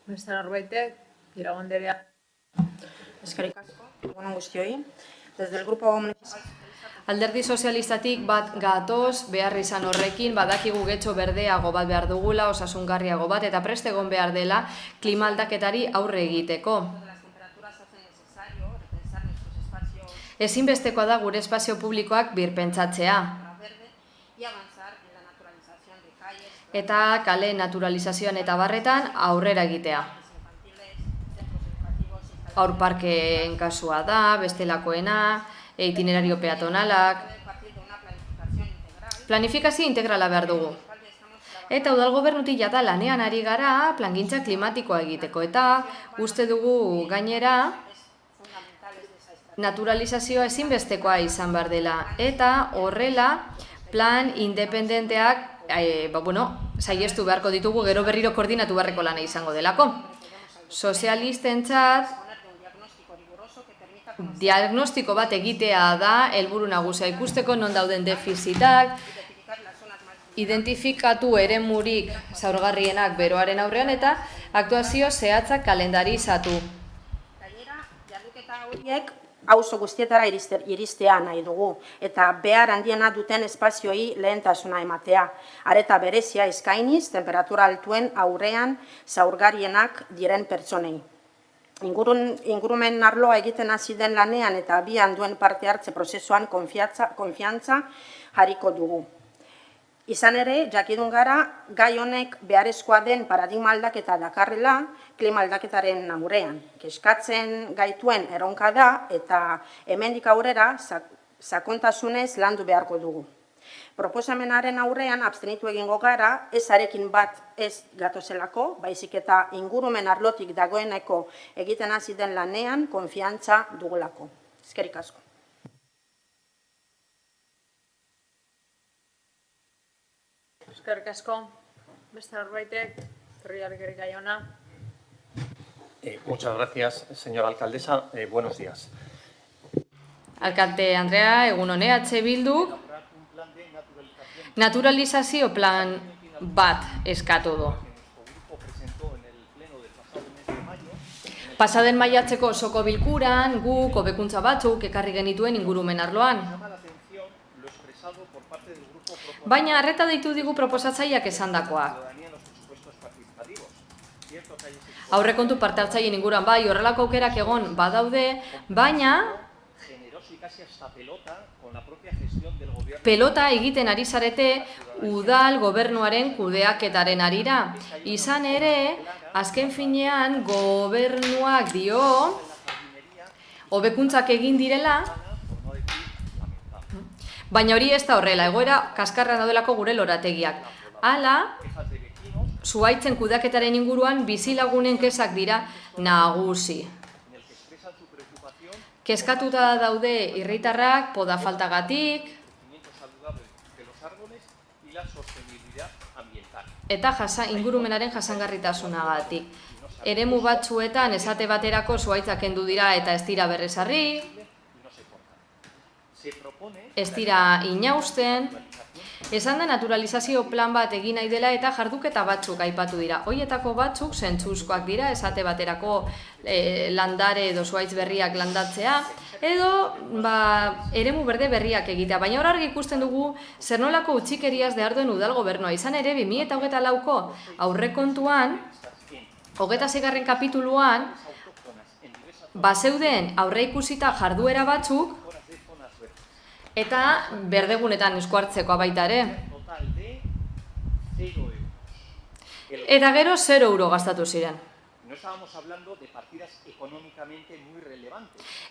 beste norbaitek, Iragonderea. Eskerrik asko, egun guztioi. Desde el grupo Alderdi sozialistatik bat gatoz, behar izan horrekin, badakigu getxo berdeago bat behar dugula, osasungarriago bat, eta prest egon behar dela klima aldaketari aurre egiteko. Ezinbestekoa da gure espazio publikoak birpentsatzea. Eta kale naturalizazioan eta barretan aurrera egitea. Haurparkeen kasua da, bestelakoena, itinerario peatonalak, planifikazio integrala behar dugu. Eta udal gobernutik jata lanean ari gara plangintza klimatikoa egiteko. Eta uste dugu gainera naturalizazioa ezinbestekoa izan behar dela. Eta horrela plan independenteak saiestu beharko ditugu gero berriro koordinatu beharreko lana izango delako. Sozialistentzat diagnostiko bat egitea da helburu nagusia, ikusteko non dauden defizitak, identifikatu eremurik zaurgarrienak beroaren aurrean eta aktuazio zehatzak kalendarizatu. Gainera, jarduketa horiek auzo guztietara iristea nahi dugu eta behar handiena duten espazioi lehentasuna ematea. Areta berezia eskainiz, temperatura altuen aurrean zaurgarrienak diren pertsonei. Ingurumen arloa egiten hasi den lanean eta abian duen parte hartze prozesuan konfiantza jarriko dugu. Izan ere, jakidun gara, gai honek beharrezkoa den paradigma aldaketa dakarrela klima aldaketaren aurrean. Kezkatzen gaituen erronka da eta hemendik aurrera sakontasunez landu beharko dugu. Proposamenaren aurrean abstenitu egingo gara, ez arekin bat ez gatozelako, baizik eta ingurumen arlotik dagoeneko egiten hasi den lanean konfiantza dugulako. Eskerrik asko. Eskerrik asko. Beste norbaitek, herriarekin gai ona. Muchas gracias, señora alcaldesa. Buenos días. Alkate Andrea, egun hone, Bilduk naturalizazio plan bat eskatu du. Pasaden maiatzeko osoko bilkuran, guk hobekuntza batzuk ekarri genituen ingurumen arloan. Baina arreta deitu digu proposatzaileak esandakoak. Aurrekontu parte hartzaileen inguruan bai horrelako aukerak egon badaude, baina pelota egiten ari zarete udal gobernuaren kudeaketaren arira. Izan ere, azken finean gobernuak dio hobekuntzak egin direla, baina hori ez da horrela, egoera kaskarra daudelako gure lorategiak. Hala, zuhaitzen kudeaketaren inguruan bizilagunen kezak dira nagusi. Kezkatuta daude herritarrak poda faltagatik eta ingurumenaren jasangarritasunagatik. Eremu batzuetan esate baterako zuhaitzak kendu dira eta ez dira berrezarri, ez dira inausten. Esan da naturalizazio plan bat egin nahi dela eta jarduketa batzuk aipatu dira. Hoietako batzuk zentzuzkoak dira, esate baterako landare edo zuhaitz berriak landatzea, edo eremu berde berriak egitea. Baina hor argi ikusten dugu zer nolako utzikeriaz behar duen udal gobernua. Izan ere, 2024ko aurrekontuan, 26. kapituluan, bazeuden aurreikusita jarduera batzuk, eta berdegunetan esku hartzekoa baita ere. Eta gero 0 euro gastatu ziren.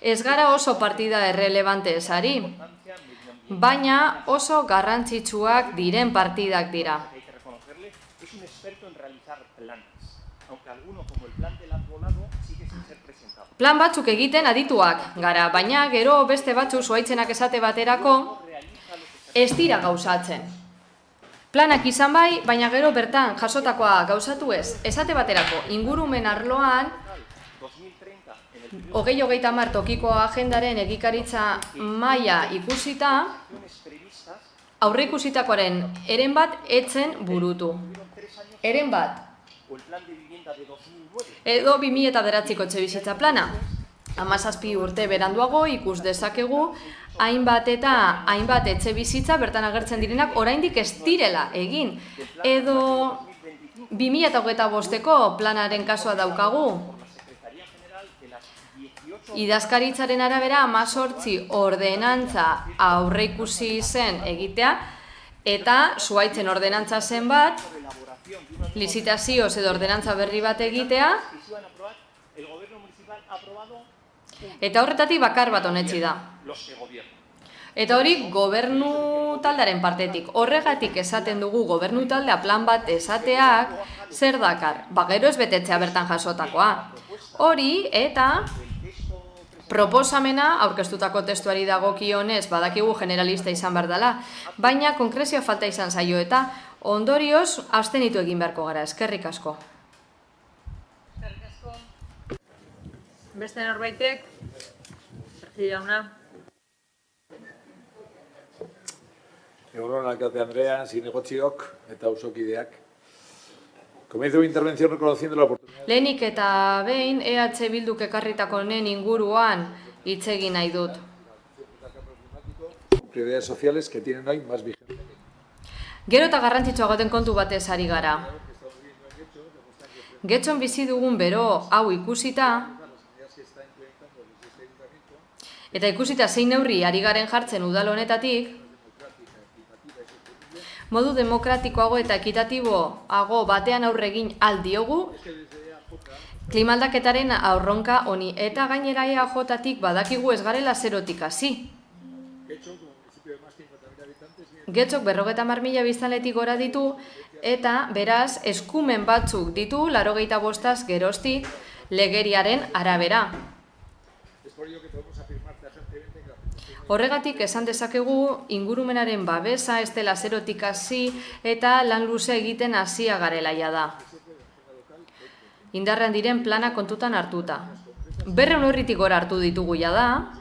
Ez gara oso partida errelevante esari, baina oso garrantzitsuak diren partidak dira. Plan batzuk egiten adituak gara, baina gero beste batzuk zuhaitzenak esate baterako ez dira gauzatzen. Planak izan bai, baina gero bertan jasotakoa gauzatu ez. Esate baterako ingurumen arloan 2030 tokiko agendaren egikaritza maila ikusita, aurre ikusitakoaren eren bat etzen burutu. Eren bat. Edo 2009ko etxebizitza plana. 17 urte beranduago ikus dezakegu hainbat eta hainbat etxebizitza bertan agertzen direnak oraindik ez direla egin. Edo 2025ko planaren kasua daukagu. Idazkaritzaren arabera 18 ordenantza aurreikusi zen egitea eta zuhaitzen ordenantza zen bat, lizitazioz edo ordenantza berri bat egitea, eta horretatik bakar bat onetsi da. Eta hori gobernu taldearen partetik. Horregatik esaten dugu gobernu taldea plan bat esateak zer dakar. Gero ez betetzea bertan jasotakoa. Hori eta proposamena aurkeztutako testuari dagokionez badakigu generalista izan behar dela, baina konkrezioa falta izan zaio eta ondorioz abstenitu egin beharko gara. Eskerrik asko. Beste norbaitek? Gil jauna. Egunon, alcalde Andrea, zinegotziok eta auzokideak. Comienzo mi intervención reconociendo la oportunidad. Lehenik eta behin EH Bilduk ekarritako honen inguruan hitz egin nahi dut. Prioridades sociales que tienen hoy más vigencia. Gero eta garrantzitsua gaten kontu batez ari gara. Getxon bizi dugun bero hau ikusita, eta ikusita zein neurri ari garen jartzen udal honetatik, modu demokratikoago eta ekitatiboago batean aurre egin aldiogu, klimaldaketaren aurronka honi eta gainera EAJtik badakigu ez garela zerotik hasi. Getxok 50.000 biztanletik gora ditu eta beraz eskumen batzuk ditu 85 geroztik legeriaren arabera. Horregatik esan dezakegu ingurumenaren babesa ez dela zerotik hasi eta lan luze egiten hasia garela da. Indarrean diren plana kontutan hartuta. 200 neurritik gora hartu ditugu da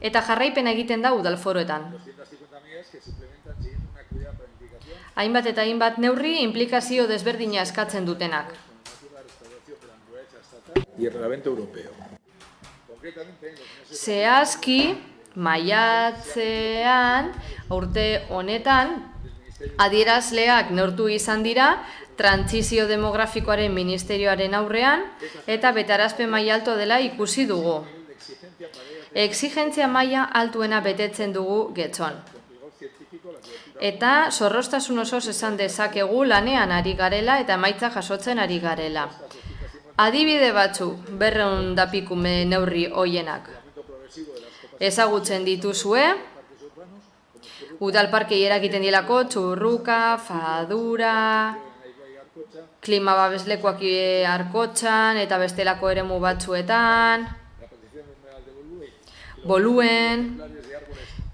eta jarraipena egiten da udalforoetan. Hainbat eta hainbat neurri inplikazio desberdina eskatzen dutenak. Y el reglamento europeo. Zehazki, maiatzean, urte honetan, adierazleak neurtu izan dira, trantsizio demografikoaren ministerioaren aurrean, eta betarazpen maila alto dela ikusi dugu. Exigentzia maila altuena betetzen dugu Getxon. Eta zorroztasun osoz esan dezakegu lanean ari garela eta emaitza jasotzen ari garela. Adibide batzuk, 200 pikume neurri hoienak. Ezagutzen dituzue, udalparkei eragiten dielako txurruka, fadura, klima babeslekuak Arkotxan eta bestelako eremu batzuetan, boluen,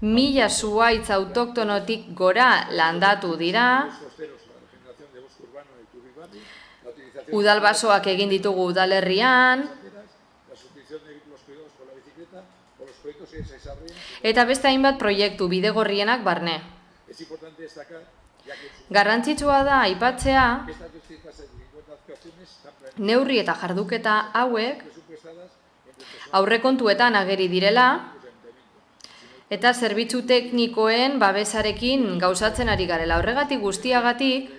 1000 zuhaitz autoktonotik gora landatu dira, udalbasoak egin ditugu udalerrian, eta beste hainbat proiektu bidegorrienak barne. Garrantzitsua da aipatzea neurri eta jarduketa hauek aurrekontuetan ageri direla eta zerbitzu teknikoen babesarekin gauzatzen ari garela. Horregatik guztiagatik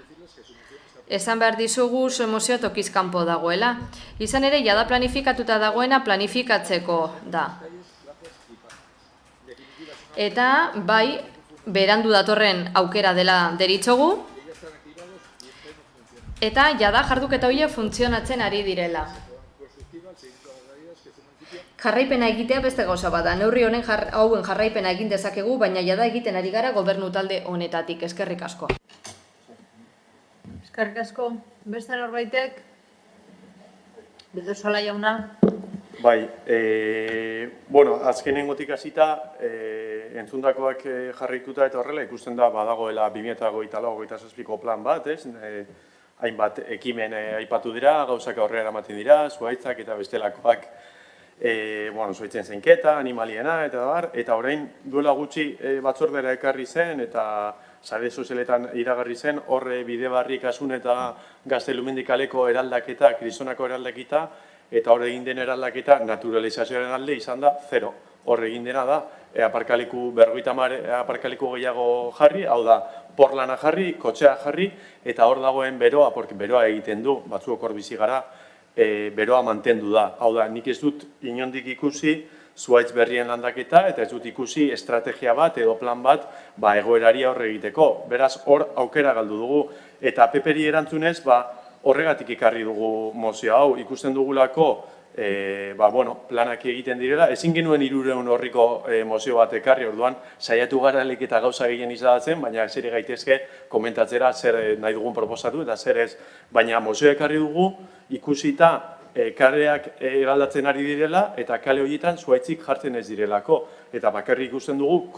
esan behar dizugu zu emozioa tokiz kanpo dagoela. Izan ere, jada planifikatuta dagoena planifikatzeko da. Eta bai, berandu datorren aukera dela deritzogu, eta jada jarduketa horiek funtzionatzen ari direla. Jarraipena egitea beste gauza bada. Neurri honen hauen jarraipena egin dezakegu, baina jada egiten ari gara gobernu talde honetatik. Eskerrik asko. Eskerrik asko. Beste norbaitek? Bidosola jauna. Bai, azkenengotik hasita, entzundakoak jarrituta eta horrela ikusten da badagoela 2024-2027ko plan bat, ez? Hainbat ekimen aipatu dira, gauzak aurrera eramaten dira, zuhaitzak eta bestelakoak, zuhaitzen zeinketa, animaliena eta bar, eta orain duela gutxi batzordera ekarri zen eta sare sozialetan iragarri zen, horre bide barri kasun eta Gaztelumendikaleko eraldaketa, Kristonako eraldaketa, eta hor egin den eraldaketa naturalizazioaren alde izan da 0. Hor egin dena da, aparkaliku 50 aparkaliku gehiago jarri, hau da, porlana jarri, kotxea jarri, eta hor dagoen beroa, porque beroa egiten du, batzuok hor bizi gara, beroa mantendu da. Hau da, nik ez dut inondik ikusi zuhaitz berrien landaketa, eta ez dut ikusi estrategia bat edo plan bat egoerari aurre egiteko. Beraz, hor aukera galdu dugu, eta PPri erantzunez, horregatik ikarri dugu mozio hau, ikusten dugulako planak egiten direla, ezin genuen 300 horriko mozio bat ekarri, orduan saiatu gara eta gauza gehien izatzen, baina zer gaitezke komentatzera zer nahi dugun proposatu eta zer ez. Baina mozio ekarri dugu ikusita kaleak eraldatzen ari direla eta kale horietan zuhaitzik jartzen ez direlako. Eta bakarrik ikusten dugu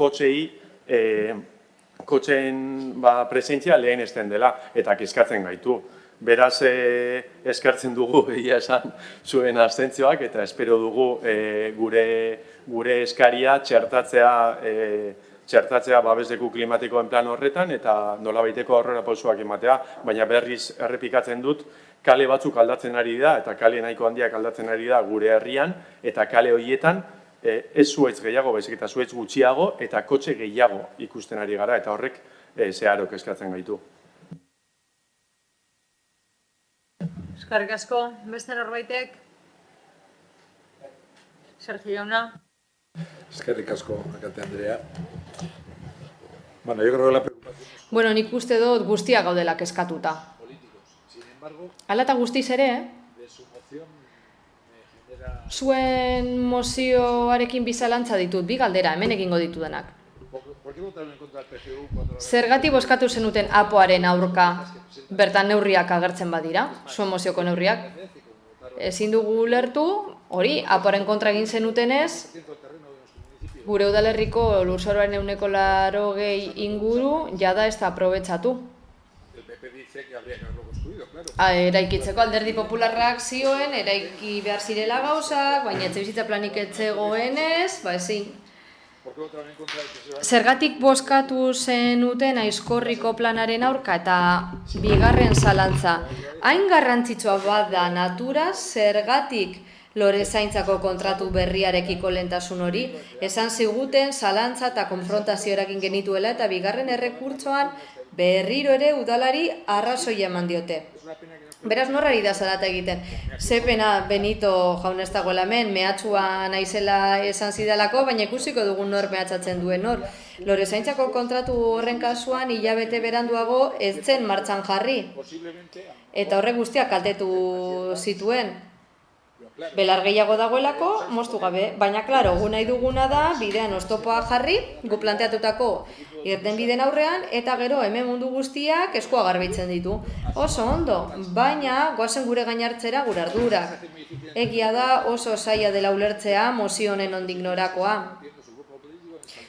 kotxeen presentzia lehen esten dela eta kezkatzen gaitu. Beraz, eskertzen dugu egia esan zuen abstentzioak eta espero dugu gure eskaria txertatzea babesleku klimatikoen plan horretan eta nolabaiteko aurrerapausoak ematea, baina berriz errepikatzen dut, kale batzuk aldatzen ari da eta kale nahiko handiak aldatzen ari da gure herrian eta kale horietan ez zuhaitz gehiago, baizik eta zuhaitz gutxiago eta kotxe gehiago ikusten ari gara eta horrek zeharok eskatzen gaitu. Eskerrik asko, beste norbaitek? Sergio jauna. Eskerrik asko, Akate Andrea. Bueno, yo creo que la preocupación... Bueno, nik uste dut guztiak gaudela kezkatuta. Hala eta guztiz ere, zuen mozioarekin bizalantza ditut, bi galdera, hemen egingo ditudanak. Zergatik bozkatu zenuten apoaren aurka bertan neurriak agertzen badira, zuen mozioko neurriak? Ezin dugu ulertu, hori, apoaren kontra egin zenutenez, gure udalerriko lurzoruaren 80% inguru jada ez da aprobetxatu. Eraikitzeko Alderdi Popularrak zioen, eraiki behar zirela gauzak, baina etxebizitza planik etzegoenez, ezin. Zergatik bozkatu zenuten Aizkorriko planaren aurka eta bigarren zalantza. Hain garrantzitsua bada natura, zergatik Lorezaintzako kontratu berriarekiko lehentasun hori, esan ziguten zalantza eta konfrontazio eragin genituela eta bigarren errekurtsoan berriro ere udalari arrazoi eman diote. Beraz, norrari da zarata egiten. Zepena Benito jaun ez dagoela hemen, mehatxua naizela esan zidalako, baina ikusiko dugun nor mehatxatzen duen nor. Lorezaintzako kontratu horren kasuan hilabete beranduago ez zen martxan jarri. Eta horrek guztiak kaltetu zituen. Belar gehiago dagoelako, moztu gabe. Baina, klaro, gu nahi duguna da, bidean oztopoa jarri, gu planteatutako irtenbideen aurrean, eta gero hemen mundu guztiak eskua garbitzen ditu. Oso ondo, baina goazen gure gainartzera gure ardurak. Egia da oso zaila dela ulertzea mozio honen ondik norakoa.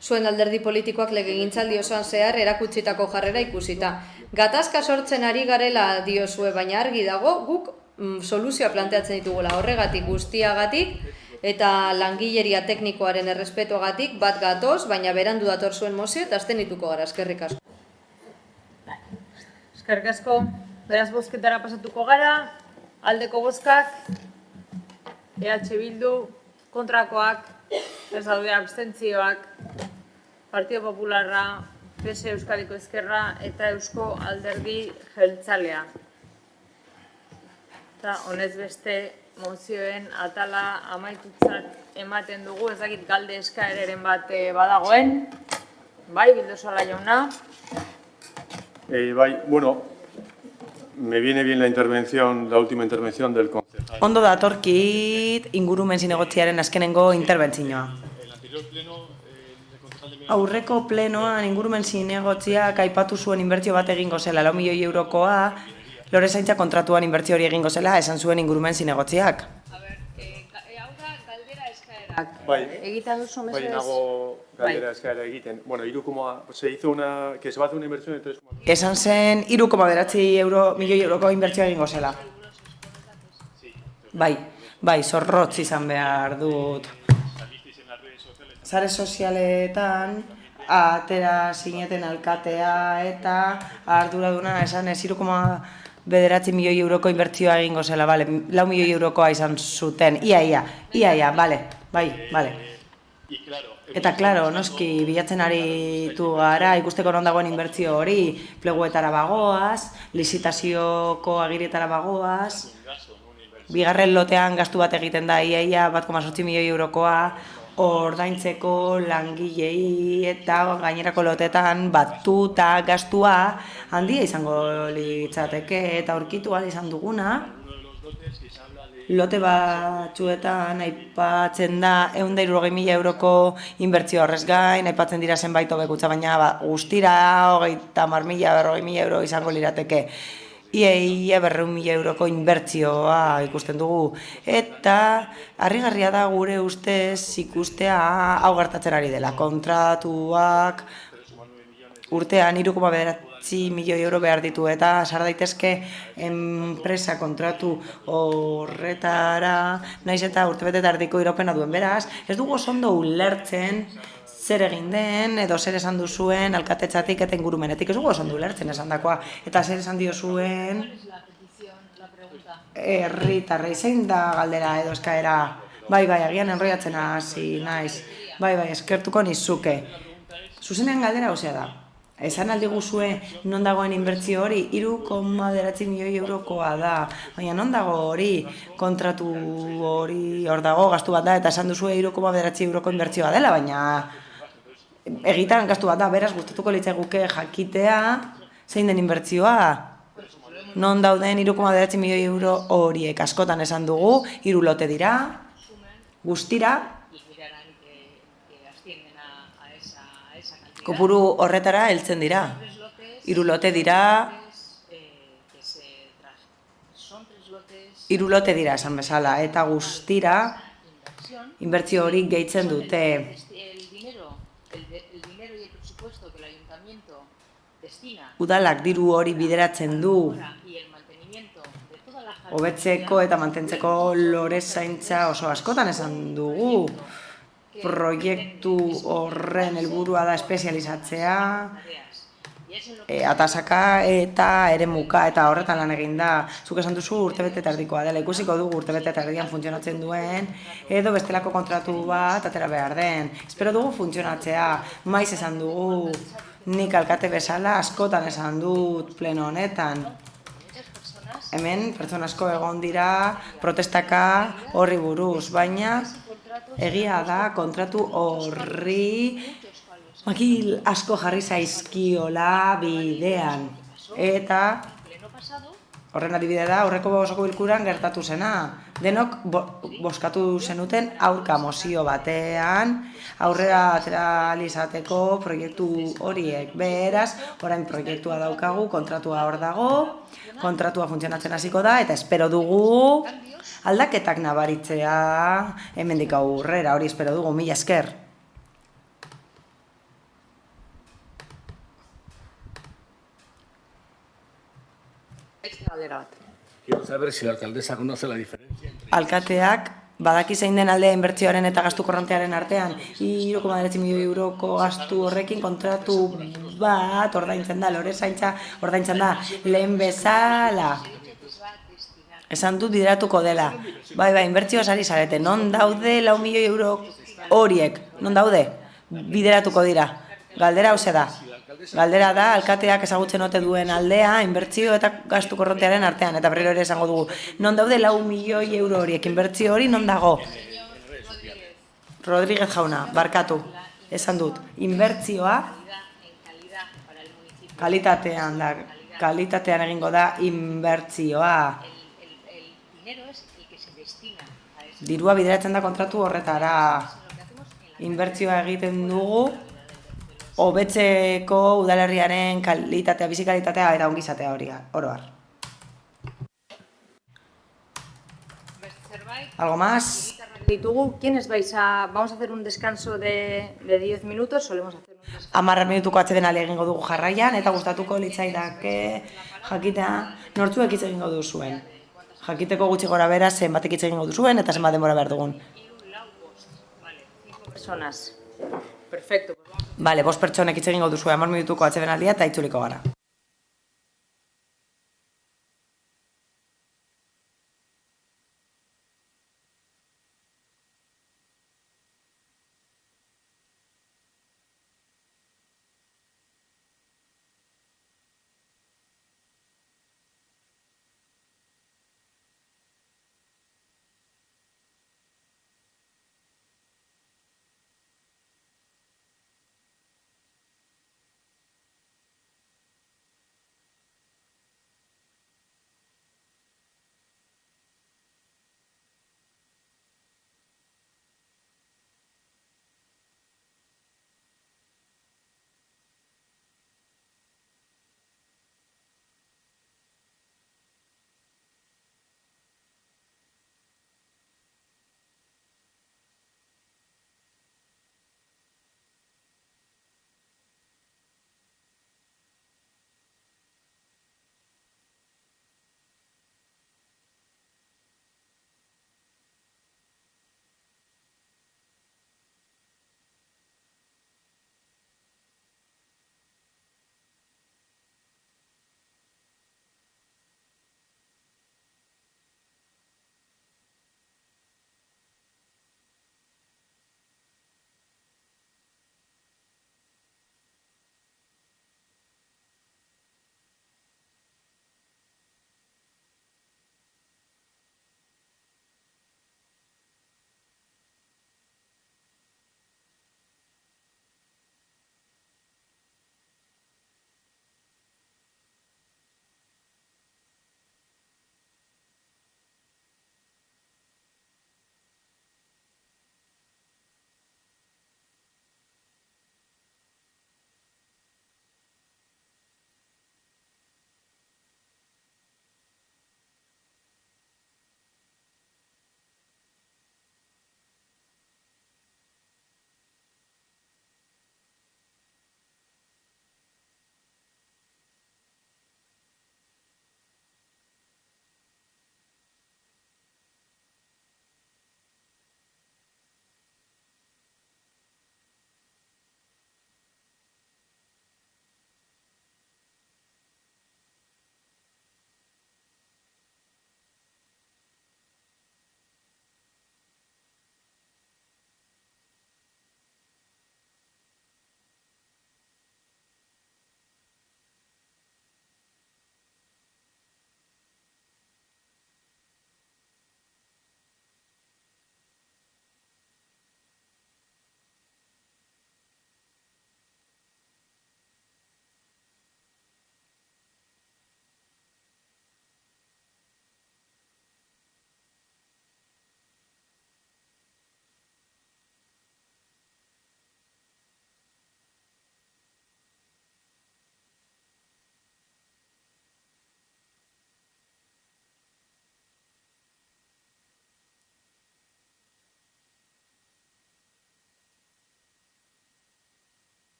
Zuen alderdi politikoak legegintzaldi osoan zehar erakutsitako jarrera ikusita. Gatazka sortzen ari garela diozue, baina argi dago guk soluzioa planteatzen ditugula horregatik guztiagatik eta langileria teknikoaren errespetuagatik bat gatoz, baina berandu dator zuen mozio eta abstenituko gara. Eskerrik asko. Eskerrik asko. Beraz bozketara pasatuko gara. Aldeko bozkak, EH Bildu, kontrakoak, ez daude abstentzioak, Partido Popularra, PS Euskadiko Ezkerra eta Eusko Alderdi Jeltzalea. Eta honez beste mozioen atala amaitutzat ematen dugu, ez dakit galde eskaereren bat badagoen. Bai, Bildosola jauna. Bai, bueno, me viene bien la última intervención del concejal. Ondo datorkit ingurumen zinegotziaren azkenengo interbentzioa. Aurreko plenoan ingurumen zinegotziak aipatu zuen inbertsio bat egingo zela, 4 milioi eurokoa, Lorezaintza kontratuan inbertsio hori egingo zela, esan zuen ingurumen zinegotziak. Hau da, galdera eskaerak. Bai, Egiten duzu mesedez? bai, nago galdera eskaera egiten. Bueno, se hizo que se va a hacer una inversión de 3,9. Esan zen 3,9 milioi euroko inbertsioa egingo zela. Bai, zorrotz izan behar dut. Sare sozialetan atera zineten alkatea eta arduraduna esan 3,9 milioi euroko inbertsioa egingo zela, 4 milioi eurokoa izan zuten, ia, bale. Eta, klaro, noski, bilatzen aritu gara, ikusteko non dagoen inbertsio hori, pleguetara bagoaz, lizitazioko agirietara bagoaz, bigarren lotean gastu bat egiten da, ia, 1,8 milioi eurokoa, ordaintzeko langilei eta gainerako lotetan batuta gastua handia izango litzateke eta aurkitu ahal izan duguna. Lote batzuetan aipatzen da 160.000 euroko inbertsio horrez gain, aipatzen dira zenbait hobekuntza, baina guztira 30.000-40.000 euro izango lirateke. Ia 200.000 euroko inbertsioa ikusten dugu. Eta harrigarria da gure ustez ikustea hau gertatzen ari dela. Kontratuak urtean 3,9 milioi euro behar ditu eta sar daitezke enpresa kontratu horretara, naiz eta urtebete erdiko iraupena duen. Beraz, ez dugu oso ondo ulertzen zer egin den edo zer esan duzuen alkatetzatik eta ingurumenetik, ez dugu oso ondo ulertzen esandakoa eta zer esan diozuen herritarrei, zein da galdera edo eskaera? Bai, agian enroiatzen hasi naiz. Bai, eskertuko nizuke. Zuzenean galdera hozea da. Esan aldi guzue non dagoen inbertsio hori, 3,9 milioi eurokoa da. Baina non dago hori, kontratu hori hor dago, gastu bat da, eta esan duzue 3,9 euroko inbertsioa dela, baina egitan gastu bat da, beraz gustatuko litzaiguke jakitea zein den inbertsioa. Non dauden 3,9 milioi euro horiek askotan esan dugu, 3 lote dira, guztira, kopuru horretara heltzen dira. 3 lote dira, 3 lote dira esan bezala, eta guztira inbertsio hori gehitzen dute. Udalak diru hori bideratzen du hobetzeko eta mantentzeko lore zaintza oso askotan esan dugu. Proiektu horren helburua da espezializatzea, atasaka eta eremuka eta horretan lan egin da. Zuk esan duzu urtebete eta erdikoa dela, ikusiko dugu urtebete eta erdian funtzionatzen duen edo bestelako kontratu bat atera behar den. Espero dugu funtzionatzea, maiz esan dugu, nik alkate bezala askotan esan dut pleno honetan. Hemen pertsona asko egon dira protestaka horri buruz, baina egia da kontratu horri makil asko jarri zaizkiola bidean. Eta horren adibide da, aurreko osoko bilkuran gertatu zena. Denok bozkatu zenuten aurka mozio batean, aurrera atera ahal izateko proiektu horiek. Beraz, orain proiektua daukagu, kontratua hor dago, kontratua funtzionatzen hasiko da, eta espero dugu aldaketak nabaritzea hemendik aurrera, hori espero dugu, mila esker. Quiero saber si la alcaldesa conoce la diferencia. Alkateak badaki zein den alde inbertsioaren eta gastu korrontearen artean 3,9 milioi euroko gastu horrekin kontratu bat ordaintzen da, lore zaintza ordaintzen da, lehen bezala. Esan dut bideratuko dela. Bai, inbertsioa sari zarete, non daude 4 milioi euro horiek, non daude? Bideratuko dira. Galdera hauze da. Galdera da, alkateak ezagutzen ote duen aldea, inbertsio eta gastu korrontearen artean, eta berriro ere esango dugu. Non daude 4 milioi euro horiek, inbertsio hori non dago? Rodríguez jauna, barkatu, esan dut. Inbertsioa kalitatean da, kalitatean egingo da inbertsioa. Dirua bideratzen da kontratu horretara. Inbertsioa egiten dugu, hobetzeko udalerriaren kalitatea, bizi kalitatea eta ongizatea oro har. ¿Algo más? ¿Quiénes vais a...? Vamos a hacer un descanso de 10 minutos, solemos hacer un descanso. 10 minutuko atsedenaldi egingo dugu jarraian, eta gustatuko litzaidake jakitea nortzuek hitz egingo duzuen. Jakiteko gutxi gora bera zenbatek hitz egingo duzuen eta zenbat denbora behar dugun. 5 personas. Perfecto. Vale, 5 pertsonek hitz egingo duzue 10 minutuko atsedenaldia eta itzuliko gara.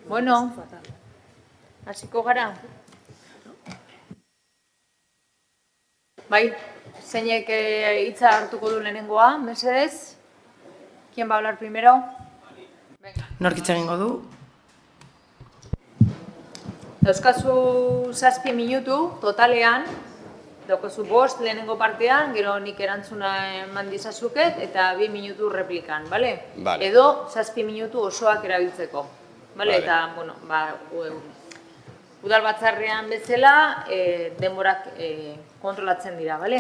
Bueno, hasiko gara. Bai, zeinek hitza hartuko du lehenengoa, mesedez? ¿Quién va a hablar primero? Nork hitz egingo du? Dauzkazu 7 minutu, totalean, daukazu 5 lehenengo partean, gero nik erantzuna eman dizazuket, eta 2 minutu replikan, bale? Vale. Edo 7 minutu osoak erabiltzeko, bale? Vale. Eta, bueno, udal batzarrean bezala, denborak kontrolatzen dira, bale?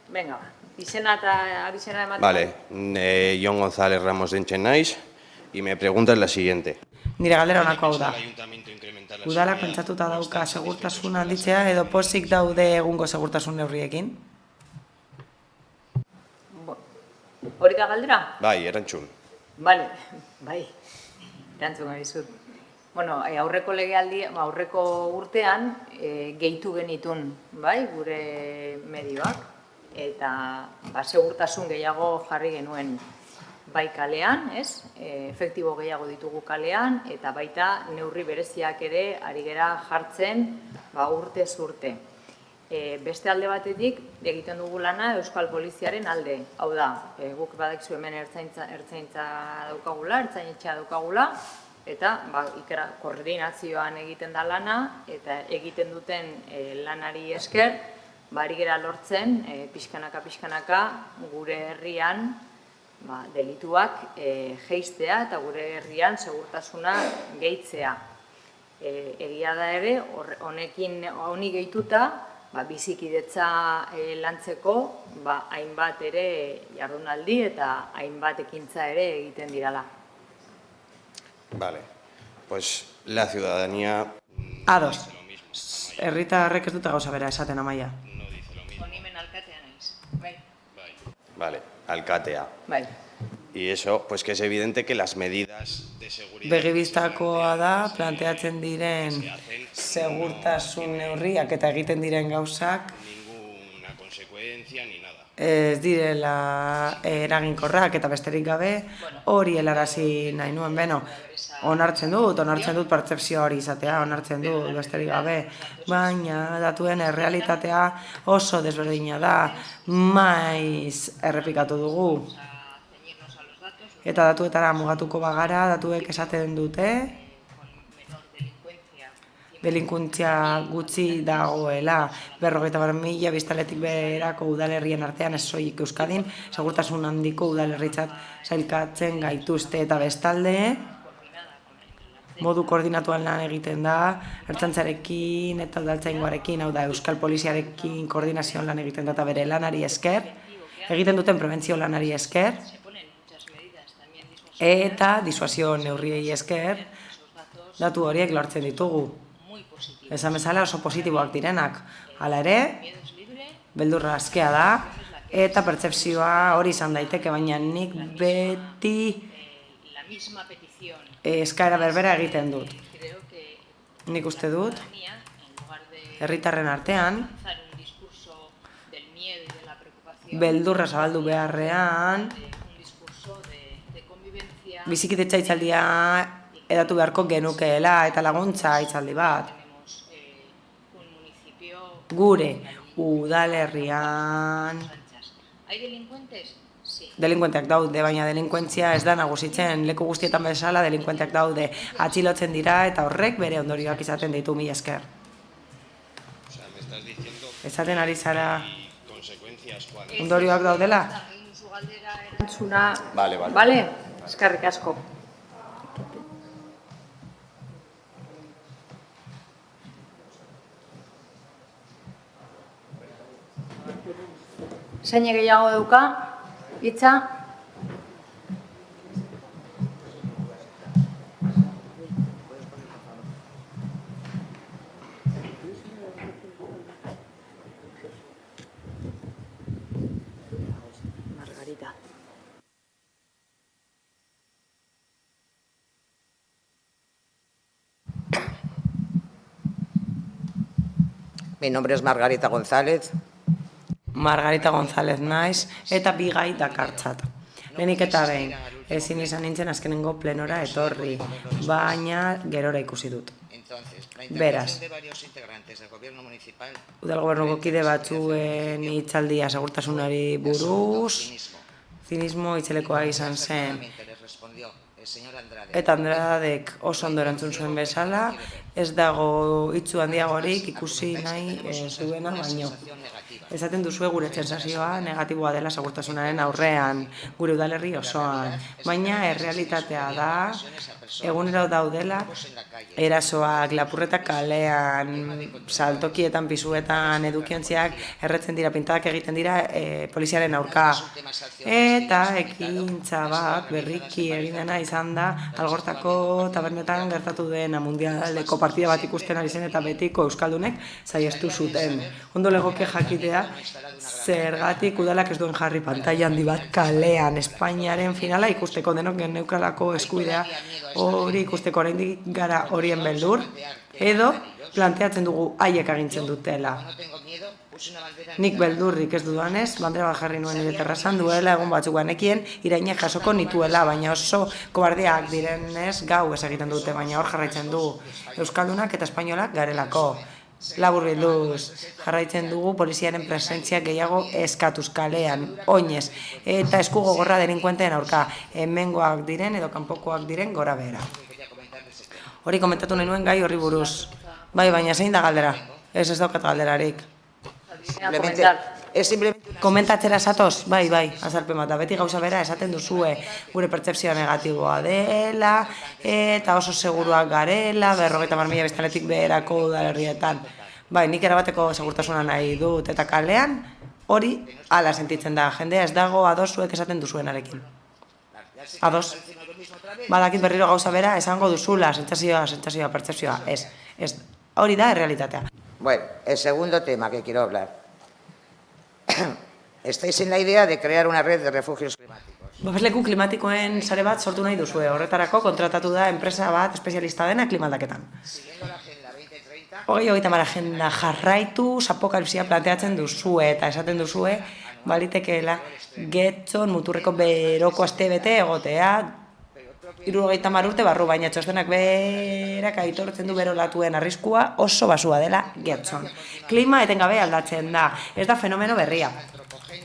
Venga, izena eta abizena ematen. Vale, Jon González Ramos de naiz, y me pregunta la siguiente. Nire galdera honako hau da. Udalak pentsatuta dauka segurtasun handitzea edo pozik daude egungo segurtasun neurriekin? Hori da galdera? Bai, erantzun. Bale, bai, erantzun dizut. Bueno, aurreko legealdi, aurreko urtean gehitu genitun, bai, gure medioak, eta segurtasun gehiago jarri genuen bai kalean, ez? Efektibo gehiago ditugu kalean, eta baita neurri bereziak ere ari gera jartzen urtez urte. Beste alde batetik egiten dugu lana Euskal Poliziaren alde. Hau da, guk badakizu hemen ertzaintza daukagula, ertzainetxea daukagula, eta koordinazioan egiten da lana, eta egiten duten lanari esker, ari gera lortzen, pixkanaka gure herrian, delituak jeistea eta gure herrian segurtasuna gehitzea. Egia da ere, honi gehituta, bizikidetza lantzeko, hainbat ere jardunaldi eta hainbat ekintza ere egiten dirala. Vale, pues la ciudadanía... Ados. Herritarrek ez dute gauza bera esaten, Amaia. Honimen alkatea naiz, bai. Vale, alkatea. Bai. Y eso, pues que es evidente que las medidas de seguridad... Begibistakoa da, planteatzen diren segurtasun neurriak eta egiten diren gauzak Ninguna consecuencia ni nada. ez direla eraginkorrak eta besterik gabe hori helarazi nahi nuen, beno, onartzen dut pertzepzio hori izatea, onartzen dut besterik gabe, baina datuen errealitatea oso desberdina da, maiz errepikatu dugu. Eta datuetara mugatuko bagara, datuek esaten dute, delinkuntzia gutxi dagoela, 50.000 biztanletik beherako udalerrien artean, ez soilik Euskadin, segurtasun handiko udalerritzat sailkatzen gaituzte eta bestalde, modu koordinatuan lan egiten da, ertzaintzarekin eta udaltzaingoarekin, hau da Euskal Poliziarekin koordinazioan lan egiten da eta bere lanari esker, egiten duten prebentzio lanari esker, eta disuasio neurriei esker, datu horiek lortzen ditugu. Esan bezala oso positiboak direnak. Hala ere, beldurra askea da, eta pertzepzioa hori izan daiteke, baina nik beti eskaera berbera egiten dut. Nik uste dut, herritarren artean, beldurra zabaldu beharrean, bizikidetza hitzaldia edatu beharko genukeela eta laguntza hitzaldi bat. Gure udalerrian delinkuenteak daude, baina delinkuentzia ez da nagusitzen, leku guztietan bezala delinkuenteak daude, atxilotzen dira eta horrek bere ondorioak izaten ditu, mila esker. Esaten ari zara ondorioak daudela? Bale? Eskerrik asko. Zein gehiago dauka, hitza? Margarita. Mi nombre es Margarita González. Margarita González naiz, eta bi gai dakartzat. Lehenik eta behin, ezin izan nintzen azkenengo plenora etorri, baina gerora ikusi dut. Beraz, udal gobernuko kide batzuen hitzaldia segurtasunari buruz, zinismo itzelekoa izan zen. Eta Andradek oso ondo erantzun zuen bezala, ez dago hitzu handiagorik ikusi nahi zuena baino. Esaten duzue gure sentsazioa negatiboa dela segurtasunaren aurrean, gure udalerri osoan, baina errealitatea da, egunero daudela, erasoak, lapurretak kalean, saltokietan, pisuetan, edukiontziak erretzen dira, pintadak egiten dira poliziaren aurka. Eta ekintza bat berriki egin dena izan da, Algortako tabernetan gertatu dena mundialeko partida bat ikusten ari zen eta betiko euskaldunek saiestu zuten. Ondo legoke jakitea, zergatik udalak ez duen jarri pantaila handi bat kalean Espainiaren finala ikusteko, denok geneukalako eskubidea hori ikusteko, oraindik gara horien beldur, edo planteatzen dugu haiek agintzen dutela. Nik beldurrik ez dudanez, bandera bat jarri nuen nire terrazan duela, egun batzuk banekien, irainek jasoko nituela, baina oso kobardeak direnez gau ez egiten dute, baina hor jarraitzen du euskaldunak eta espainolak garelako. Labur bilduz, jarraitzen dugu poliziaren presentzia gehiago eskatuz kalean, oinez, eta esku gogorra delinkuenteen aurka, hemengoak diren edo kanpokoak diren gora behera. Hori komentatu nuen gai horri buruz. Bai, baina zein da galdera? Ez daukat galderarik. Komentatzera zatoz? Bai, azalpen bat. Beti gauza bera esaten duzue gure pertzepzioa negatiboa dela, eta oso seguruak garela, 50.000 biztanletik beherako udalerrietan. Bai, nik erabateko segurtasuna nahi dut, eta kalean hori hala sentitzen da. Jendea ez dago ados zuek esaten duzuenarekin. Ados. Badakit berriro gauza bera esango duzula, sentsazioa, pertzepzioa. Ez, hori da errealitatea. Bueno, el segundo tema que quiero hablar. Estáis en la idea de crear una red de refugios climáticos. Babesleku klimatikoen sare bat sortu nahi duzue. Horretarako kontratatu da enpresa bat espezialista dena klimaldaketan. 2030 agenda jarraitu, apokalipsia planteatzen duzue eta esaten duzue balitekeela Getxon muturreko beroko astebete egotea 70 urte barru, baina txostenak berak aitortzen du berolatuen arriskua oso basua dela Getxon. Klima etengabe aldatzen da, ez da fenomeno berria.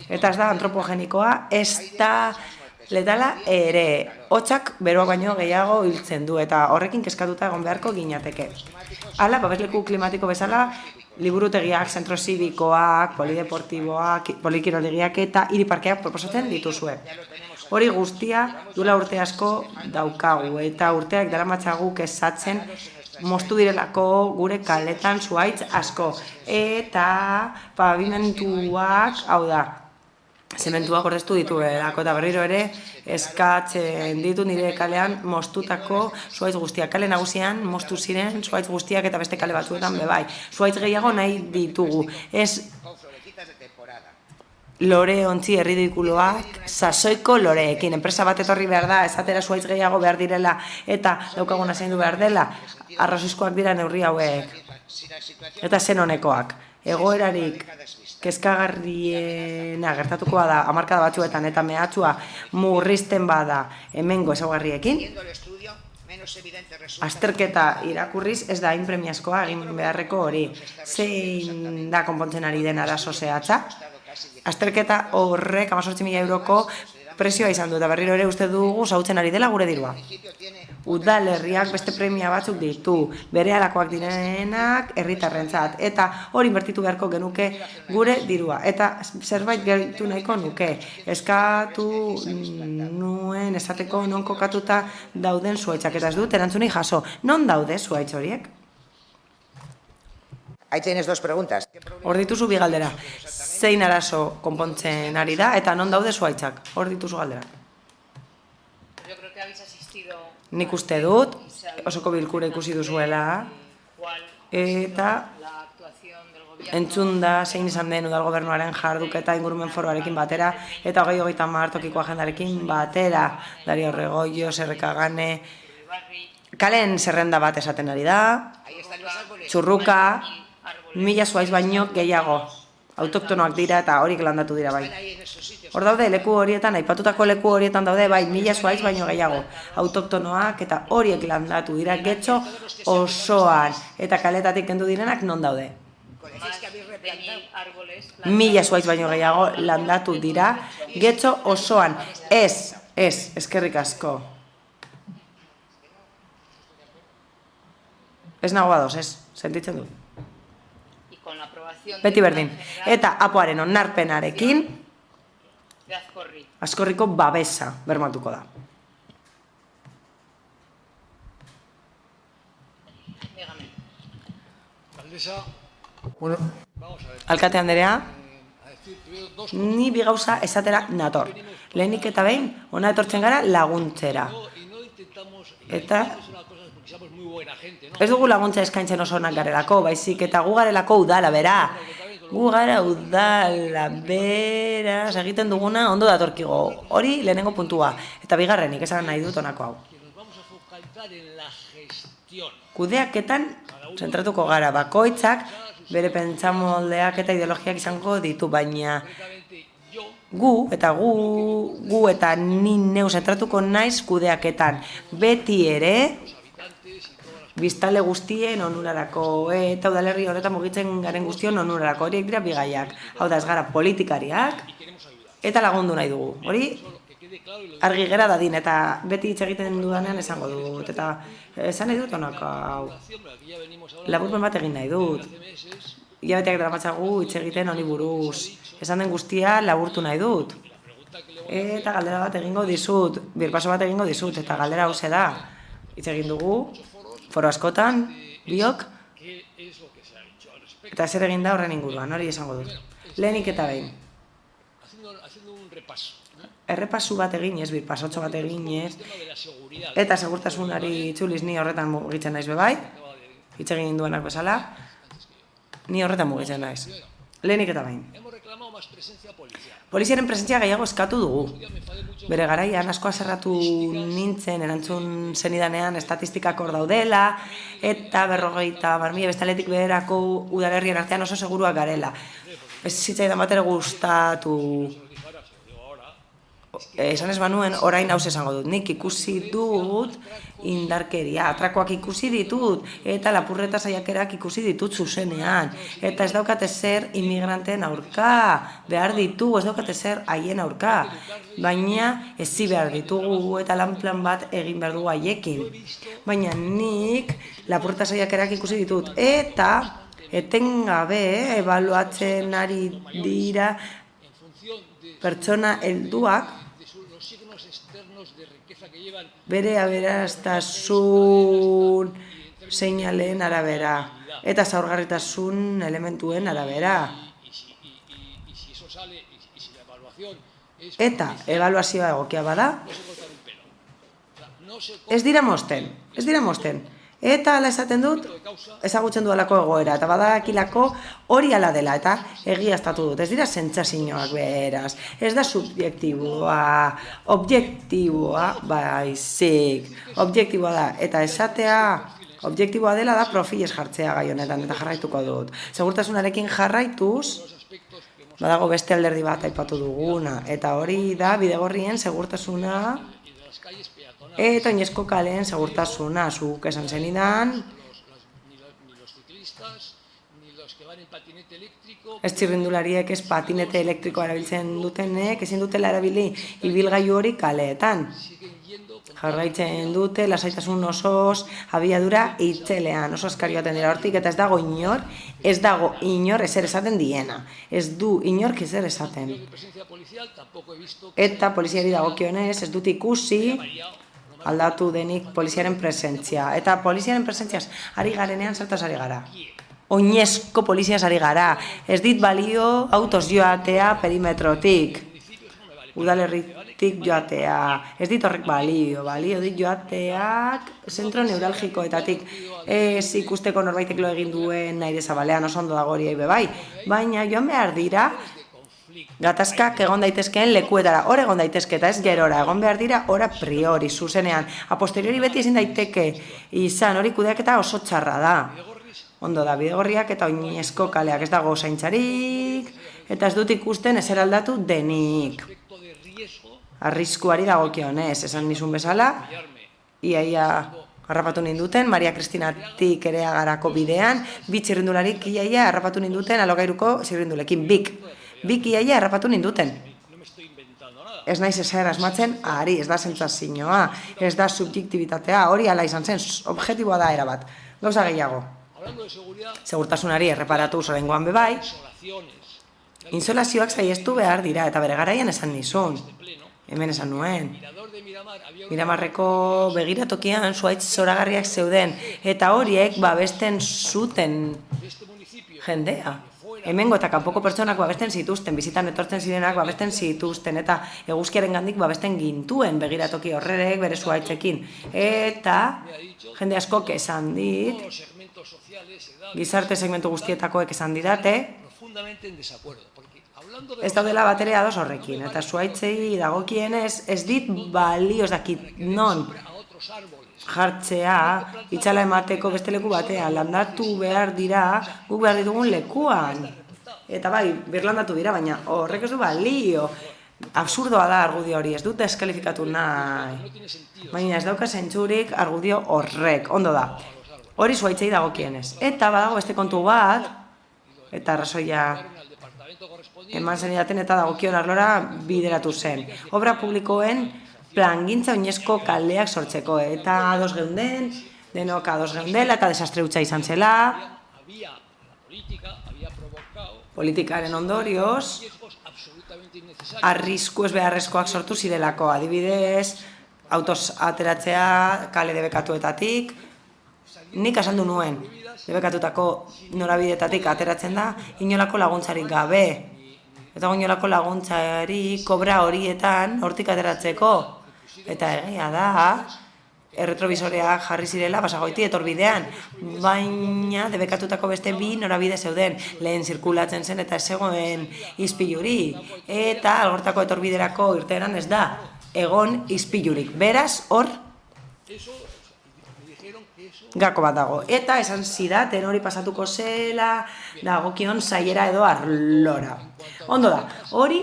Eta ez da antropogenikoa, ez da letala ere. Hotxak beroak baino gehiago hiltzen du eta horrekin kezkatuta egon beharko ginateke. Hala, babesleku klimatiko bezala, liburutegiak, zentro zibikoak, polideportiboak, polikiroldegiak eta hiriparkeak proposatzen dituzue. Hori guztia duela urte asko daukagu eta urteak daramatzagu kezatzen moztu direlako gure kaletan zuhaitz asko. Eta pavimentuak, hau da, zementuak ordeztu dituelako eta berriro ere eskatzen ditu nire kalean moztutako zuhaitz guztiak. Kale nagusian moztu ziren zuhaitz guztiak eta beste kale batzuetan bebai. Zuhaitz gehiago nahi ditugu. Ez lore ontzi erridikuloak, sasoiko loreekin. Enpresa bat etorri behar da, esatera zuhaitz gehiago behar direla eta daukaguna zaindu behar dela, arrazoizkoak dira neurri hauek. Eta zen honekoak. Egoerarik kezkagarriena gertatukoa da hamarkada batzuetan eta mehatxua murrizten bada hemengo ezaugarriekin, azterketa irakurriz ez da hain premiazkoa egin beharreko hori. Zein da konpontzen ari den arazo zehatza? Azterketa horrek 18.000 euroko prezioa izan du eta berriro ere uste dugu zautzen ari dela gure dirua. Udalerriak beste premia batzuk ditu, berehalakoak direnak herritarrentzat eta hori inbertitu beharko genuke gure dirua. Eta zerbait gehitu nahiko nuke, eskatu nuen esateko non kokatuta dauden zuhaitzak eta ez dut erantzunei jaso. Non daude zuhaitz horiek? Ahí tienes dos preguntas. Hor dituzu bi galdera. Zein arazo konpontzen ari da eta non daude zuhaitzak? Hor dituzu galdera. Nik uste dut, osoko bilkura ikusi duzuela, eta entzun da zein izan den udal gobernuaren jarduketa ingurumen foroarekin batera, eta 2030 tokiko agendarekin batera, Dario Regoio, Serrekagane, kalen zerrenda bat esaten ari da, txurruka, 1000 zuhaitz baino gehiago, autoktonoak dira eta horik landatu dira bai. Hor daude leku horietan, aipatutako leku horietan daude, bai, 1000 zuhaitz baino gehiago, autoktonoak eta horiek landatu dira Getxo osoan, eta kaletatik kendu direnak non daude. 1000 zuhaitz baino gehiago landatu dira Getxo osoan. Eskerrik asko. Ez nago ados, sentitzen du. Beti berdin. Eta apoaren onarpenarekin, Azkorriko babesa bermatuko da. Alkate Anderea, ni bi gauza esatera nator. Lehenik eta behin, hona etortzen gara laguntzera. Eta ez dugu laguntza eskaintzen oso onak garelako, baizik eta gu garelako udala, bera. Gu gara udala, bera, egiten duguna ondo datorkigo. Hori lehenengo puntua. Eta bigarrenik, esan nahi dut honako hau. Kudeaketan zentratuko gara, bakoitzak bere pentsamoldeak eta ideologiak izango ditu, baina gu eta ni neu zentratuko naiz kudeaketan. Beti ere, biztanle guztien onurarako, eta udalerri horretan mugitzen garen guztion onurarako, horiek dira bigaiak. Hau da, ez gara politikariak, eta lagundu nahi dugu. Hori, argi gera dadin, eta beti hitz egiten dudanean esango dut, eta esan nahi dut honak, hau, laburpen bat egin nahi dut. Hilabeteak dramatzagu hitz egiten honi buruz, esan den guztia laburtu nahi dut. Eta galdera bat egingo dizut, birpaso bat egingo dizut, eta galdera hauze da. Hitz egin dugu, foro askotan, biok, eta zer egin da horren inguruan, hori esango dut. Lehenik eta behin. Errepasu bat eginez, birpasotxo bat eginez, eta segurtasunari itzuliz ni horretan mugitzen naiz bebai, hitz egin duenak bezala, ni horretan mugitzen naiz. Lehenik eta behin. Poliziaren presentzia gehiago eskatu dugu. Bere garaian asko haserratu nintzen, erantzun zenidanean estatistikak hor daudela, eta 50.000 bestaletik beherako udalerrien artean oso seguruak garela. Ez zitzaidan batera gustatu. Esan ez banuen, orain hauze esango dut. Nik ikusi dut indarkeria, atrakoak ikusi ditut, eta lapurreta saiakerak ikusi ditut zuzenean. Eta ez daukate zer inmigranten aurka, behar ditugu, ez daukate zer haien aurka. Baina ezi behar ditugu eta lan plan bat egin behar dugu haiekin. Baina nik lapurreta saiakerak ikusi ditut, eta etengabe ebaluatzen ari dira pertsona helduak bere aberastasun seinaleen arabera eta zaurgarritasun elementuen arabera. Eta ebaluazioa egokia bada, ez dira mozten. Eta ala esaten dut, ezagutzen duelako egoera, eta badakilako hori ala dela, eta egiaztatu dut. Ez dira sentsazioak beraz, ez da subjektiboa, objektiboa, baizik, objektiboa da, eta esatea objektiboa dela da profilez jartzea gai honetan, eta jarraituko dut. Segurtasunarekin jarraituz, badago beste alderdi bat aipatu duguna, eta hori da bidegorrien segurtasuna, eta oinezko kaleen segurtasuna, zuk esan zenidan, ez txirrindulariek ez patinete elektrikoa erabiltzen dutenek, ezin dutela erabili ibilgailu hori kaleetan. Jarraitzen dute, lasaitasun osoz, abiadura itzelean, oso askari baten dira hortik, eta ez dago inor ezer esaten diena. Ez du inork ezer esaten. Eta poliziari dagokionez ez dut ikusi aldatu denik poliziaren presentzia. Eta poliziaren presentziaz ari garenean zertaz ari gara. Oinezko poliziaz ari gara. Ez dit balio autoz joatea perimetrotik. Udalerritik joatea. Ez dit horrek balio dit joateak zentro neuralgikoetatik. Ez ikusteko norbaitek lo egin duen nahi dezabalean oso ondo dago hori bai. Baina joan behar dira gatazkak egon daitezkeen lekuetara, hor egon daitezke eta ez gerora, egon behar dira ora priori, zuzenean. A posteriori beti ezin daiteke izan, hori kudeaketa oso txarra da. Ondo da, bidegorriak eta oinezko kaleak, ez dago zaintzarik, eta ez dut ikusten ezer aldatu denik. arriskuari dagokionez, esan nizun bezala, iaia harrapatu ninduten, Maria Kristinatik ere agarako bidean, bi txirrindularik iaia harrapatu ninduten alokairuko txirrindulekin, bik iaia harrapatu ninduten. Ez naiz ezer asmatzen, ari, ez da sentsazioa, ez da subjektibitatea, hori ala izan zen, objektiboa da erabat. Gauza gehiago. Segurtasunari erreparatu oraingoan bebai, insolazioak saiestu behar dira, eta bere garaian esan nizun. Hemen esan nuen. Miramarreko begiratokian zuaitz zoragarriak zeuden, eta horiek babesten zuten jendea. Hemengo eta kanpoko pertsonak babesten zituzten, bizitan etortzen zirenak babesten zituzten, eta eguzkiaren gandik babesten gintuen begiratoki horrerek bere zuaitzekin. Eta jende askok esan dit, gizarte segmentu guztietakoek esan didate, ez daudela batere ados horrekin, eta zuaitzei dagokienez ez dit balio ez dakit non jartzea, itxala emateko beste leku batean, landatu behar dira, guk behar ditugun lekuan. Eta bai, birlandatu dira, baina horrek ez du balio. Absurdoa da argudio hori, ez dut deskalifikatu nahi. Baina ez dauka zentzurik argudio horrek, ondo da. Hori zuaitzei dagokienez. Eta badago beste kontu bat, eta arrazoia eman zenidaten eta dagokion arlora bideratu zen. Obra publikoen plangintza oinezko kaleak sortzeko, eta ados geunden, denok ados geundela, eta desastre hutsa izan zela, politikaren ondorioz, arrisku ez beharrezkoak sortu zirelako, adibidez, autos ateratzea kale debekatuetatik, nik azaldu nuen, debekatutako norabidetatik ateratzen da, inolako laguntzarik gabe, eta inolako laguntzari kobra horietan hortik ateratzeko. Eta egia da, erretrobisoreak jarri zirela basagoiti etorbidean, baina debekatutako beste bi norabide zeuden, lehen zirkulatzen zen eta ez zegoen izpiluri, eta algortako etorbiderako irteeran ez da, egon izpilurik. Beraz, hor, gako bat dago. Eta esan zidaten hori pasatuko zela, dagokion saiera edo arlora. Ondo da, hori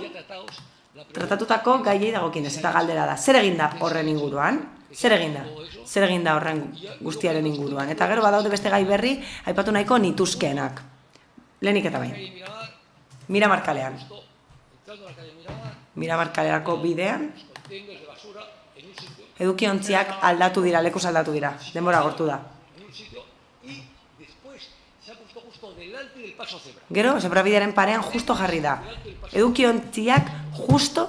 tratatutako gaiei dagokienez, eta galdera da, zer egin da horren inguruan? Zer egin da? Zer egin da horren guztiaren inguruan? Eta gero badaude beste gai berri, aipatu nahiko nituzkeenak. Lehenik eta bain. Miramar kalean. Miramar kalerako bidean, edukiontziak aldatu dira, lekuz aldatu dira, denbora agortu da. Gero, zebrabidearen parean justo jarri da. Edukiontziak justo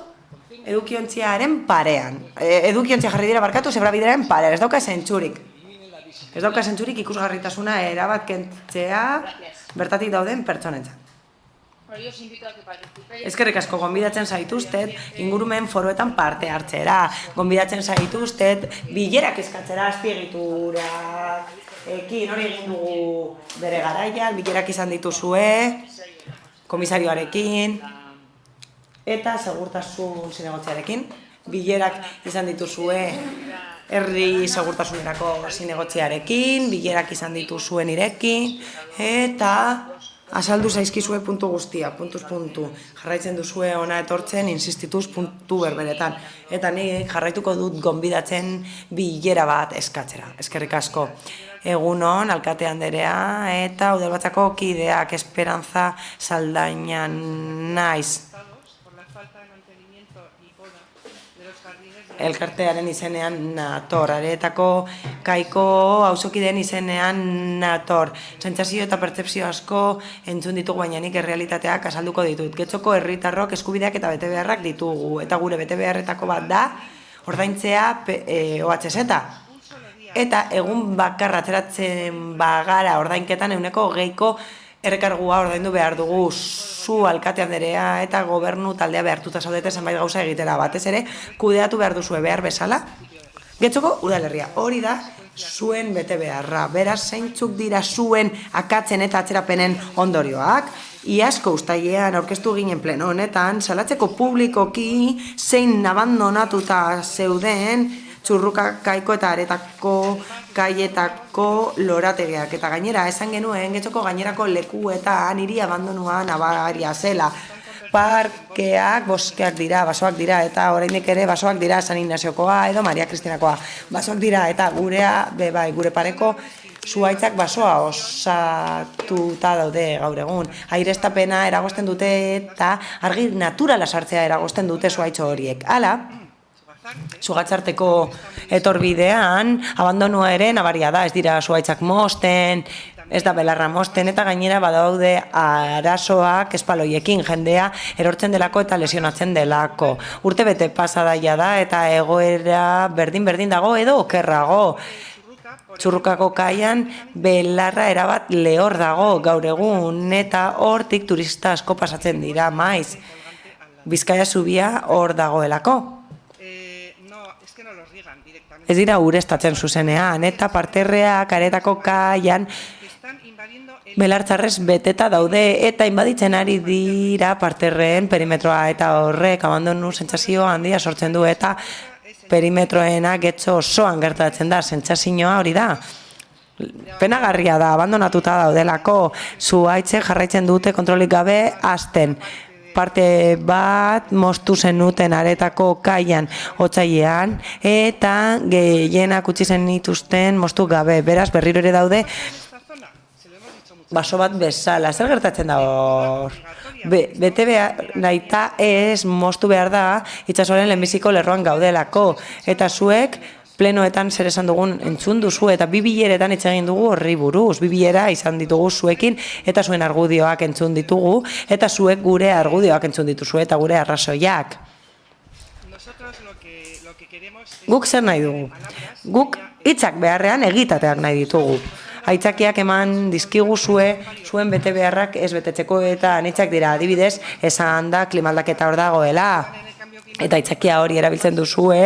edukiontziaren parean. Edukiontzia jarri dira barkatu zebrabidearen parean. Ez dauka zentzurik. Ez dauka zentzurik ikusgarritasuna erabat kentzea bertatik dauden pertsonentzat. Eskerrik asko, gonbidatzen zaituztet ingurumen foroetan parte hartzera. Gonbidatzen zaituztet bilerak eskatzera, azpiegiturak, ekin hori egin dugu bere garaian, bilerak izan dituzue, komisarioarekin, eta segurtasun zinegotziarekin. Bilerak izan dituzue herri segurtasunerako zinegotziarekin, bilerak izan dituzuen irekin, eta azaldu zaizkizue puntu guztia, puntuz puntu. Jarraitzen duzue ona etortzen, insistituz puntu berberetan. Eta nik jarraituko dut gonbidatzen bilera bat eskatzera. Eskerrik asko. Egunon, alkate anderea, eta udalbatzako kideak Esperantza Saldainan naiz. Elkartearen izenean nator, Aretako Kaiko auzokideen izenean nator. Sentsazio eta pertzepzio asko entzun ditugu, baina nik errealitateak azalduko ditut. Getxoko herritarrok eskubideak eta betebeharrak ditugu, eta gure betebeharretako bat da ordaintzea OHZ. Eta egun bakarra ateratzen bagara ordainketan 120ko errekargua ordaindu behar dugu. Zu alkate anderea eta gobernu taldea behartuta zaudete zenbait gauza egitera, batez ere kudeatu behar duzue behar bezala Getxoko udalerria. Hori da zuen bete beharra. Beraz, zeintzuk dira zuen akatzen eta atzerapenen ondorioak. Iazko uztailean aurkeztu ginen pleno honetan, salatzeko publikoki zein abandonatuta zeuden Txurruka Kaiko eta Aretako kaietako lorategiak. Eta gainera, esan genuen Getxoko gainerako leku eta niri abandonuan abaria zela. parkeak boskeak dira, basoak dira, eta oraindik ere basoak dira San Ignaziokoa edo Maria Kristinakoa. Basoak dira, eta gurea, bai, gure pareko zuhaitzak basoa osatuta daude gaur egun. Aireztapena eragozten dute eta argi naturala sartzea eragozten dute zuhaitzo horiek. Hala, Zugatzarteko etorbidean, abandonua ere nabaria da, ez dira zuhaitzak mosten, ez da belarra mosten, eta gainera badaude arazoak espaloiekin, jendea erortzen delako eta lesionatzen delako. Urtebete pasadaia da eta egoera berdin dago edo okerrago. Txurrukako kaian belarra erabat lehor dago gaur egun eta hortik turista asko pasatzen dira maiz. Bizkaia zubia hor dagoelako. Ez dira ureztatzen zuzenean eta parterreak aretako kaian belartzarrez beteta daude eta inbaditzen ari dira parterreen perimetroa eta horrek abandonu sentsazio handia sortzen du eta perimetroena getxo osoan gertatzen da, sentsazioa hori da. Penagarria da, abandonatuta daudelako, zuhaitze jarraitzen dute kontrolik gabe hasten. Parte bat moztu zenuten aretako kaian otsailean eta gehienak utzi zenituzten moztu gabe. Beraz, berriro ere daude baso bat bezala. Zer gertatzen da hor? Bete behar naita ez moztu behar da itsasoaren lehenbiziko lerroan gaudelako. Eta zuek plenoetan zer esan dugun entzun duzu eta bi bileretan hitz egin dugu horri buruz. Bi bilera izan ditugu zuekin eta zuen argudioak entzun ditugu eta zuek gure argudioak entzun dituzu eta gure arrazoiak. Guk zer nahi dugu? Guk hitzak beharrean egitateak nahi ditugu. Aitzakiak eman dizkiguzue zuen bete beharrak ez betetzeko eta anitzak dira, adibidez, esan da klimaldaketa hor dagoela. Eta aitzakia hori erabiltzen duzue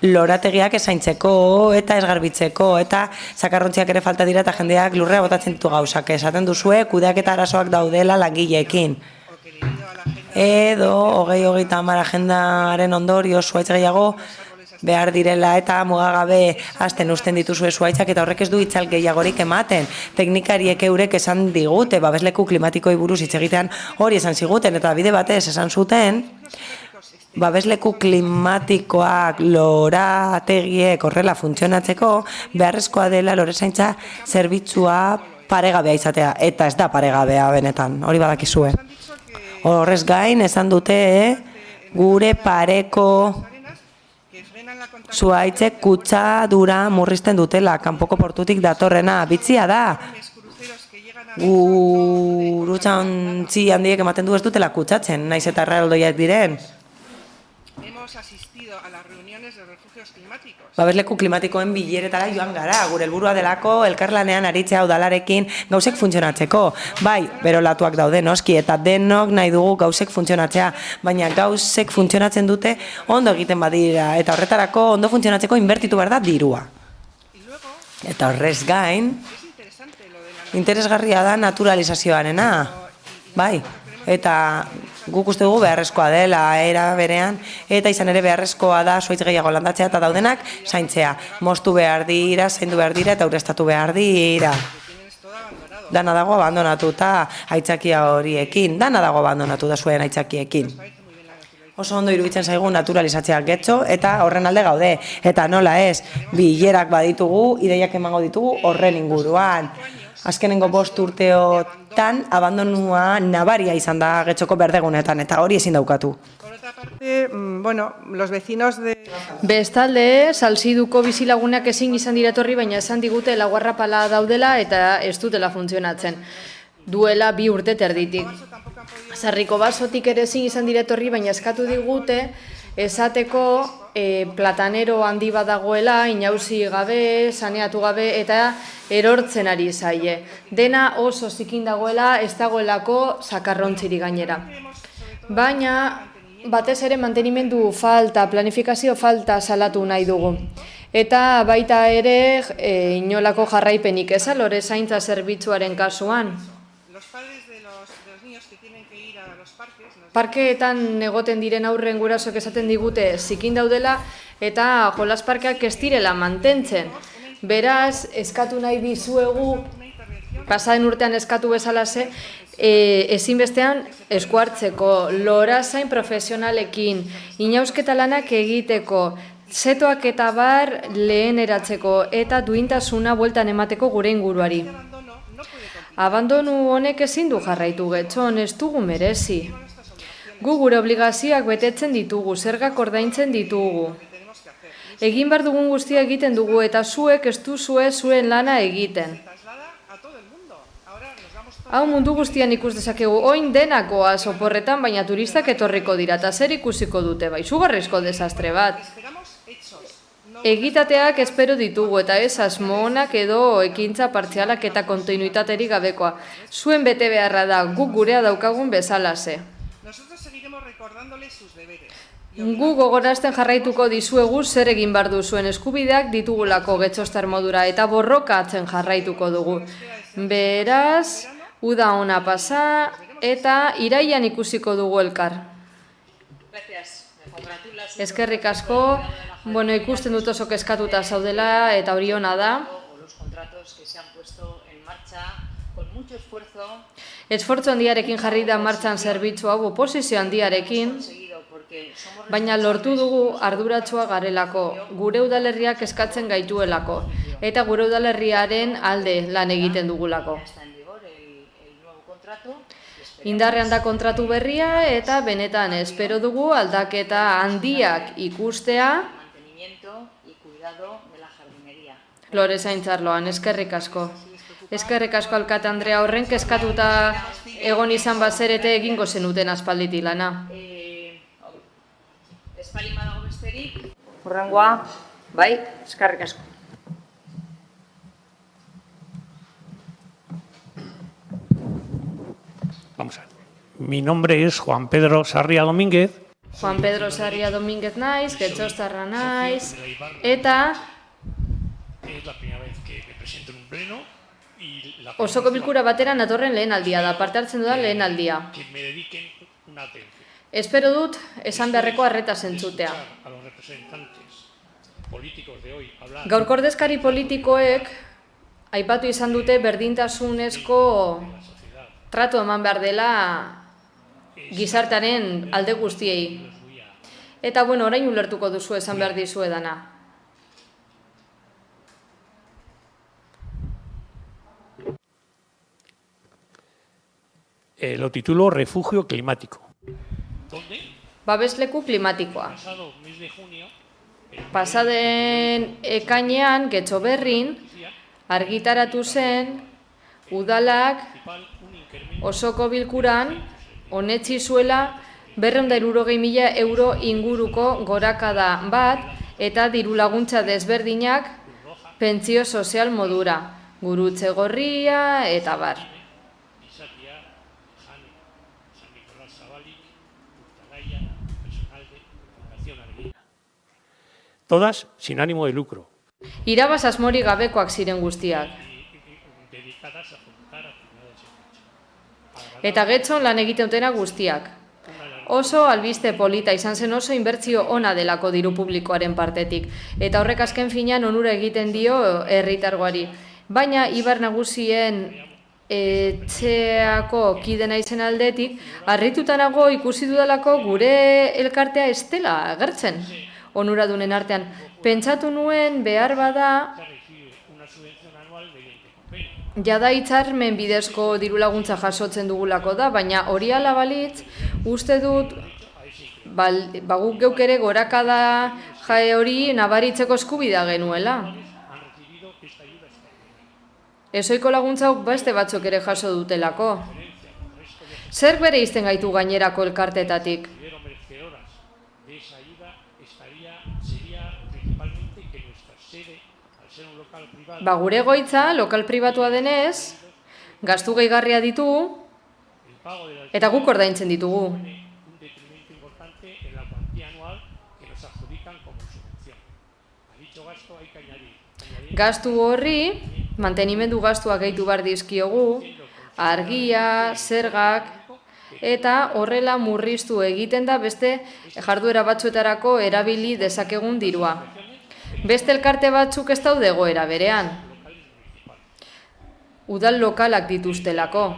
lorategiak ezaintzeko eta esgarbitzeko eta zakarrontziak ere falta dira eta jendeak lurrea botatzen ditu gauzak. Esaten duzue kudeaketa arazoak daudela langileekin. Edo 2030 agendaren ondorio zuhaitz gehiago behar direla eta mugagabe hasten uzten dituzue zuhaitzak eta horrek ez du itzal gehiagorik ematen. Teknikariek eurek esan digute, babesleku klimatikoei buruz hitz egitean hori esan ziguten eta bide batez esan zuten, babesleku klimatikoak lorategiek horrela funtzionatzeko beharrezkoa dela lorezaintza zerbitzua paregabea izatea eta ez da paregabea benetan, hori badakizue. Horrez gain esan dute gure pareko zuhaitzek kutsadura murrizten dutela, kanpoko portutik datorrena, bitzia da. Gurutxantzi handiek ematen du ez dutela kutsatzen, naiz eta erraldoiak diren. Babesleku klimatikoen bileretara joan gara, gure helburua delako elkarlanean aritzea udalarekin gauzek funtzionatzeko. Bai, berolatuak daude noski eta denok nahi dugu gauzek funtzionatzea, baina gauzek funtzionatzen dute ondo egiten badira eta horretarako ondo funtzionatzeko inbertitu behar da dirua. Eta horrez gain, interesgarria da naturalizazioarena, bai, eta guk uste dugu beharrezkoa dela era berean, eta izan ere beharrezkoa da zuhaitz gehiago landatzea eta daudenak zaintzea. Moztu behar dira, zaindu behar dira eta ureztatu behar dira. Dana dago abandonatuta aitzakia horiekin, dana dago abandonatuta zuen aitzakiekin. Oso ondo iruditzen zaigu naturalizatzea getxo eta horren alde gaude. Eta nola ez, bilerak baditugu, ideiak emango ditugu horren inguruan. Azkenengo 5 urteotan abandonua nabaria izan da getxoko berdegunetan eta hori ezin daukatu. Bestalde, Salziduko bizilagunak ezin izan dira etorri, baina esan digute laguarrapala daudela eta ez dutela funtzionatzen. Duela 2 urte terditik. Sarriko basotik ere ezin izan dira etorri, baina eskatu digute esateko platanero handi bat dagoela, inauzi gabe, saneatu gabe eta erortzen ari zaie. Dena oso zikin dagoela, ez dagoelako zakarrontziri gainera. Baina batez ere mantenimendu falta, planifikazio falta salatu nahi dugu. Eta baita ere inolako jarraipenik ez lore zaintza zerbitzuaren kasuan. Parkeetan egoten diren aurren gurasok esaten digute zikin daudela eta jolasparkeak ez direla mantentzen. Beraz, eskatu nahi dizuegu, pasaden urtean eskatu bezalase, ezinbestean eskuartzeko, lorazain profesionalekin, inausketa lanak egiteko, zetoak eta bar lehen eratzeko eta duintasuna bueltan emateko gure inguruari. Abandonu honek ezin du jarraitu Getxon, ez dugu merezi. Gu gure obligazioak betetzen ditugu, zergak ordaintzen ditugu. Egin behar dugun guztia egiten dugu eta zuek ez duzue zuen lana egiten. Hau mundu guztian ikus dezakegu, oin denak goaz oporretan, baina turistak etorriko dira, eta zer ikusiko dute, bai, izugarrizko desastre bat. Egitateak espero ditugu, eta ez asmonak edo ekintza partzialak eta kontinuitaterik gabekoa. Zuen bete beharra da, guk gurea daukagun bezalaze. Gu gogorazten jarraituko dizuegu zer egin behar duzuen eskubideak ditugulako Getxostar modura, eta borrokatzen jarraituko dugu. Beraz, uda ona pasa eta iraian ikusiko dugu elkar. Eskerrik asko, bueno, ikusten dut oso kezkatuta zaudela eta hori ona da. Esfortzu handiarekin jarri da martxan zerbitzu hau, oposizio handiarekin, baina lortu dugu arduratsua garelako, gure udalerriak eskatzen gaituelako, eta gure udalerriaren alde lan egiten dugulako. Indarrean da kontratu berria eta benetan espero dugu aldaketa handiak ikustea Lorezaintzarloan, eskerrik asko. Eskerrik asko alkate Andrea, horren kezkatuta egon izan bazerete egingo zenuten aspalditik lana. Hurrengoa, bai, eskerrik asko. Vamos a ver. Mi nombre es Juan Pedro Sarria Domínguez. Juan Pedro Sarria Domínguez naiz, Getxostarra naiz, eta osoko bilkura batera natorren lehen aldia da, parte hartzen dudan lehen aldia. Espero dut esan beharreko arreta zentzutea. Gaurko ordezkari politikoek aipatu izan dute berdintasunezko tratu eman behar dela gizartearen alde guztiei. Eta, bueno, orain ulertuko duzu esan behar dizuedana. Lo titulo Refugio Climático. Babesleku klimatikoa. Pasaden ekainean, Getxo Berrin, argitaratu zen, udalak osoko bilkuran onetsi zuela 260.000 euro inguruko gorakada bat eta diru laguntza desberdinak pentsio sozial modura, gurutze gorria eta bar. Todas sin ánimo de lucro. Irabaz asmori gabekoak ziren guztiak. Eta Getxon lan egiten dutena guztiak. Oso albiste polita izan zen, oso inbertsio ona delako diru publikoaren partetik. Eta horrek azken finean onura egiten dio herritargoari. Baina Ibar Nagusien etxeako kide naizen aldetik, harritutanago ikusi dudalako gure elkartea ez dela agertzen onuradunen artean. Pentsatu nuen behar bada jada hitzarmen bidezko diru laguntza jasotzen dugulako da, baina hori ala balitz, uste dut guk geuk ere gorakada jae hori nabaritzeko eskubidea genuela. Ezoiko laguntza beste batzuk ere jaso dutelako. Zer bere izten gaitu gainerako elkartetatik? Gure egoitza, lokal pribatua denez, gastu gehigarria ditu eta guk ordaintzen ditugu. Gastu horri, mantenimendu gastuak gehitu behar dizkiogu, argia, zergak, eta horrela murriztu egiten da beste jarduera batzuetarako erabili dezakegun dirua. Beste elkarte batzuk ez daude egoera berean. Udal lokalak dituztelako.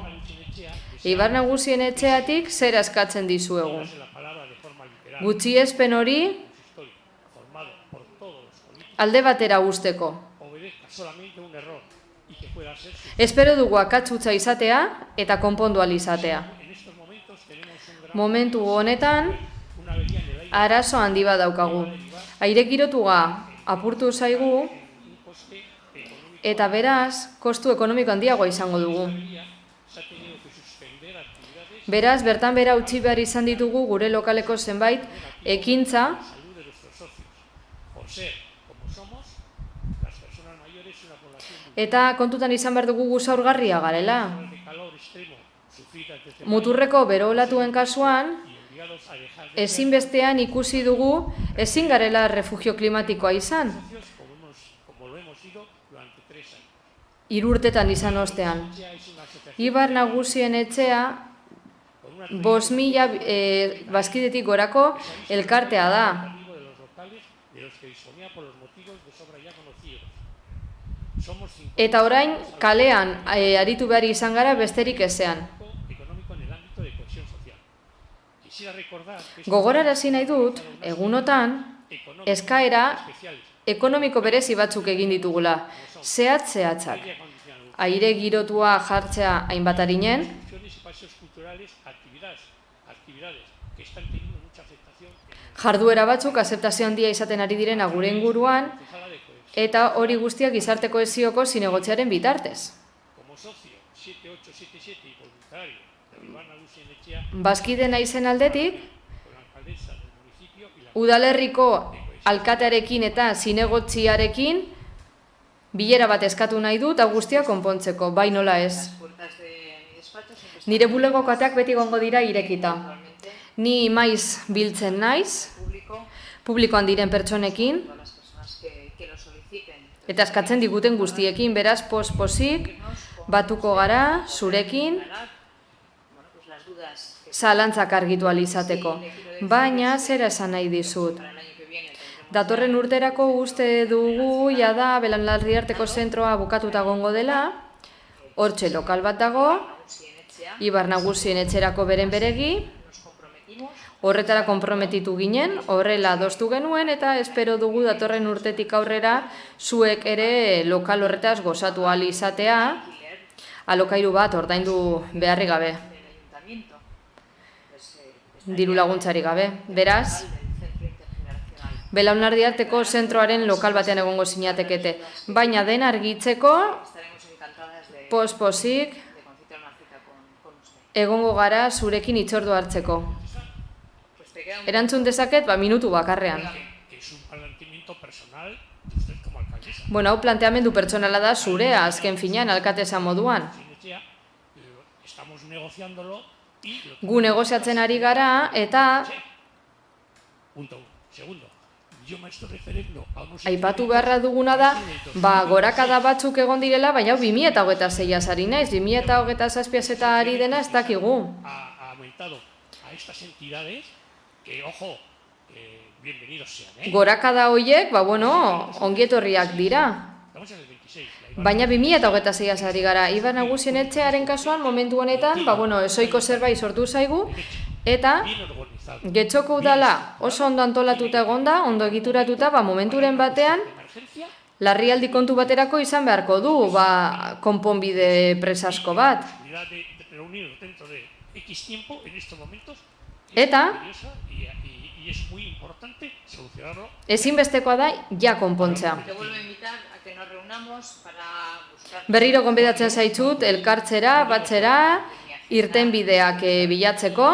Eibar Nagusien etxeatik zer eskatzen dizuegu. Gutxiespen hori alde batera uzteko. Espero dugu akatsutza izatea eta konpondu ahal izatea. Momentu honetan, arazo handi bat daukagu. Aire girotuga apurtu zaigu, eta beraz, kostu ekonomiko handiagoa izango dugu. Beraz, bertan bera utzi behar izan ditugu gure lokaleko zenbait ekintza, eta kontutan izan behar dugu gu zaurgarria garela. Muturreko bero-olatuen kasuan, ezinbestean ikusi dugu ezin garela refugio klimatikoa izan. 3 urtetan izan ostean. Eibar Nagusien etxea 5.000 bazkidetik gorako elkartea da. Eta orain kalean aritu behar izan gara besterik ezean. Gogorarazi nahi dut, egunotan, eskaera ekonomiko berezi batzuk egin ditugula, zehatzak. Aire girotua jartzea hainbat arinen, jarduera batzuk azeptazio handia izaten ari direna gure inguruan, eta hori guztiak gizarte kohesioko zinegotziaren bitartez. Bazkide naizen aldetik, udalerriko alkatearekin eta zinegotziarekin bilera bat eskatu nahi dut guztia konpontzeko, bai nola ez. Nire bulegoko ateak beti gongo dira irekita. Ni maiz biltzen naiz, publikoan diren pertsonekin, eta eskatzen diguten guztiekin, beraz, posik, batuko gara, zurekin, zalantzak argitu ahal izateko. Baina, zera esan nahi dizut. Datorren urterako uste dugu, jada, Belaunaldiarteko zentroa bukatuta gongo dela, hortxe lokal bat dago, Eibar Nagusien etxerako beren beregi, horretara konprometitu ginen, horrela adostu genuen, eta espero dugu datorren urtetik aurrera zuek ere lokal horretaz gozatu ahal izatea, alokairu bat ordaindu beharri gabe. Diru laguntzari gabe. Beraz, Belaunaldiarteko zentroaren lokal batean egongo zinatekete. Baina den argitzeko, posik, egongo gara zurekin hitzordu hartzeko. Erantzun dezaket, minutu bakarrean. Bueno, hau planteamendu pertsonala da zurea, azken finean, alkatesa moduan. Gu negoziatzen ari gara, eta aipatu beharra duguna da, gorakada batzuk egon direla, baina 2026 ari naiz, 2027 eta ari dena ez dakigu. Gorakada horiek, ongietorriak dira. Baina 2026 ari gara. Eibar Nagusien etxearen kasuan, momentu honetan, ezoiko zerbait sortu zaigu, eta Getxoko udala oso ondo antolatuta egonda, ondo egituratuta, momenturen batean, larrialdi kontu baterako izan beharko du, konponbide presasko bat. Eta ezinbestekoa da ja konpontzea. Berriro gonbidatzen zaitzut elkartzera, batzera, irtenbideak bilatzeko,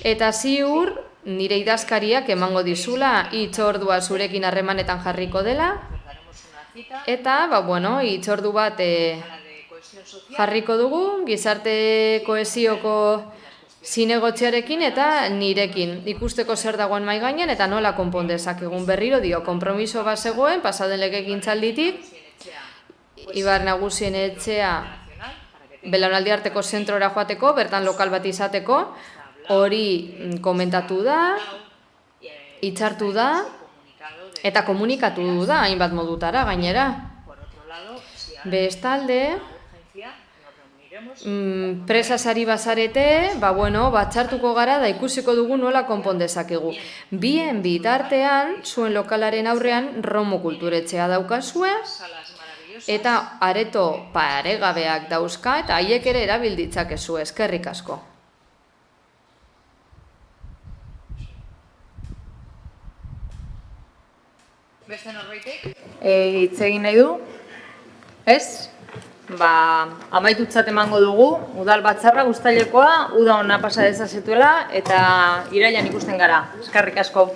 eta ziur nire idazkariak emango dizula hitzordua zurekin harremanetan jarriko dela, eta hitzordu bat jarriko dugu gizarte kohesioko zinegotziarekin eta nirekin, ikusteko zer dagoen mahai gainean eta nola konpon dezakegun. Berriro dio, konpromiso bat zegoen, pasaden legegintzalditik, Eibar Nagusien etxea Belaunaldiarteko zentrora joateko, bertan lokal bat izateko, hori komentatu da, hitzartu da, eta komunikatu da, hainbat modutara gainera. Bestalde, presaz ari bazarete, txartuko gara da ikusiko dugu nola konpon dezakegu. Bien bitartean, zuen lokalaren aurrean Romo kulturetxea daukazue, eta areto paregabeak dauzka, eta haiek ere erabilditzakezu, eskerrik asko. Beste norbaitek? Hitz egin nahi du? Ez? Amaitutzat emango dugu, udal batzarra guztailekoa, uda ona pasa dezazetuela eta irailean ikusten gara. Eskerrik asko.